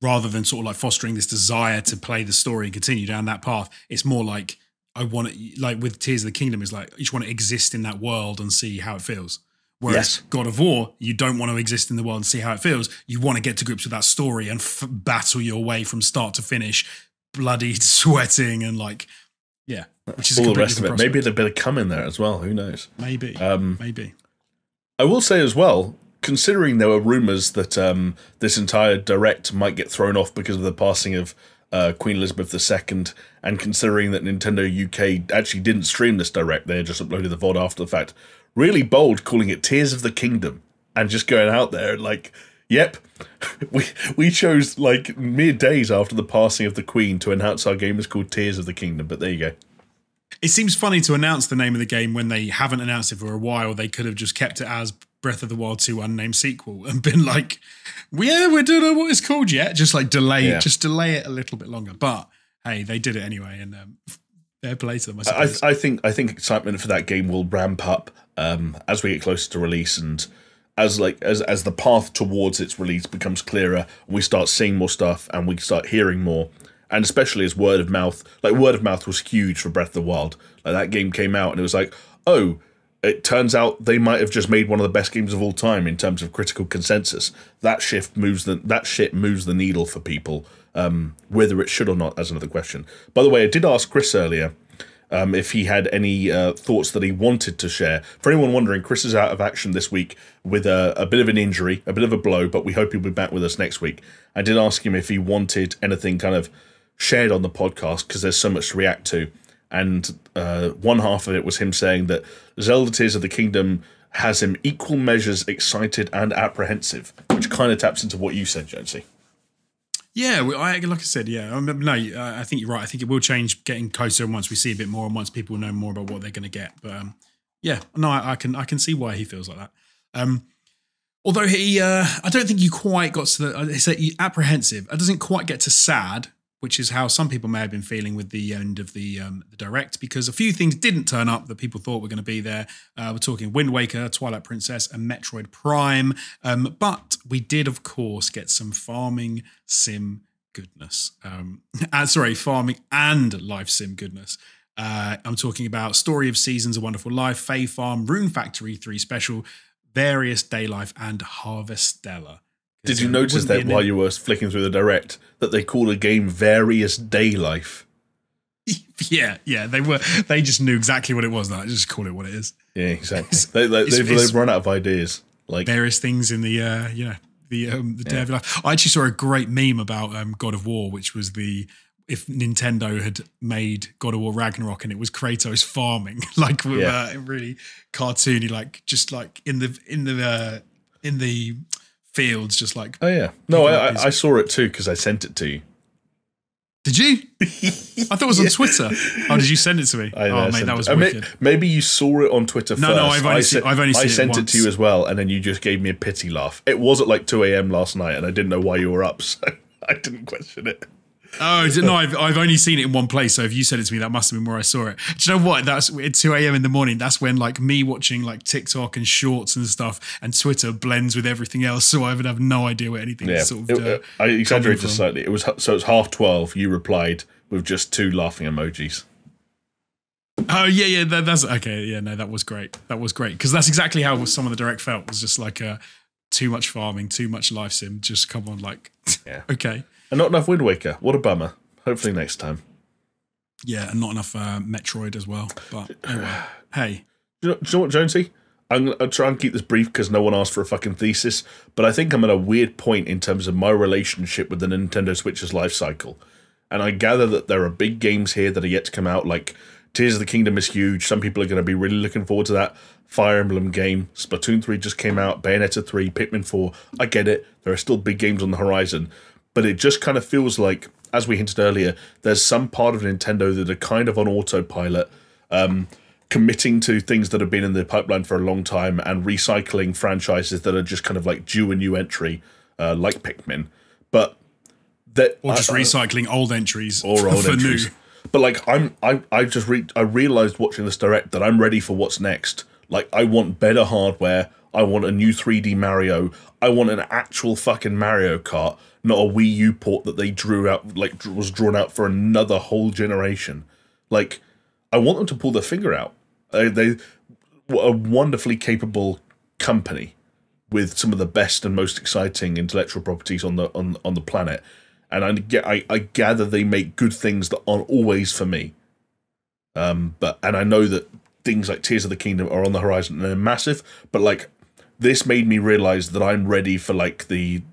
rather than sort of like fostering this desire to play the story and continue down that path, it's more like I want to, like with Tears of the Kingdom, is like you just want to exist in that world and see how it feels. Whereas God of War, you don't want to exist in the world and see how it feels. You want to get to grips with that story and battle your way from start to finish, bloodied, sweating, and like, yeah, which is all the rest of it. Prospect. Maybe there'd be a cum in there as well. Who knows? Maybe. I will say as well, considering there were rumours that this entire direct might get thrown off because of the passing of Queen Elizabeth II, and considering that Nintendo UK actually didn't stream this direct, they just uploaded the VOD after the fact. Really bold, calling it Tears of the Kingdom, and just going out there like, yep, we chose like mere days after the passing of the Queen to announce our game is called Tears of the Kingdom. But there you go. It seems funny to announce the name of the game when they haven't announced it for a while. They could have just kept it as Breath of the Wild 2 unnamed sequel and been like, we don't know what it's called yet. Just like delay it a little bit longer. But hey, they did it anyway, and fair play to them. I think excitement for that game will ramp up as we get closer to release, and as the path towards its release becomes clearer, we start seeing more stuff and we start hearing more. And especially as word of mouth was huge for Breath of the Wild. Like, that game came out and it was like, oh, it turns out they might have just made one of the best games of all time in terms of critical consensus. That shit moves the needle for people. Whether it should or not, that's another question. By the way, I did ask Chris earlier if he had any thoughts that he wanted to share. For anyone wondering, Chris is out of action this week with a bit of an injury, a bit of a blow, but we hope he'll be back with us next week. I did ask him if he wanted anything kind of shared on the podcast, because there's so much to react to. And one half of it was him saying that Zelda Tears of the Kingdom has him equal measures excited and apprehensive, which kind of taps into what you said, Jonesy. Yeah, like I said, yeah. I think you're right. I think it will change getting closer once we see a bit more and once people know more about what they're going to get. But I can see why he feels like that. Although I don't think you quite got to the apprehensive. It doesn't quite get to sad, which is how some people may have been feeling with the end of the direct, because a few things didn't turn up that people thought were going to be there. We're talking Wind Waker, Twilight Princess, and Metroid Prime. But we did, of course, get some farming sim goodness. Farming and life sim goodness. I'm talking about Story of Seasons, A Wonderful Life, Fae Farm, Rune Factory 3 Special, Various Day Life, and Harvestella. Did you notice that while you were flicking through the direct that they called a game Various Day Life? Yeah, they just knew exactly what it was. Now just call it what it is. Yeah, exactly. They've run out of ideas. Like various things in the Day of Life. I actually saw a great meme about God of War, which was if Nintendo had made God of War Ragnarok and it was Kratos farming, like with really cartoony, like just like in the fields, just like, oh yeah, no, I saw it too because I sent it to you. Did you? I thought it was on Twitter. Oh, did you send it to me? Mate, that was wicked. Maybe you saw it on Twitter first. No, I've only seen it I sent once. it to you as well, and then you just gave me a pity laugh. It was at like 2 a.m. last night, and I didn't know why you were up, so I didn't question it. Oh, no, I've only seen it in one place, so if you said it to me, that must have been where I saw it. Do you know what? That's at 2 a.m. in the morning. That's when like me watching like TikTok and shorts and stuff and Twitter blends with everything else, so I would have no idea where anything is sort of I exaggerated slightly. It was 12:30. You replied with just 2 laughing emojis. Oh, yeah, that's okay. Yeah, no, that was great. Because that's exactly how some of the direct felt. It was just like too much farming, too much life sim. Just come on, like, okay. And not enough Wind Waker. What a bummer. Hopefully next time. Yeah, and not enough Metroid as well. But anyway, hey. Do you know what, Jonesy? I'll try and keep this brief because no one asked for a fucking thesis, but I think I'm at a weird point in terms of my relationship with the Nintendo Switch's life cycle. And I gather that there are big games here that are yet to come out, like Tears of the Kingdom is huge. Some people are going to be really looking forward to that. Fire Emblem game. Splatoon 3 just came out. Bayonetta 3, Pikmin 4. I get it. There are still big games on the horizon. But it just kind of feels like, as we hinted earlier, there's some part of Nintendo that are kind of on autopilot, committing to things that have been in the pipeline for a long time and recycling franchises that are just kind of like due a new entry, like Pikmin. But or just recycling old entries or old for entries. new. But like I realized watching this direct that I'm ready for what's next. Like, I want better hardware. I want a new 3D Mario. I want an actual fucking Mario Kart, not a Wii U port that they drew out, like was drawn out for another whole generation. Like, I want them to pull their finger out. They were a wonderfully capable company with some of the best and most exciting intellectual properties on the planet. and I gather they make good things that aren't always for me. And I know that things like Tears of the Kingdom are on the horizon and they're massive, but like this made me realize that I'm ready for like the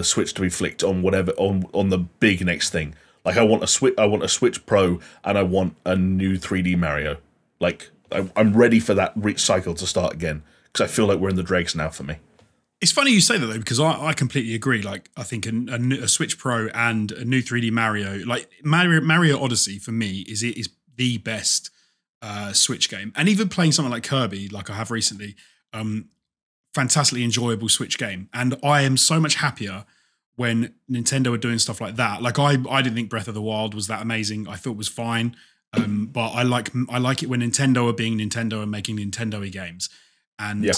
switch to be flicked on whatever on the big next thing. Like I want a Switch Pro and I want a new 3D Mario. Like I'm ready for that cycle to start again because I feel like we're in the dregs now for me. It's funny you say that though, because I completely agree. Like I think a Switch Pro and a new 3D Mario, like Mario Odyssey for me is the best Switch game, and even playing something like Kirby, like I have recently, fantastically enjoyable Switch game, and I am so much happier when Nintendo are doing stuff like that. Like I didn't think Breath of the Wild was that amazing. I thought it was fine, but I like it when Nintendo are being Nintendo and making Nintendo-y games, and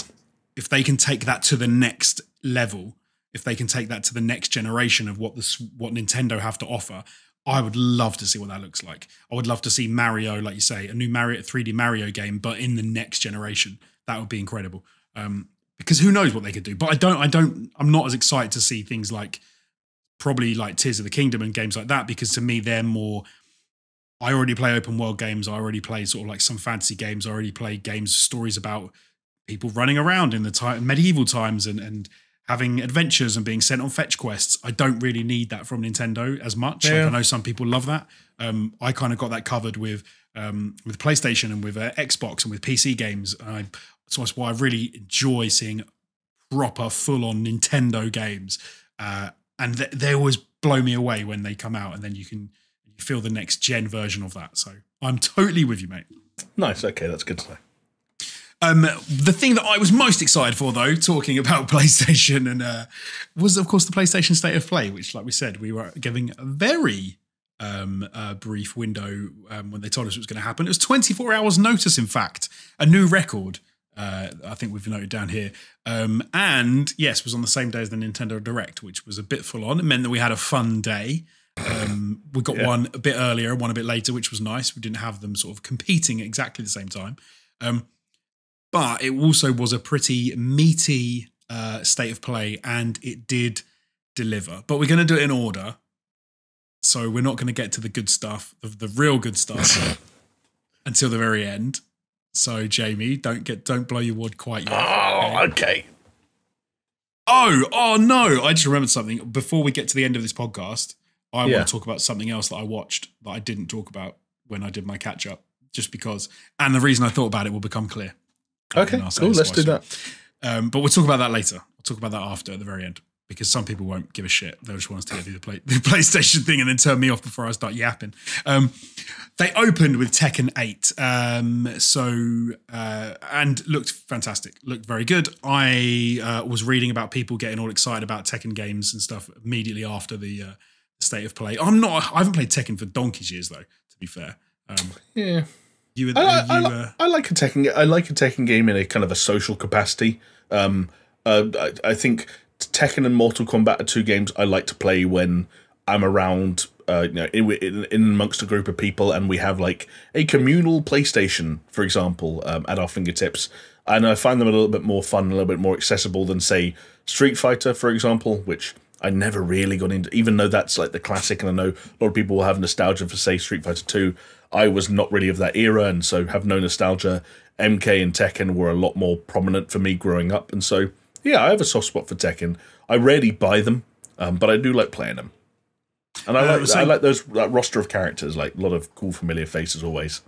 if they can take that to the next level, if they can take that to the next generation of what Nintendo have to offer, I would love to see what that looks like. I would love to see Mario, like you say, a new 3D Mario game, but in the next generation. That would be incredible. Because who knows what they could do. But I'm not as excited to see things like probably like Tears of the Kingdom and games like that, because to me they're more, I already play open world games. I already play sort of like some fantasy games. I already play stories about people running around in the medieval times and having adventures and being sent on fetch quests. I don't really need that from Nintendo as much. Yeah. Like I know some people love that. I kind of got that covered with PlayStation and with Xbox and with PC games. So that's why I really enjoy seeing proper full-on Nintendo games. And they always blow me away when they come out, and then you feel the next gen version of that. So I'm totally with you, mate. Nice. Okay, that's good to know. The thing that I was most excited for, though, talking about PlayStation, and was, of course, the PlayStation State of Play, which, like we said, we were giving a very brief window when they told us it was going to happen. It was 24 hours notice, in fact, a new record. I think we've noted down here. And yes, was on the same day as the Nintendo Direct, which was a bit full on. It meant that we had a fun day. We got one a bit earlier, one a bit later, which was nice. We didn't have them sort of competing at exactly the same time. But it also was a pretty meaty State of Play, and it did deliver. But we're going to do it in order. So we're not going to get to the good stuff, the real good stuff, until the very end. So Jamie, don't blow your wad quite yet. Oh, okay. Oh no! I just remembered something. Before we get to the end of this podcast, I want to talk about something else that I watched that I didn't talk about when I did my catch up, just because. And the reason I thought about it will become clear. Okay, cool. Let's do that. But we'll talk about that later. We'll talk about that after at the very end, because some people won't give a shit. They'll just want us to do the PlayStation thing and then turn me off before I start yapping. They opened with Tekken 8, and looked fantastic. Looked very good. I was reading about people getting all excited about Tekken games and stuff immediately after the State of Play. I haven't played Tekken for donkey's years, though, to be fair. Yeah. I like a Tekken. I like a Tekken game in a kind of a social capacity. I think Tekken and Mortal Kombat are two games I like to play when I'm around, in amongst a group of people, and we have like a communal PlayStation, for example, at our fingertips. And I find them a little bit more fun, a little bit more accessible than, say, Street Fighter, for example, which I never really got into, even though that's like the classic, and I know a lot of people will have nostalgia for, say, Street Fighter 2. I was not really of that era, and so have no nostalgia. MK and Tekken were a lot more prominent for me growing up, and so, yeah, I have a soft spot for Tekken. I rarely buy them, but I do like playing them. And I like that roster of characters, like a lot of cool familiar faces always.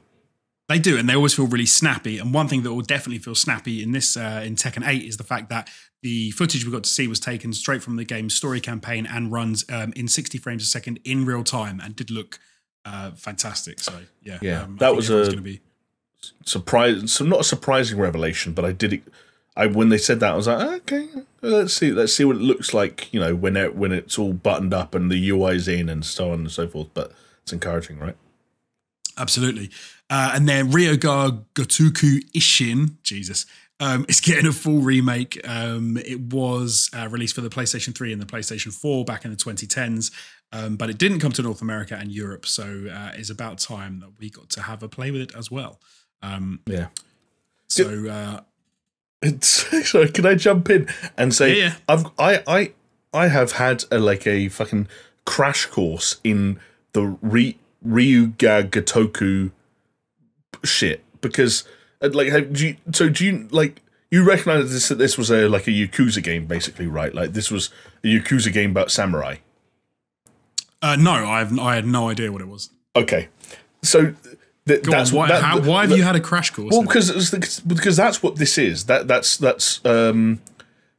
They do, and they always feel really snappy. And one thing that will definitely feel snappy in this in Tekken 8 is the fact that the footage we got to see was taken straight from the game's story campaign and runs in 60 frames a second in real time, and did look fantastic. So yeah, that was going to be surprise. So not a surprising revelation, but when they said that, I was like, okay, let's see what it looks like. When it's all buttoned up and the UI's in and so on and so forth. But it's encouraging, right? Absolutely. And then Ryoga Gotoku Ishin, Jesus, is getting a full remake. It was released for the PlayStation 3 and the PlayStation 4 back in the 2010s, but it didn't come to North America and Europe, so it's about time that we got to have a play with it as well. Yeah. So... sorry, can I jump in and say I have had a fucking crash course in the Ryuga Gotoku shit, because like do you like, you recognize this was a Yakuza game basically, right? Like this was a Yakuza game about samurai. No, I had no idea what it was. Okay, so why have you had a crash course? Well, because that's what this is. That's because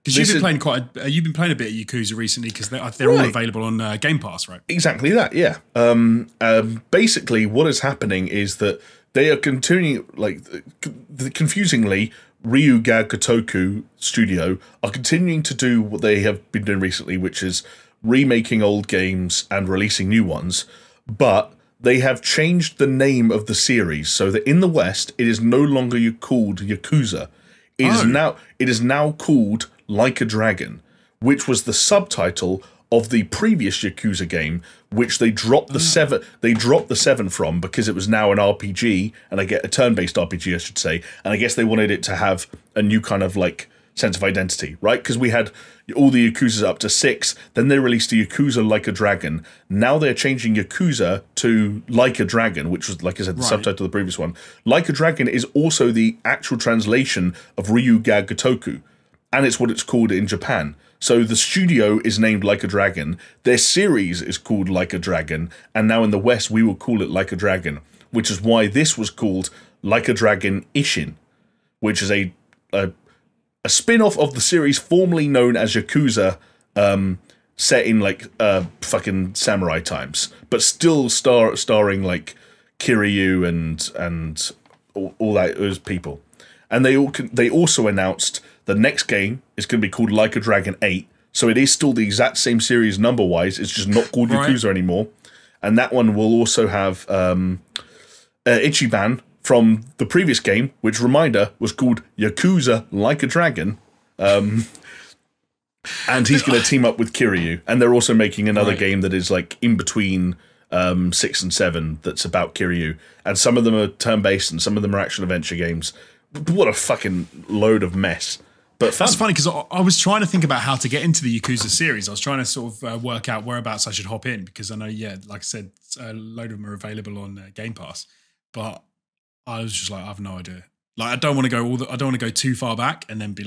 you've been playing you've been playing a bit of Yakuza recently, because they're all available on Game Pass, right? Exactly that, yeah. Basically, what is happening is that they are continuing, confusingly, Ryuga Gotoku Studio are continuing to do what they have been doing recently, which is remaking old games and releasing new ones, but they have changed the name of the series so that in the West it is no longer called Yakuza. It is now called Like a Dragon, which was the subtitle of the previous Yakuza game, which they dropped the 7 from, because it was now an RPG, and a turn-based RPG, I should say. And I guess they wanted it to have a new kind of sense of identity, right? Because we had all the Yakuzas up to 6, then they released the Yakuza Like a Dragon. Now they're changing Yakuza to Like a Dragon, which was, like I said, the subtitle of the previous one. Like a Dragon is also the actual translation of Ryuga Gotoku, and it's what it's called in Japan. So the studio is named Like a Dragon, their series is called Like a Dragon, and now in the West we will call it Like a Dragon, which is why this was called Like a Dragon Ishin, which is a spin-off of the series formerly known as Yakuza, set in fucking samurai times, but still starring Kiryu and all those people. And they also announced the next game is going to be called Like a Dragon 8, so it is still the exact same series number-wise, it's just not called Yakuza anymore. And that one will also have Ichiban from the previous game, which, reminder, was called Yakuza Like a Dragon. And he's going to team up with Kiryu. And they're also making another game that is in between 6 and 7 that's about Kiryu. And some of them are turn-based and some of them are action-adventure games. What a fucking load of mess. But that's funny, because I was trying to think about how to get into the Yakuza series. I was trying to sort of work out whereabouts I should hop in, because I know, like I said, a load of them are available on Game Pass. But I was just I have no idea. I don't want to go I don't want to go too far back and then be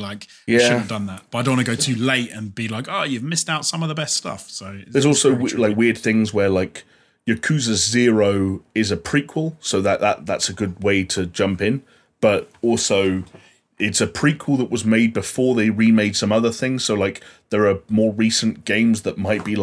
you shouldn't have done that. But I don't want to go too late and be oh, you've missed out some of the best stuff. So there's also weird things where Yakuza 0 is a prequel, so that's a good way to jump in. But also, it's a prequel that was made before they remade some other things. So there are more recent games that might be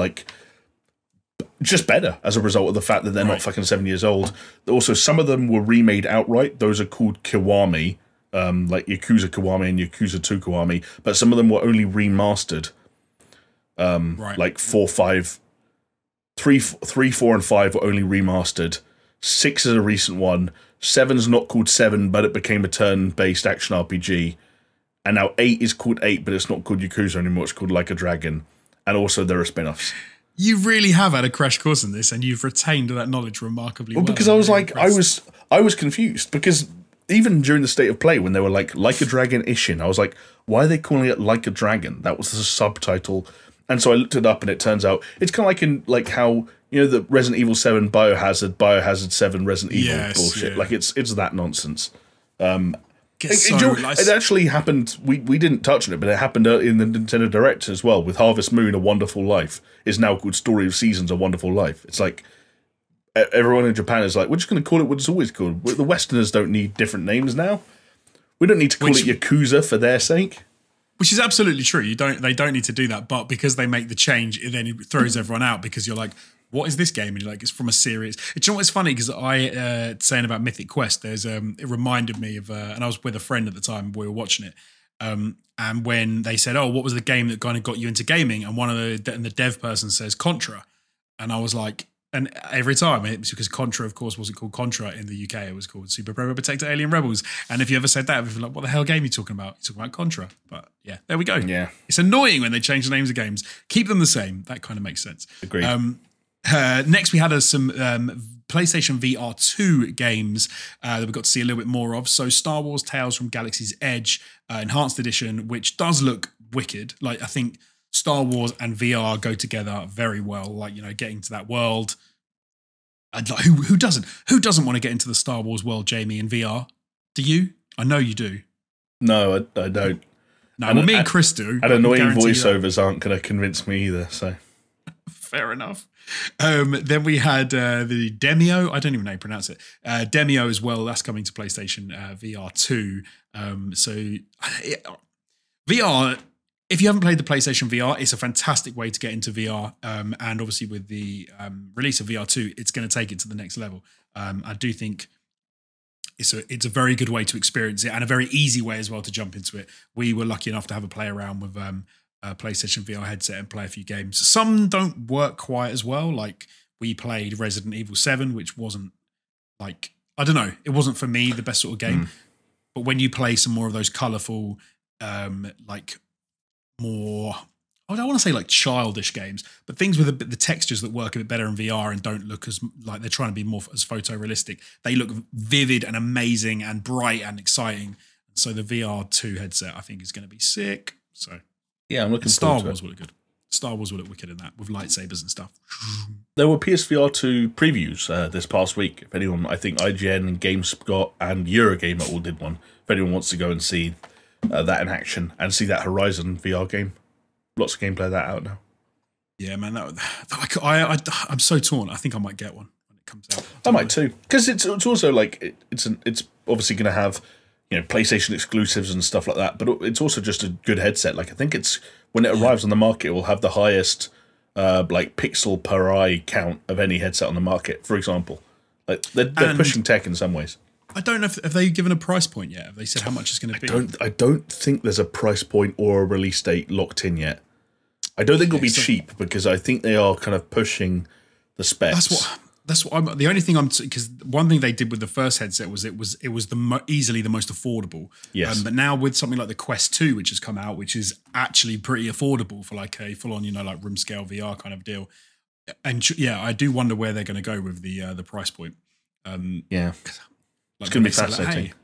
just better as a result of the fact that they're not fucking 7 years old. Also, some of them were remade outright. Those are called Kiwami, Yakuza Kiwami and Yakuza 2 Kiwami. But some of them were only remastered. 4, 5, 3, 4, and 5 were only remastered. 6 is a recent one. 7's not called 7, but it became a turn-based action RPG. And now 8 is called 8, but it's not called Yakuza anymore. It's called Like a Dragon. And also there are spin-offs. You really have had a crash course in this, and you've retained that knowledge remarkably well. Because I was I was confused, because even during the state of play, when they were like a Dragon Ishin, I was like, why are they calling it Like a Dragon? That was the subtitle. And so I looked it up, and it turns out it's kind of in how, the Resident Evil 7 Biohazard 7 Resident Evil bullshit. Yeah. It's that nonsense. It actually happened. We didn't touch on it, but it happened in the Nintendo Direct as well, with Harvest Moon: A Wonderful Life is now called Story of Seasons: A Wonderful Life. It's everyone in Japan is we're just going to call it what it's always called. The Westerners don't need different names now. We don't need to call it Yakuza for their sake. Which is absolutely true. They don't need to do that, but because they make the change, it throws everyone out, because you're what is this game? And you're it's from a series. Do you know what's funny? Because saying about Mythic Quest, it reminded me of, and I was with a friend at the time, we were watching it. And when they said, oh, what was the game that kind of got you into gaming? And the dev person says Contra. And I was and every time, it's because Contra, of course, wasn't called Contra in the UK. It was called Super Pro Protector Alien Rebels. And if you ever said that, we'd be what the hell game are you talking about? You're talking about Contra. But yeah, there we go. Yeah. It's annoying when they change the names of games. Keep them the same. That kind of makes sense. Agreed. Next, we had some PlayStation VR 2 games that we got to see a little bit more of. So Star Wars Tales from Galaxy's Edge Enhanced Edition, which does look wicked. I think Star Wars and VR go together very well. Like, you know, getting to that world. And like, who doesn't? Who doesn't want to get into the Star Wars world, Jamie, in VR? Do you? I know you do. No, I don't. No, well, me and Chris do. And annoying voiceovers aren't going to convince me either. So fair enough. Then we had the Demio. I don't even know how you pronounce it. Demio as well. That's coming to PlayStation VR 2. VR, if you haven't played the PlayStation VR, it's a fantastic way to get into VR. And obviously with the release of VR 2, it's going to take it to the next level. I do think it's a very good way to experience it and a very easy way as well to jump into it. We were lucky enough to have a play around with a PlayStation VR headset and play a few games. Some don't work quite as well. Like we played Resident Evil 7, which wasn't like, I don't know, it wasn't for me the best sort of game. But when you play some more of those colourful, like more, I don't want to say like childish games, but things with the textures that work a bit better in VR and don't look as like they're trying to be more as photorealistic. They look vivid and amazing and bright and exciting. So the VR 2 headset, I think, is going to be sick. So yeah, I'm looking Star forward to Wars will look good. Star Wars will look wicked in that with lightsabers and stuff. There were PSVR 2 previews this past week. If anyone, I think IGN and GameSpot and Eurogamer all did one. If anyone wants to go and see that in action and see that Horizon VR game. Lots of gameplay of that out now. Yeah, man, I'm so torn. I think I might get one when it comes out. I might too, because it's also like it's obviously going to have, you know, PlayStation exclusives and stuff like that, but it's also just a good headset. Like I think it's when it arrives on the market, it will have the highest like pixel per eye count of any headset on the market. For example, like they're pushing tech in some ways. I don't know if have they given a price point yet. Have they said how much it's going to be? I don't think there's a price point or a release date locked in yet. I don't think it'll be cheap because I think they are kind of pushing the specs. That's what I'm. The only thing because one thing they did with the first headset was it was easily the most affordable. Yes. But now with something like the Quest 2, which has come out, which is actually pretty affordable for like a full on, you know, like room scale VR kind of deal. And yeah, I do wonder where they're going to go with the price point. Yeah, like it's going to be fascinating. Like,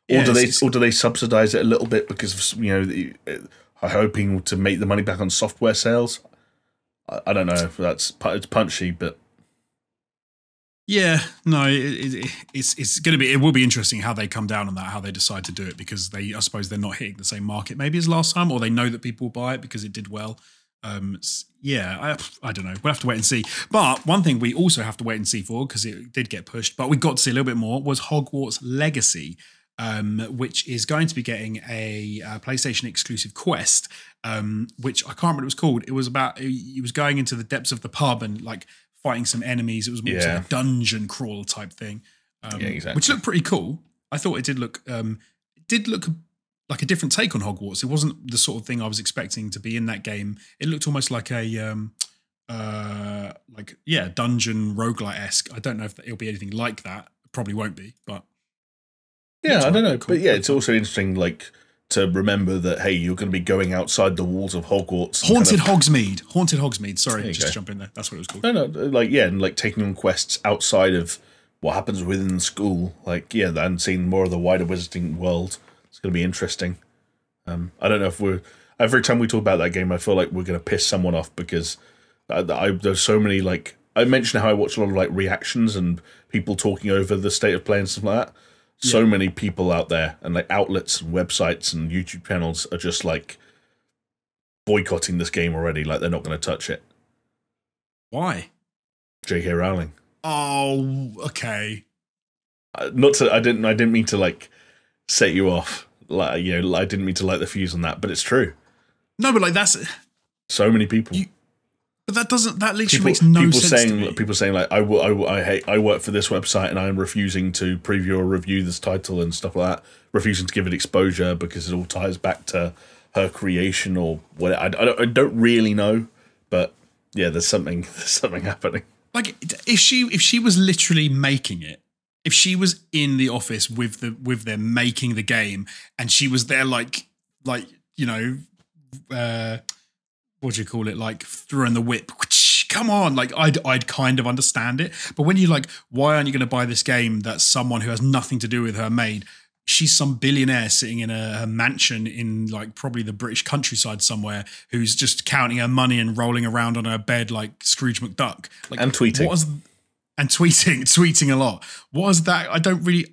hey, or do they subsidize it a little bit because of, you know, are hoping to make the money back on software sales? I don't know if it's punchy, but yeah, no, it's going to be. It will be interesting how they come down on that, how they decide to do it, because I suppose they're not hitting the same market maybe as last time, or they know that people will buy it because it did well. Yeah, I don't know. We'll have to wait and see. But one thing we also have to wait and see for, because it did get pushed, but we got to see a little bit more, was Hogwarts Legacy. Which is going to be getting a PlayStation exclusive quest, which I can't remember what it was called. It was about, he was going into the depths of the pub and like fighting some enemies. It was more like a dungeon crawl type thing, exactly. Which looked pretty cool. I thought it did look like a different take on Hogwarts. It wasn't the sort of thing I was expecting to be in that game. It looked almost like a dungeon roguelite-esque. I don't know if it'll be anything like that. It probably won't be, but yeah, I don't know. Cool. But yeah, it's also interesting, like, to remember that, hey, you're going to be going outside the walls of Hogwarts. Haunted Hogsmeade. Sorry, just jump in there. That's what it was called. No, like, yeah, and like taking on quests outside of what happens within the school. Like, yeah, and seeing more of the wider wizarding world. It's going to be interesting. I don't know if every time we talk about that game, I feel like we're going to piss someone off because there's so many, like, I mentioned how I watch a lot of like reactions and people talking over the state of play and stuff like that. So many people out there and like outlets and websites and YouTube channels are just like boycotting this game already. Like they're not going to touch it. Why? J.K. Rowling. Oh, okay. I didn't mean to like set you off. Like, you know, I didn't mean to light the fuse on that, but it's true. No, but like that's so many people. But that literally makes no sense to me. People saying like, I work for this website and I'm refusing to preview or review this title and stuff like that, refusing to give it exposure because it all ties back to her creation or what. I don't really know, but yeah, there's something happening. Like if she was literally making it, if she was in the office with them making the game and she was there like you know. What do you call it? Like throwing the whip. Come on, like I'd kind of understand it. But when you like, why aren't you going to buy this game that someone who has nothing to do with her made? she's some billionaire sitting in a mansion in like probably the British countryside somewhere, who's just counting her money and rolling around on her bed like Scrooge McDuck, like, and tweeting. Tweeting a lot. What is that? I don't really.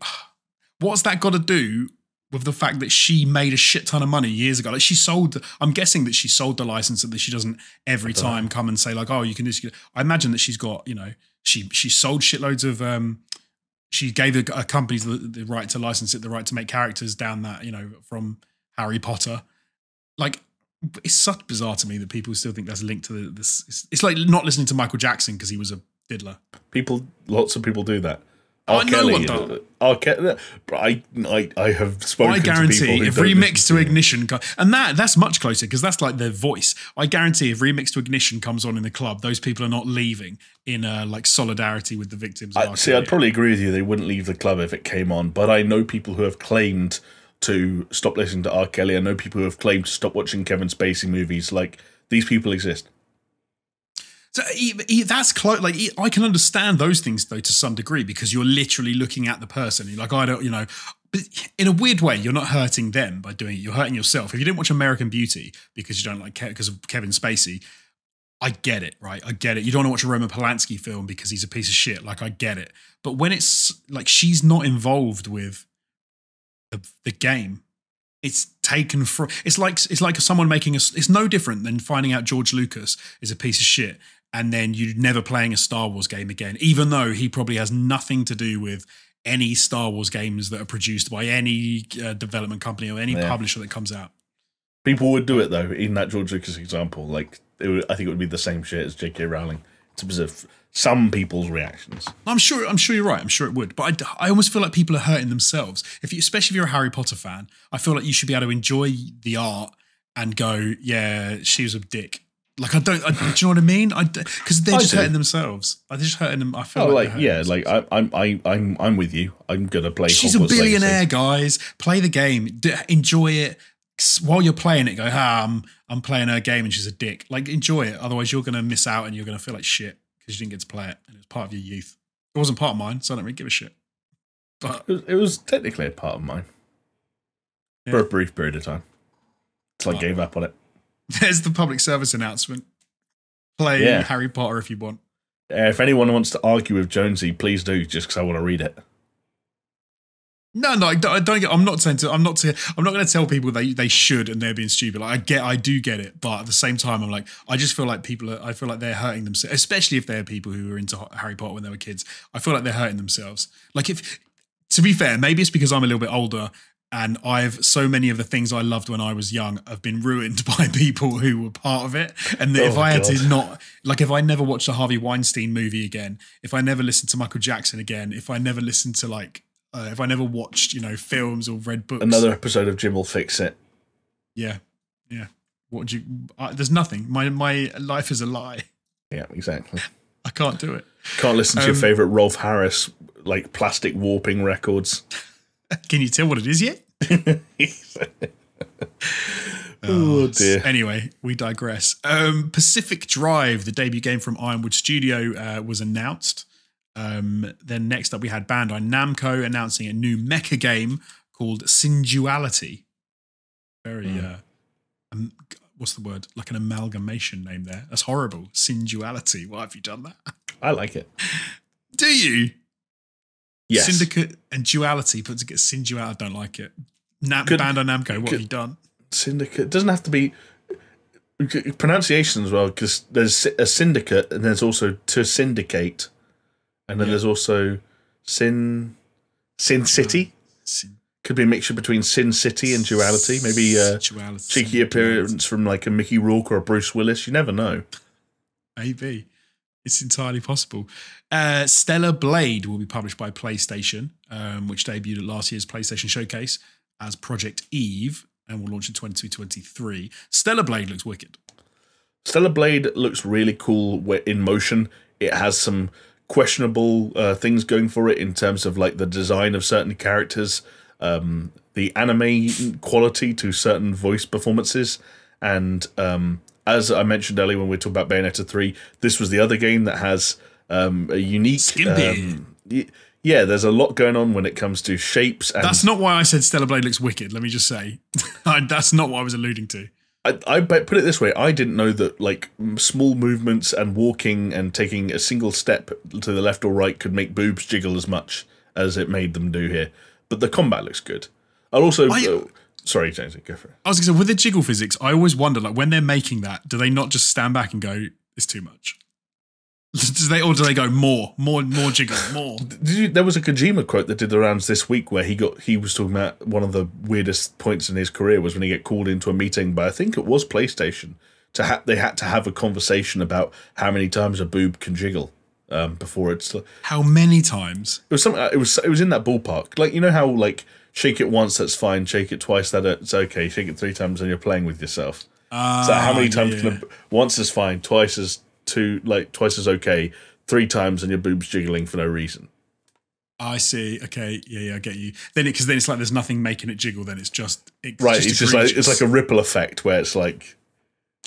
What's that got to do with the fact that she made a shit ton of money years ago? Like, she sold. I'm guessing that she sold the license, and that she doesn't every time come and say like, oh, you can just. I imagine that she's got, you know, she sold shitloads of. She gave a company the right to license it, the right to make characters down that, you know, from Harry Potter. Like, it's such bizarre to me that people still think that's linked to this. It's like not listening to Michael Jackson because he was a fiddler. Lots of people do that. I have spoken. I guarantee to people if Remix to Ignition, and that's much closer because that's like their voice. I guarantee if Remix to Ignition comes on in the club, those people are not leaving in like solidarity with the victims. I'd probably agree with you. They wouldn't leave the club if it came on, but I know people who have claimed to stop listening to R. Kelly. I know people who have claimed to stop watching Kevin Spacey movies. Like, these people exist. So that's close. Like, I can understand those things though to some degree because you're literally looking at the person. You're like, I don't, you know, but in a weird way, you're not hurting them by doing it. You're hurting yourself. If you didn't watch American Beauty because you don't like because of Kevin Spacey, I get it, right? I get it. You don't want to watch a Roman Polanski film because he's a piece of shit. Like, I get it. But when it's like she's not involved with the game, it's taken from. It's like someone making it's no different than finding out George Lucas is a piece of shit. And then you never playing a Star Wars game again, even though he probably has nothing to do with any Star Wars games that are produced by any development company or any publisher that comes out. People would do it though. In that George Lucas example, like I think it would be the same shit as J.K. Rowling in terms of some people's reactions. I'm sure you're right. I'm sure it would, but I almost feel like people are hurting themselves. Especially if you're a Harry Potter fan, I feel like you should be able to enjoy the art and go, yeah, she was a dick. Like, do you know what I mean? Because they're just hurting themselves. They're just hurting them. I feel I'm with you. I'm gonna play. She's Hogwarts a billionaire, Legacy. Guys. Play the game. Enjoy it. While you're playing it, go, I'm playing her game and she's a dick. Like, enjoy it. Otherwise, you're gonna miss out and you're gonna feel like shit because you didn't get to play it and it was part of your youth. It wasn't part of mine, so I don't really give a shit. But it was technically a part of mine for a brief period of time. So I gave up on it. There's the public service announcement. Play Harry Potter if you want. If anyone wants to argue with Jonesy, please do, just because I want to read it. No, I don't get. I'm not going to tell people they should and they're being stupid. Like, I do get it, but at the same time, I'm like, I just feel like I feel like they're hurting themselves, especially if they're people who were into Harry Potter when they were kids. I feel like they're hurting themselves. Like, to be fair, maybe it's because I'm a little bit older. And so many of the things I loved when I was young have been ruined by people who were part of it. And if I had to not, like, if I never watched a Harvey Weinstein movie again, if I never listened to Michael Jackson again, if I never listened to if I never watched, you know, films or read books. Another episode of Jim Will Fix It. Yeah. Yeah. What would you, there's nothing. My life is a lie. Yeah, exactly. I can't do it. Can't listen to your favorite Rolf Harris, like, plastic warping records. Can you tell what it is yet? Oh dear. Anyway, we digress. Pacific Drive, the debut game from Ironwood Studio, was announced. Then next up we had Bandai Namco announcing a new mecha game called Sinduality. Very, what's the word? Like an amalgamation name there. That's horrible. Sinduality. Why have you done that? I like it. Do you? Yes. Syndicate and Duality put to get Sinduality. I don't like it. Bandai Namco, what have you done? Syndicate doesn't have to be pronunciation as well, because there's a syndicate and there's also to syndicate, and then there's also Sin City. Could be a mixture between Sin City and Duality. Maybe a cheeky appearance from like a Mickey Rourke or a Bruce Willis. You never know. Maybe. It's entirely possible. Stellar Blade will be published by PlayStation, which debuted at last year's PlayStation Showcase as Project Eve and will launch in 2023. Stellar Blade looks wicked. Stellar Blade looks really cool in motion. It has some questionable things going for it in terms of like the design of certain characters, the anime quality to certain voice performances, and as I mentioned earlier when we were talking about Bayonetta 3, this was the other game that has a unique... yeah, there's a lot going on when it comes to shapes. And that's not why I said Stellar Blade looks wicked. Let me just say, that's not what I was alluding to. I put it this way: I didn't know that like small movements and walking and taking a single step to the left or right could make boobs jiggle as much as it made them do here. But the combat looks good. I'll also. Sorry, James, go for it. I was going to say, with the jiggle physics, I always wonder, like, when they're making that, do they not just stand back and go, "It's too much"? Do they go more jiggle, more? There was a Kojima quote that did the rounds this week where he was talking about one of the weirdest points in his career was when he get called into a meeting by, I think it was PlayStation, they had to have a conversation about how many times a boob can jiggle before it's. How many times? It was something. It was in that ballpark. Like, you know how like shake it once, that's fine. Shake it twice, it's okay. Shake it 3 times, and you're playing with yourself. So how many times can once is fine, twice is twice is okay, 3 times and your boob's jiggling for no reason. I see. Okay, yeah, I get you. Then because then it's like there's nothing making it jiggle. Then it's just right. It's just like it's like a ripple effect where it's like,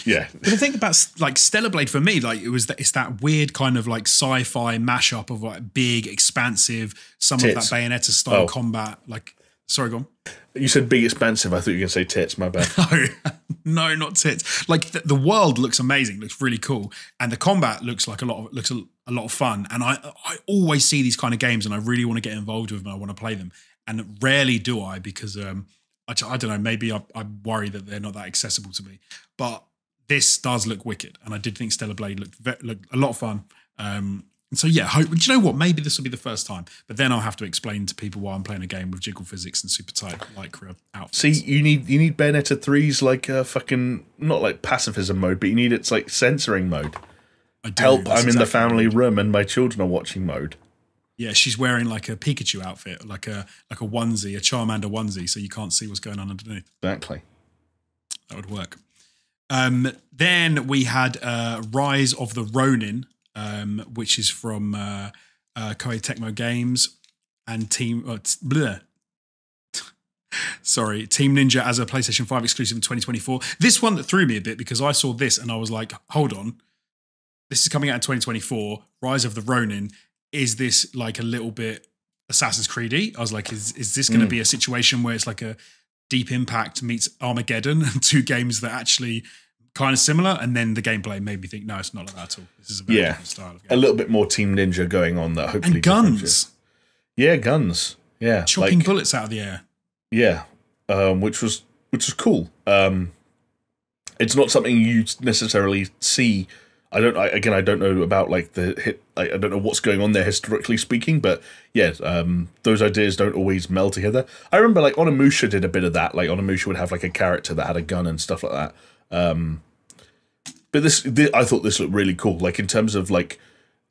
yeah. But the thing about like Stellar Blade for me, like it's that weird kind of like sci-fi mashup of like big, expansive, some of that Bayonetta style combat. Like, sorry, go on. You said big, expansive. I thought you were going to say tits. My bad. No, not tits. Like the world looks amazing, looks really cool, and the combat looks like a lot of fun. And I always see these kind of games, and I really want to get involved with them. I want to play them, and rarely do I because I don't know. Maybe I worry that they're not that accessible to me. But this does look wicked, and I did think Stellar Blade looked a lot of fun. And so yeah, do you know what? Maybe this will be the first time, but then I'll have to explain to people why I'm playing a game with jiggle physics and super tight lycra outfits. See, you need Bayonetta 3's like fucking not like pacifism mode, but you need its like censoring mode. I do. Help! I'm in the family room and my children are watching mode. Yeah, she's wearing like a Pikachu outfit, like a onesie, a Charmander onesie, so you can't see what's going on underneath. Exactly. That would work. Then we had Rise of the Ronin. Which is from Koei Tecmo Games and Team Ninja as a PlayStation 5 exclusive in 2024. This one that threw me a bit because I saw this and I was like, hold on, this is coming out in 2024. Rise of the Ronin. Is this like a little bit Assassin's Creed-y? I was like, is this going to be a situation where it's like a Deep Impact meets Armageddon, 2 games that actually kind of similar, and then the gameplay made me think, no, it's not like that at all. This is a very different style of game. A little bit more Team Ninja going on that hopefully. And guns. Yeah, guns. Yeah. Chopping bullets out of the air. Yeah. Which was cool. It's not something you necessarily see. I don't know about like the hit. I don't know what's going on there historically speaking, but yeah, those ideas don't always meld together. I remember like Onimusha did a bit of that. Like Onimusha would have like a character that had a gun and stuff like that. But this, I thought this looked really cool. Like in terms of like,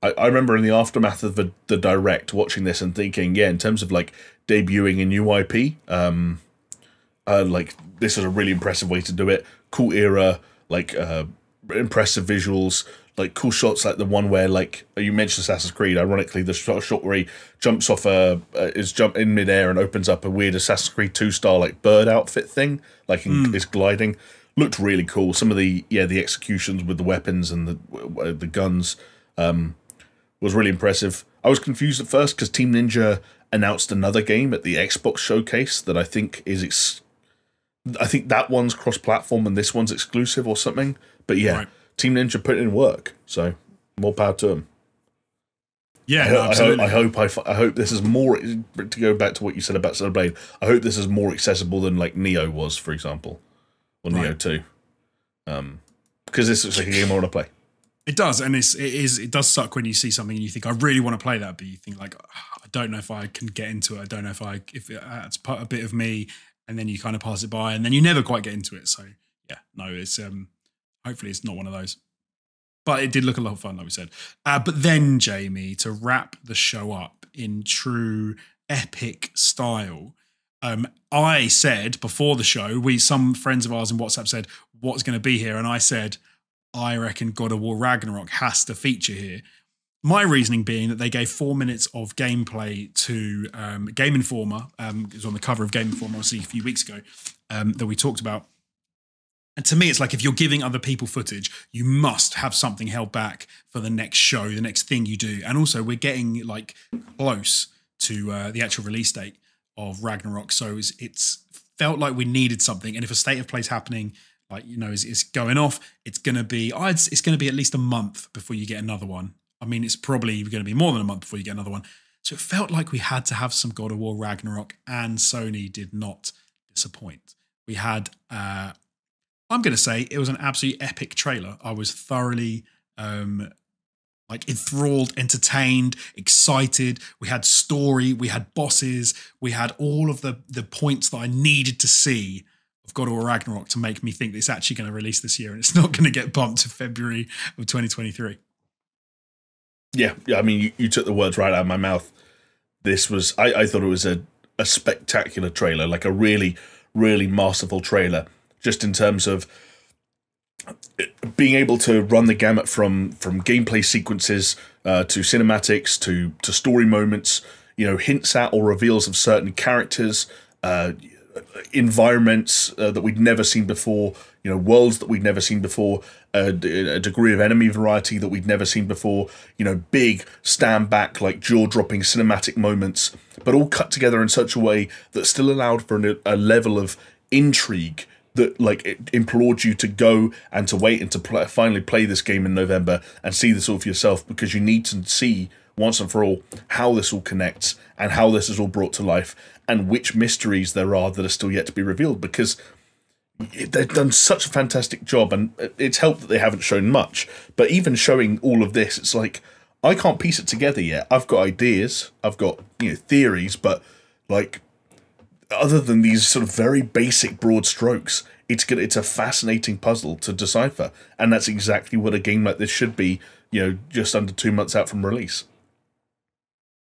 I remember in the aftermath of the direct watching this and thinking, yeah, in terms of like debuting a new IP, like this is a really impressive way to do it. Cool era, like impressive visuals, like cool shots, like the one where like you mentioned Assassin's Creed. Ironically, the shot where he jumps off jump in midair and opens up a weird Assassin's Creed 2 style like bird outfit thing, like is gliding. Looked really cool. Some of the executions with the weapons and the guns was really impressive. I was confused at first because Team Ninja announced another game at the Xbox showcase that I think is I think that one's cross-platform and this one's exclusive or something. But yeah, right. Team Ninja put in work, so more power to them. Yeah, absolutely. I hope this is more, to go back to what you said about Stellar Blade, I hope this is more accessible than like Neo was, for example. Or Neo 2, because this looks like a game I want to play. It does, and it does suck when you see something and you think I really want to play that, but you think like I don't know if I can get into it. I don't know if it's a bit of me, and then you kind of pass it by, and then you never quite get into it. So yeah, no, it's hopefully it's not one of those. But it did look a lot of fun, like we said. But then Jamie, to wrap the show up in true epic style. I said before the show, some friends of ours in WhatsApp said, what's going to be here? And I said, I reckon God of War Ragnarok has to feature here. My reasoning being that they gave 4 minutes of gameplay to Game Informer. It was on the cover of Game Informer, obviously, a few weeks ago, that we talked about. And to me, it's like if you're giving other people footage, you must have something held back for the next show, the next thing you do. And also, we're getting like close to the actual release date of Ragnarok. So it's felt like we needed something. And if a state of play's happening, like, you know, is going off, it's going to be at least a month before you get another one. I mean, it's probably going to be more than a month before you get another one. So it felt like we had to have some God of War Ragnarok, and Sony did not disappoint. We had, I'm going to say it was an absolutely epic trailer. I was thoroughly like enthralled, entertained, excited. We had story, we had bosses, we had all of the points that I needed to see of God of War Ragnarok to make me think that it's actually going to release this year and it's not going to get bumped to February of 2023. Yeah, I mean, you took the words right out of my mouth. This was, I thought it was a spectacular trailer, like a really, really masterful trailer, just in terms of being able to run the gamut from gameplay sequences to cinematics to story moments, you know, hints at or reveals of certain characters, environments that we'd never seen before, you know, worlds that we'd never seen before, a degree of enemy variety that we'd never seen before, you know, big stand back, like jaw-dropping cinematic moments, but all cut together in such a way that still allowed for a level of intrigue that, like, it implored you to go and to wait and to finally play this game in November and see this all for yourself, because you need to see once and for all how this all connects and how this is all brought to life and which mysteries there are that are still yet to be revealed, because they've done such a fantastic job, and it's helped that they haven't shown much. But even showing all of this, it's like, I can't piece it together yet. I've got ideas, I've got, you know, theories, but, like, other than these sort of very basic broad strokes, it's a fascinating puzzle to decipher, and that's exactly what a game like this should be, you know, just under 2 months out from release.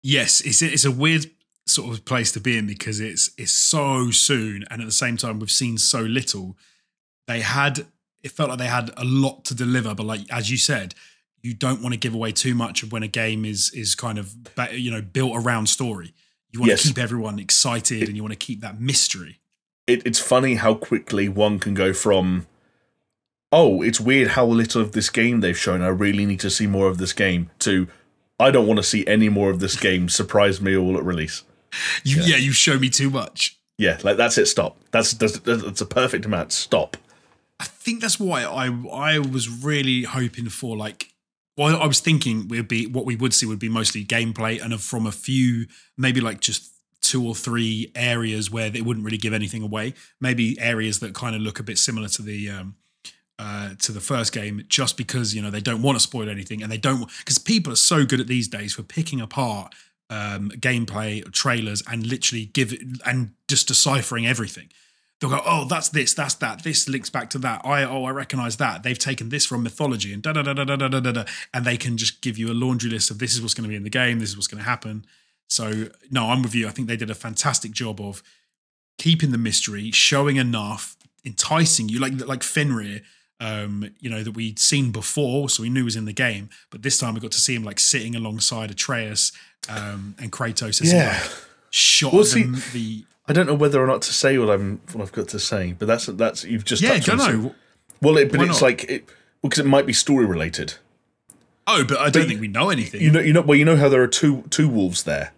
Yes, it's a weird sort of place to be in, because it's so soon, and at the same time we've seen so little. It felt like they had a lot to deliver, but, like, as you said, you don't want to give away too much of when a game is kind of, you know, built around story. You want to keep everyone excited, and you want to keep that mystery. It's funny how quickly one can go from, oh, it's weird how little of this game they've shown, I really need to see more of this game, to, I don't want to see any more of this game, surprise me all at release. You show me too much. Yeah, like, that's it, stop. That's a perfect amount, stop. I think that's why I was really hoping for, like, well, I was thinking what we would see would be mostly gameplay, and from a few, maybe like just 2 or 3 areas where they wouldn't really give anything away. Maybe areas that kind of look a bit similar to the first game, just because, you know, they don't want to spoil anything, and they don't, because people are so good at these days for picking apart gameplay trailers and literally just deciphering everything. They'll go, oh, that's this, that's that. This links back to that. I recognize that. They've taken this from mythology and da-da-da-da-da-da-da. And they can just give you a laundry list of, this is what's going to be in the game. This is what's going to happen. So, no, I'm with you. I think they did a fantastic job of keeping the mystery, showing enough, enticing you, like Fenrir, you know, that we'd seen before, so we knew was in the game. But this time we got to see him, like, sitting alongside Atreus and Kratos as he shot the I don't know whether or not to say what I've got to say, but that's you've just touched on. No. Well, it's like because it might be story related. Oh, but I don't think we know anything. You know how there are two wolves there.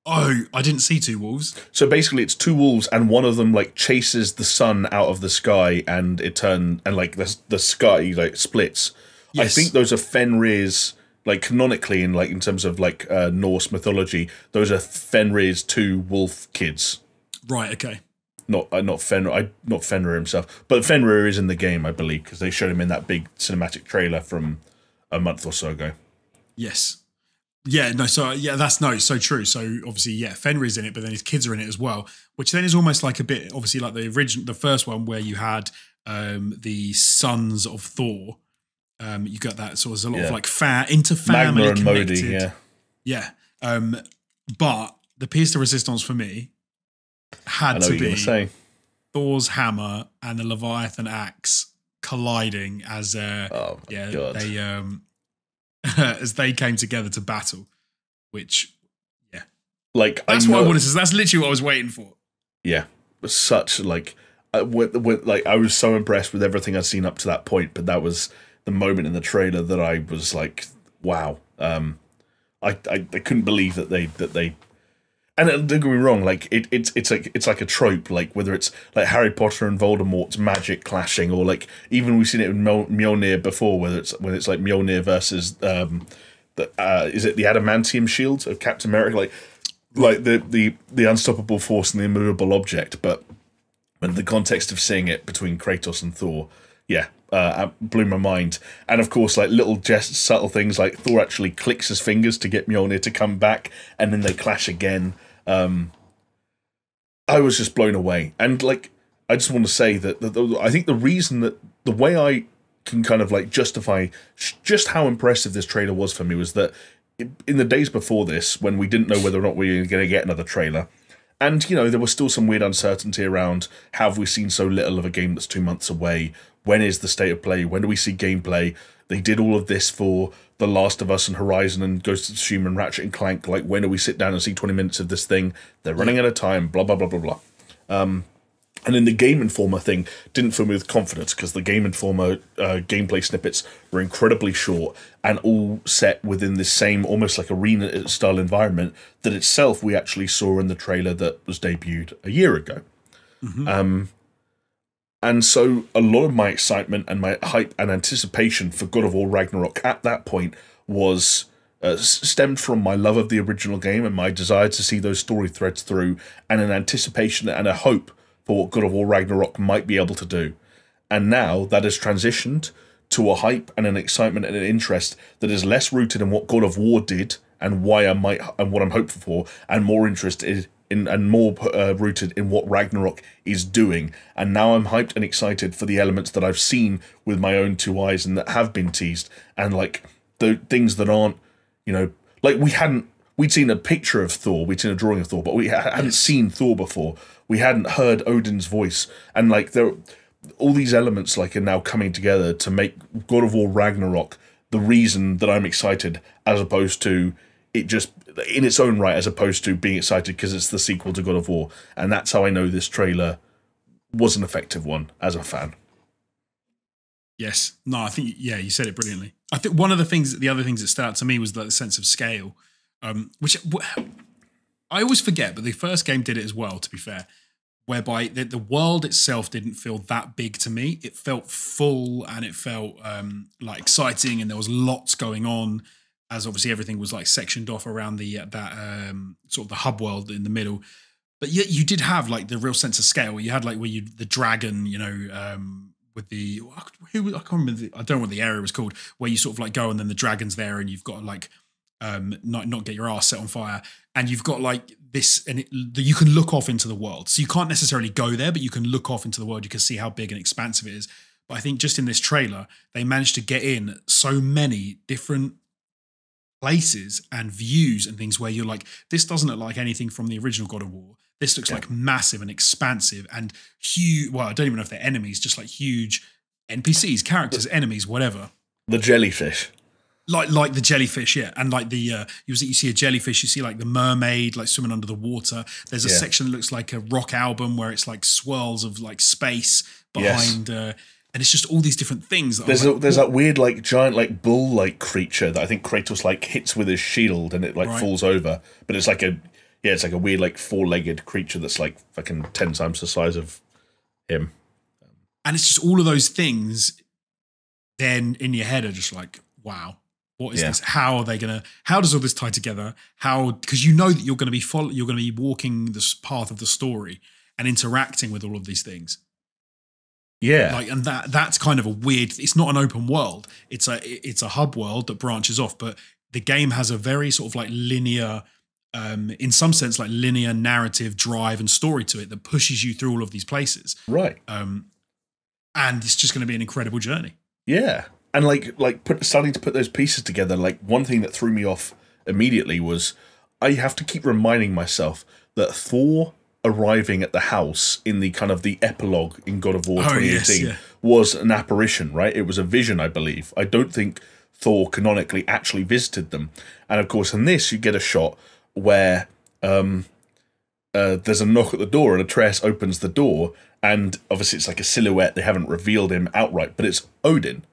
Oh, I didn't see 2 wolves. So basically, it's 2 wolves, and one of them, like, chases the sun out of the sky, and like the sky, like, splits. Yes. I think those are Fenrir's, like, canonically, in terms of, like, Norse mythology, those are Fenrir's 2 wolf kids. Right. Okay. Not Fenrir himself, but Fenrir is in the game, I believe, because they showed him in that big cinematic trailer from a month or so ago. Yes. Yeah. No. So so true. So obviously, yeah, Fenrir's in it, but then his kids are in it as well, which then is almost like a bit, obviously, like the first one where you had the sons of Thor. You got that, so there's a lot of, like, inter-family Magna and connected. Modi, yeah. But the piece de resistance for me had to be Thor's hammer and the Leviathan axe colliding as they as they came together to battle, which like that's what I wanted to say. That's literally what I was waiting for. Yeah, such like I was so impressed with everything I'd seen up to that point, but that was the moment in the trailer that I was like, wow. I couldn't believe that they And don't get me wrong, like it's like a trope, like whether it's like Harry Potter and Voldemort's magic clashing, or like even we've seen it in Mjolnir before, when it's like Mjolnir versus is it the adamantium shield of Captain America, like the unstoppable force and the immovable object, but in the context of seeing it between Kratos and Thor, blew my mind. And of course, like little subtle things, like Thor actually clicks his fingers to get Mjolnir to come back, and then they clash again. I was just blown away. And like, I just want to say that I think the reason that the way I can kind of like justify just how impressive this trailer was for me was that in the days before this, when we didn't know whether or not we were going to get another trailer, and, you know, there was still some weird uncertainty around, have we seen so little of a game that's 2 months away? When is the state of play? When do we see gameplay? They did all of this for The Last of Us and Horizon and Ghost of Tsushima and Ratchet and Clank. Like, when do we sit down and see 20 minutes of this thing? They're running out of time, blah, blah, blah, blah, blah. And then the Game Informer thing didn't fill me with confidence, because the Game Informer gameplay snippets were incredibly short and all set within this same, almost like arena-style environment that itself we actually saw in the trailer that was debuted a year ago. And so a lot of my excitement and my hype and anticipation for God of War Ragnarok at that point was stemmed from my love of the original game and my desire to see those story threads through, and an anticipation and a hope for what God of War Ragnarok might be able to do. And now that has transitioned to a hype and an excitement and an interest that is less rooted in what God of War did and why I might and what I'm hopeful for, and more interested in and more rooted in what Ragnarok is doing. And now I'm hyped and excited for the elements that I've seen with my own two eyes and that have been teased, and like the things that aren't, you know, like we'd seen a picture of Thor, we'd seen a drawing of Thor, but we hadn't seen Thor before. We hadn't heard Odin's voice, and like all these elements like are now coming together to make God of War Ragnarok the reason that I'm excited, as opposed to it just in its own right, as opposed to being excited because it's the sequel to God of War. And that's how I know this trailer was an effective one as a fan. Yes. No, I think, yeah, you said it brilliantly. I think the other things that stood out to me was the sense of scale, which I always forget, but the first game did it as well, to be fair, whereby the world itself didn't feel that big to me. It felt full, and it felt like exciting, and there was lots going on, as obviously everything was like sectioned off around the sort of the hub world in the middle. But yet you did have like the real sense of scale. You had like the dragon, you know, with the I can't remember. I don't know what the area was called, where you sort of like go and then the dragon's there, and you've got to like not get your ass set on fire, and you've got like this, and you can look off into the world. So you can't necessarily go there, but you can look off into the world. You can see how big and expansive it is. But I think just in this trailer, they managed to get in so many different places and views and things where you're like, this doesn't look like anything from the original God of War. This looks like massive and expansive and huge. Well, I don't even know if they're enemies, just like huge NPCs, characters, enemies, whatever. The jellyfish. Like the jellyfish, yeah. And like you see a jellyfish, you see like the mermaid like swimming under the water. There's a section that looks like a rock album where it's like swirls of like space behind and it's just all these different things. There's that weird like giant like bull like creature that I think Kratos like hits with his shield and it like falls over. But it's like it's like a weird like four-legged creature that's like fucking 10 times the size of him. And it's just all of those things then in your head are just like, wow. What is this? How does all this tie together? Because you know that you're going to be walking this path of the story and interacting with all of these things. Yeah. Like, and that's kind of a weird, it's not an open world. It's a hub world that branches off, but the game has a very sort of like linear, in some sense, like linear narrative drive and story to it that pushes you through all of these places. Right. And it's just going to be an incredible journey. Yeah. And starting to put those pieces together, like one thing that threw me off immediately was I have to keep reminding myself that Thor arriving at the house in the kind of the epilogue in God of War 2018 was an apparition, right? It was a vision, I believe. I don't think Thor canonically actually visited them. And of course, in this, you get a shot where there's a knock at the door and Atreus opens the door, and obviously it's like a silhouette. They haven't revealed him outright, but it's Odin.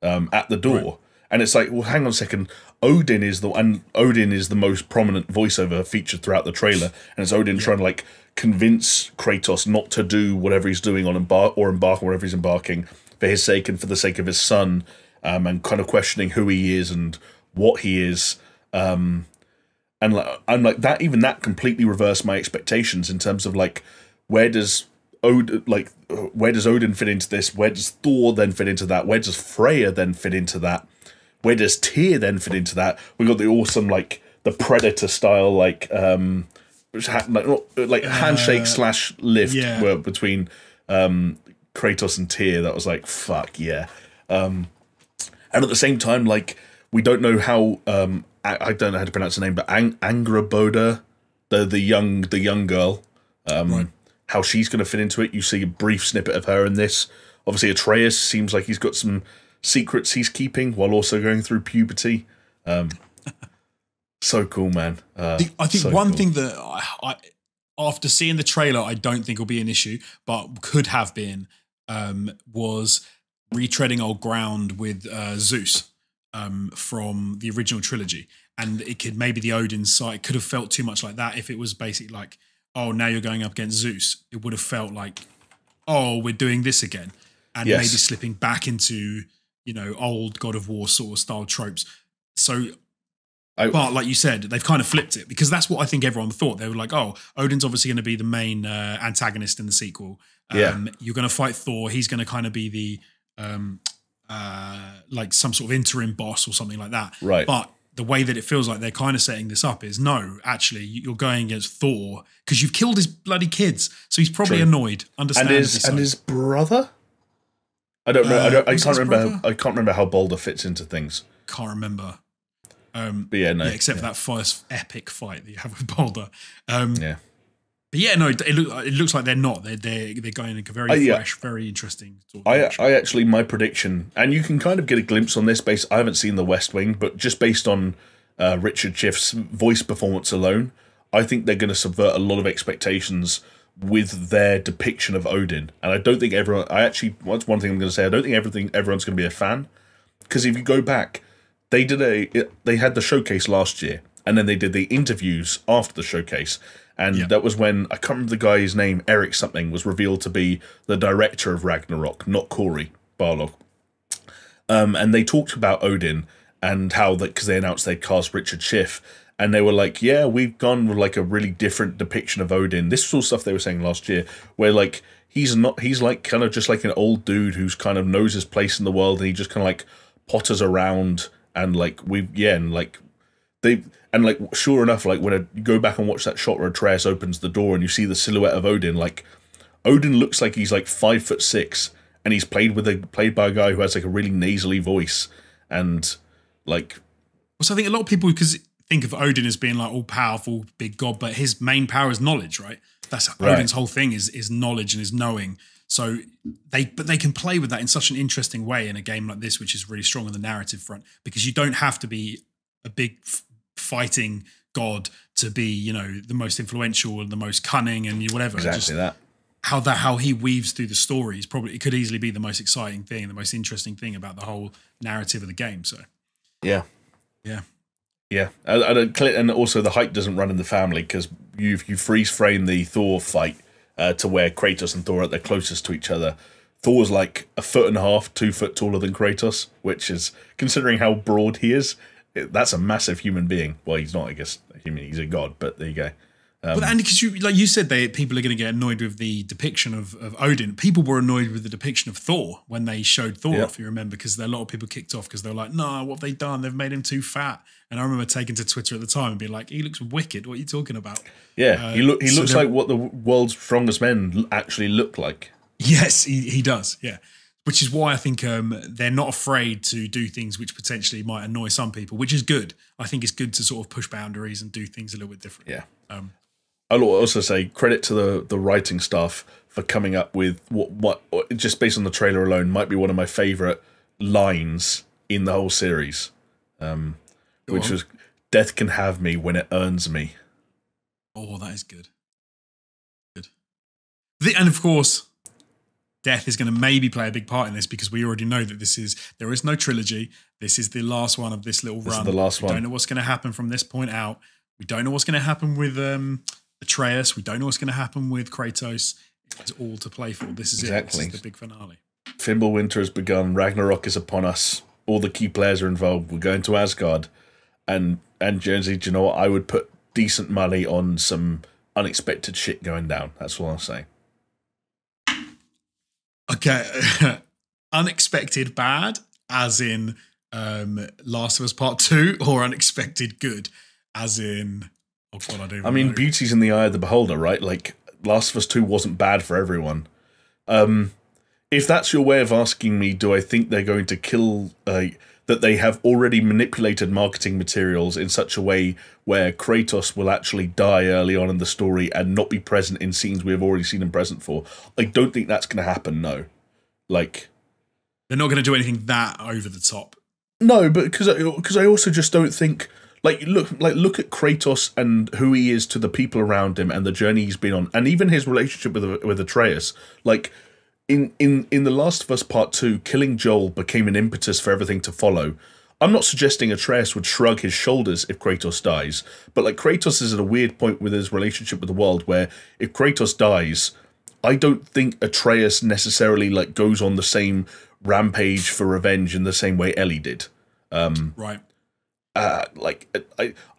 At the door, And it's like, well, hang on a second. Odin is the most prominent voiceover featured throughout the trailer, and it's Odin trying to like convince Kratos not to do whatever he's doing on embark on whatever he's embarking for his sake and for the sake of his son, and kind of questioning who he is and what he is. And like, I'm like that. Even that completely reversed my expectations in terms of like, where does Odin fit into this? Where does Thor then fit into that? Where does Freya then fit into that? Where does Tyr then fit into that? We got the awesome like the Predator style like handshake / lift between Kratos and Tyr. That was like fuck yeah. And at the same time, like we don't know how I don't know how to pronounce her name, but Angrboda, the young girl, how she's going to fit into it. You see a brief snippet of her in this. Obviously, Atreus seems like he's got some secrets he's keeping while also going through puberty. So cool, man. I think one thing that I after seeing the trailer, I don't think will be an issue, but could have been, was retreading old ground with Zeus from the original trilogy. And it could, maybe the Odin side could have felt too much like that if it was basically like, oh, now you're going up against Zeus. It would have felt like, oh, we're doing this again. And maybe slipping back into, you know, old God of War sort of style tropes. So, but like you said, they've kind of flipped it, because that's what I think everyone thought. They were like, oh, Odin's obviously going to be the main antagonist in the sequel. You're going to fight Thor. He's going to kind of be the, like some sort of interim boss or something like that. Right. But the way that it feels like they're kind of setting this up is, no, actually, you're going against Thor because you've killed his bloody kids. So he's probably annoyed, understandably. And his brother? I don't know. I can't remember how Balder fits into things. Can't remember. But yeah, no. Yeah, except for that first epic fight that you have with Balder. Yeah. But yeah, no, it looks like they're not. They're going like a very fresh, very interesting sort of I actually, my prediction, and you can kind of get a glimpse on this I haven't seen The West Wing, but just based on Richard Schiff's voice performance alone, I think they're going to subvert a lot of expectations with their depiction of Odin. And I don't think everyone, what's one thing I'm going to say, I don't think everyone's going to be a fan. Because if you go back, they had the showcase last year, and then they did the interviews after the showcase. And that was when, I can't remember the guy's name, Eric something, was revealed to be the director of Ragnarok, not Corey Barlog. And they talked about Odin and how, because they announced they'd cast Richard Schiff, and they were like, yeah, we've gone with like a really different depiction of Odin. This was all stuff they were saying last year, where like, he's like kind of just like an old dude who's kind of knows his place in the world, and he just kind of like potters around, and like, sure enough, like when you go back and watch that shot where Atreus opens the door and you see the silhouette of Odin, like Odin looks like he's like 5'6", and he's played by a guy who has like a really nasally voice, and like. So I think a lot of people think of Odin as being like all powerful, big god, but his main power is knowledge, right? That's Odin's whole thing is knowledge and is knowing. So they can play with that in such an interesting way in a game like this, which is really strong on the narrative front, because you don't have to be a big fighting god to be, you know, the most influential and the most cunning and whatever. Exactly that. How he weaves through the stories, it could easily be the most exciting thing, the most interesting thing about the whole narrative of the game. So yeah. And also the height doesn't run in the family, because you freeze frame the Thor fight to where Kratos and Thor are at their closest to each other. Thor's like 1.5 feet, 2 foot taller than Kratos, which is, considering how broad he is, that's a massive human being. Well, he's not, I guess, he's a god, but there you go. But Andy, because like you said, people are going to get annoyed with the depiction of Odin. People were annoyed with the depiction of Thor when they showed Thor off, you remember, because a lot of people kicked off because they were like, no, what have they done? They've made him too fat. And I remember taking to Twitter at the time and being like, he looks wicked. What are you talking about? Yeah, he looks like what the world's strongest men actually look like. Yes, he does, yeah. Which is why I think they're not afraid to do things which potentially might annoy some people, which is good. I think it's good to sort of push boundaries and do things a little bit different. Yeah. I'll also say credit to the writing staff for coming up with what just based on the trailer alone might be one of my favourite lines in the whole series, which was, "Death can have me when it earns me." Oh, that is good. Good. And of course, death is going to maybe play a big part in this, because we already know that there is no trilogy. This is the last one of this little run. This is the last one. We don't know what's going to happen from this point out. We don't know what's going to happen with Atreus. We don't know what's going to happen with Kratos. It's all to play for. This is exactly. This is the big finale. Fimbulwinter has begun. Ragnarok is upon us. All the key players are involved. We're going to Asgard. And Jonesy, do you know what? I would put decent money on some unexpected shit going down. That's all I'll say. Okay. Unexpected bad, as in Last of Us Part 2, or unexpected good, as in... Oh God, I mean, beauty's in the eye of the beholder, right? Like, Last of Us 2 wasn't bad for everyone. If that's your way of asking me, do I think they're going to kill... that they have already manipulated marketing materials in such a way where Kratos will actually die early on in the story and not be present in scenes we have already seen him present for. I don't think that's going to happen, no. Like... They're not going to do anything that over the top. No, but because I also just don't think... look at Kratos and who he is to the people around him and the journey he's been on, and even his relationship with Atreus. Like, in The Last of Us Part 2, killing Joel became an impetus for everything to follow. I'm not suggesting Atreus would shrug his shoulders if Kratos dies, but like Kratos is at a weird point with his relationship with the world where if Kratos dies, I don't think Atreus necessarily like goes on the same rampage for revenge in the same way Ellie did. Right. I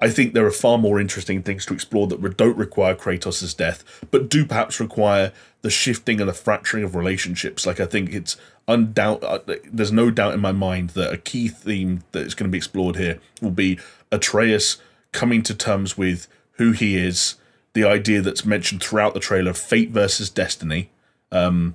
think there are far more interesting things to explore that don't require Kratos' death, but do perhaps require the shifting and the fracturing of relationships. Like, I think it's there's no doubt in my mind that a key theme that is going to be explored here will be Atreus coming to terms with who he is, the idea that's mentioned throughout the trailer, fate versus destiny, and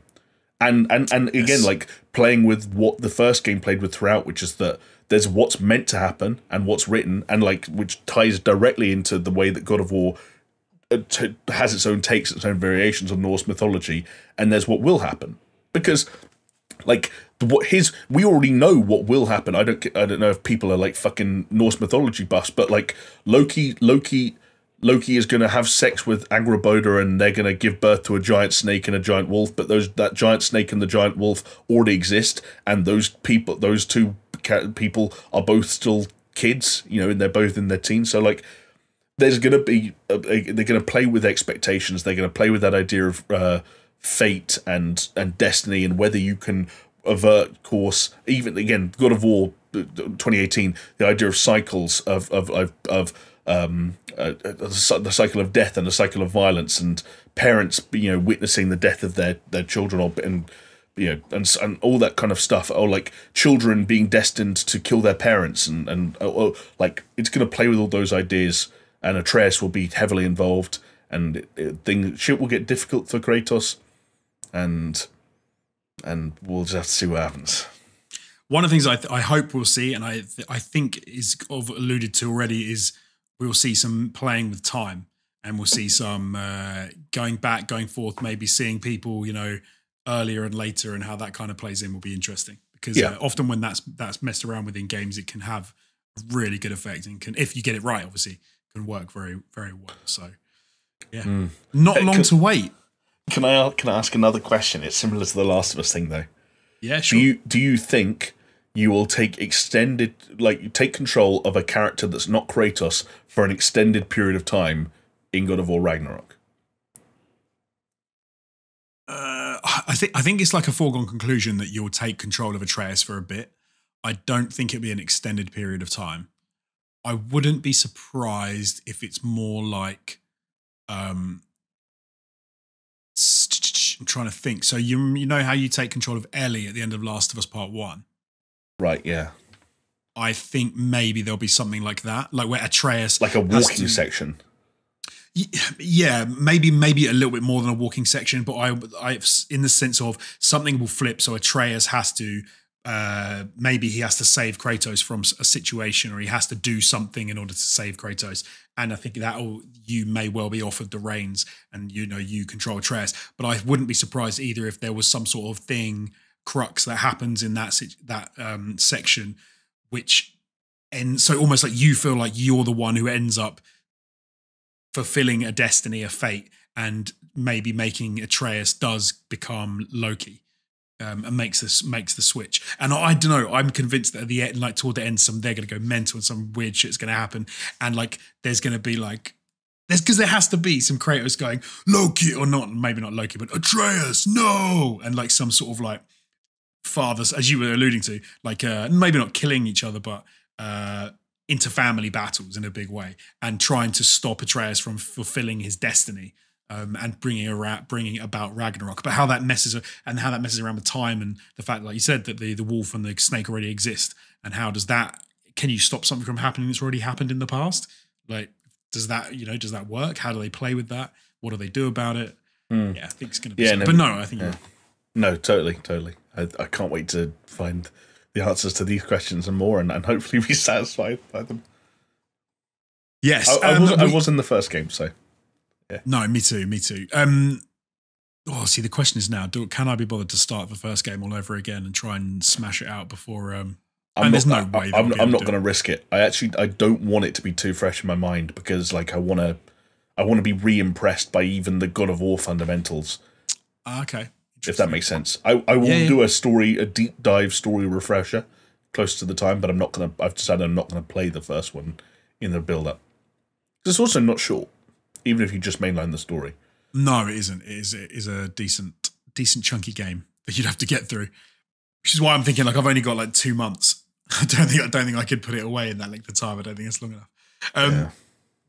again, like, playing with what the first game played with throughout, which is that there's what's meant to happen and what's written, and like which ties directly into the way that God of War has its own takes, its own variations on Norse mythology, and there's what will happen, because like we already know what will happen. I don't know if people are like fucking Norse mythology buffs, but like Loki is going to have sex with Angrboda, and they're going to give birth to a giant snake and a giant wolf. But that giant snake and the giant wolf already exist, and those two people are both still kids, you know, and they're both in their teens. So like, there's going to be they're going to play with expectations. They're going to play with that idea of fate and destiny, and whether you can avert course. Even again, God of War 2018, the idea of cycles of the cycle of death and the cycle of violence, and parents, you know, witnessing the death of their children, and you know, and all that kind of stuff, or like children being destined to kill their parents, and like, it's going to play with all those ideas, and Atreus will be heavily involved, and shit will get difficult for Kratos, and we'll just have to see what happens. One of the things I hope we'll see, and I think is alluded to already, is we'll see some playing with time, and we'll see some going back, going forth, maybe seeing people, you know, earlier and later, and how that kind of plays in will be interesting, because often when that's messed around with in games, it can have a really good effect, and can, if you get it right, obviously, can work very, very well. So yeah, not long to wait. Can I ask another question? It's similar to the Last of Us thing, though. Yeah, sure. Do you think you will take control of a character that's not Kratos for an extended period of time in God of War Ragnarok? I think it's like a foregone conclusion that you'll take control of Atreus for a bit. I don't think it'll be an extended period of time. I wouldn't be surprised if it's more like, I'm trying to think. So you know how you take control of Ellie at the end of Last of Us Part 1? Right, yeah. I think maybe there'll be something like that, like where Atreus, like a walking section. Yeah, maybe a little bit more than a walking section, but I in the sense of something will flip. So Atreus has to, maybe he has to save Kratos from a situation, or he has to do something in order to save Kratos. And I think you may well be offered the reins, and you know, you control Atreus. But I wouldn't be surprised either if there was some sort of crux that happens in that section, which ends, so almost like you feel like you're the one who ends up fulfilling a destiny, a fate, and maybe making Atreus does become Loki. and makes the switch. And I don't know, I'm convinced that at the end, like toward the end, they're going to go mental and some weird shit's going to happen. And like, there's going to be like, because there has to be some Kratos going, Loki, or not, maybe not Loki, but Atreus, no. And like some sort of like fathers, as you were alluding to, like maybe not killing each other, but inter-family battles in a big way and trying to stop Atreus from fulfilling his destiny. And bringing about Ragnarok, but how that messes around with time and the fact, like you said, that the wolf and the snake already exist, and how does that? Can you stop something from happening that's already happened in the past? Like, does that work? How do they play with that? What do they do about it? Yeah, I think it's going to be. But no, I think no, totally. I can't wait to find the answers to these questions and more, and hopefully be satisfied by them. Yes, I was in the first game, so. Yeah. No, me too. See, the question is now: can I be bothered to start the first game all over again and try and smash it out before? There's no way. I'm not going to risk it. I don't want it to be too fresh in my mind because, like, I want to be re-impressed by even the God of War fundamentals. Okay, if that makes sense. I will do a deep dive story refresher close to the time, but I've decided I'm not going to play the first one in the build-up. It's also not short. Even if you just mainline the story. No, it isn't. It is a decent chunky game that you'd have to get through. Which is why I'm thinking, like, I've only got like 2 months. I don't think I could put it away in that length of time. I don't think it's long enough.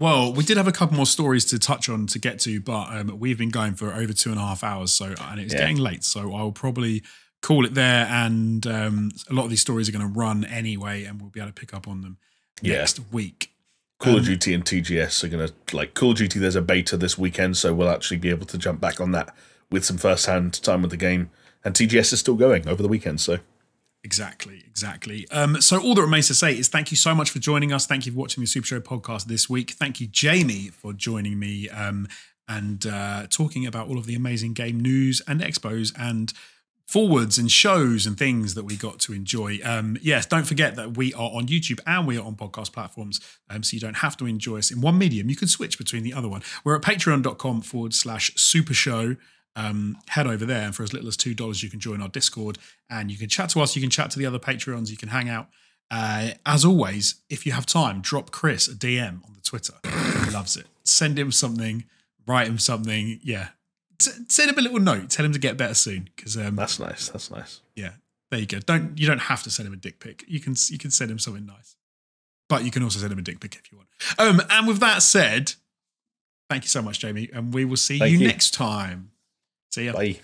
Well, we did have a couple more stories to touch on to get to, but we've been going for over 2.5 hours, and it's getting late, so I'll probably call it there. And a lot of these stories are going to run anyway, and we'll be able to pick up on them next week. Call of Duty and TGS are going to, like, Call of Duty, there's a beta this weekend, so we'll actually be able to jump back on that with some first-hand time with the game. And TGS is still going over the weekend, so. Exactly. So all that remains to say is thank you so much for joining us. Thank you for watching the Super Show podcast this week. Thank you, Jamie, for joining me and talking about all of the amazing game news and expos and forwards and shows and things that we got to enjoy. Yes, don't forget that we are on YouTube and we are on podcast platforms, so you don't have to enjoy us in one medium. You can switch between the other one. We're at patreon.com/SuperShow. Head over there, and for as little as $2, you can join our Discord and you can chat to us. You can chat to the other Patreons. You can hang out. As always, if you have time, drop Chris a DM on the Twitter. He loves it. Send him something. Write him something. Yeah. Send him a little note. Tell him to get better soon. Because that's nice. Yeah, there you go. You don't have to send him a dick pic. You can send him something nice, but you can also send him a dick pic if you want. And with that said, thank you so much, Jamie, and we will see you next time. See ya. Bye.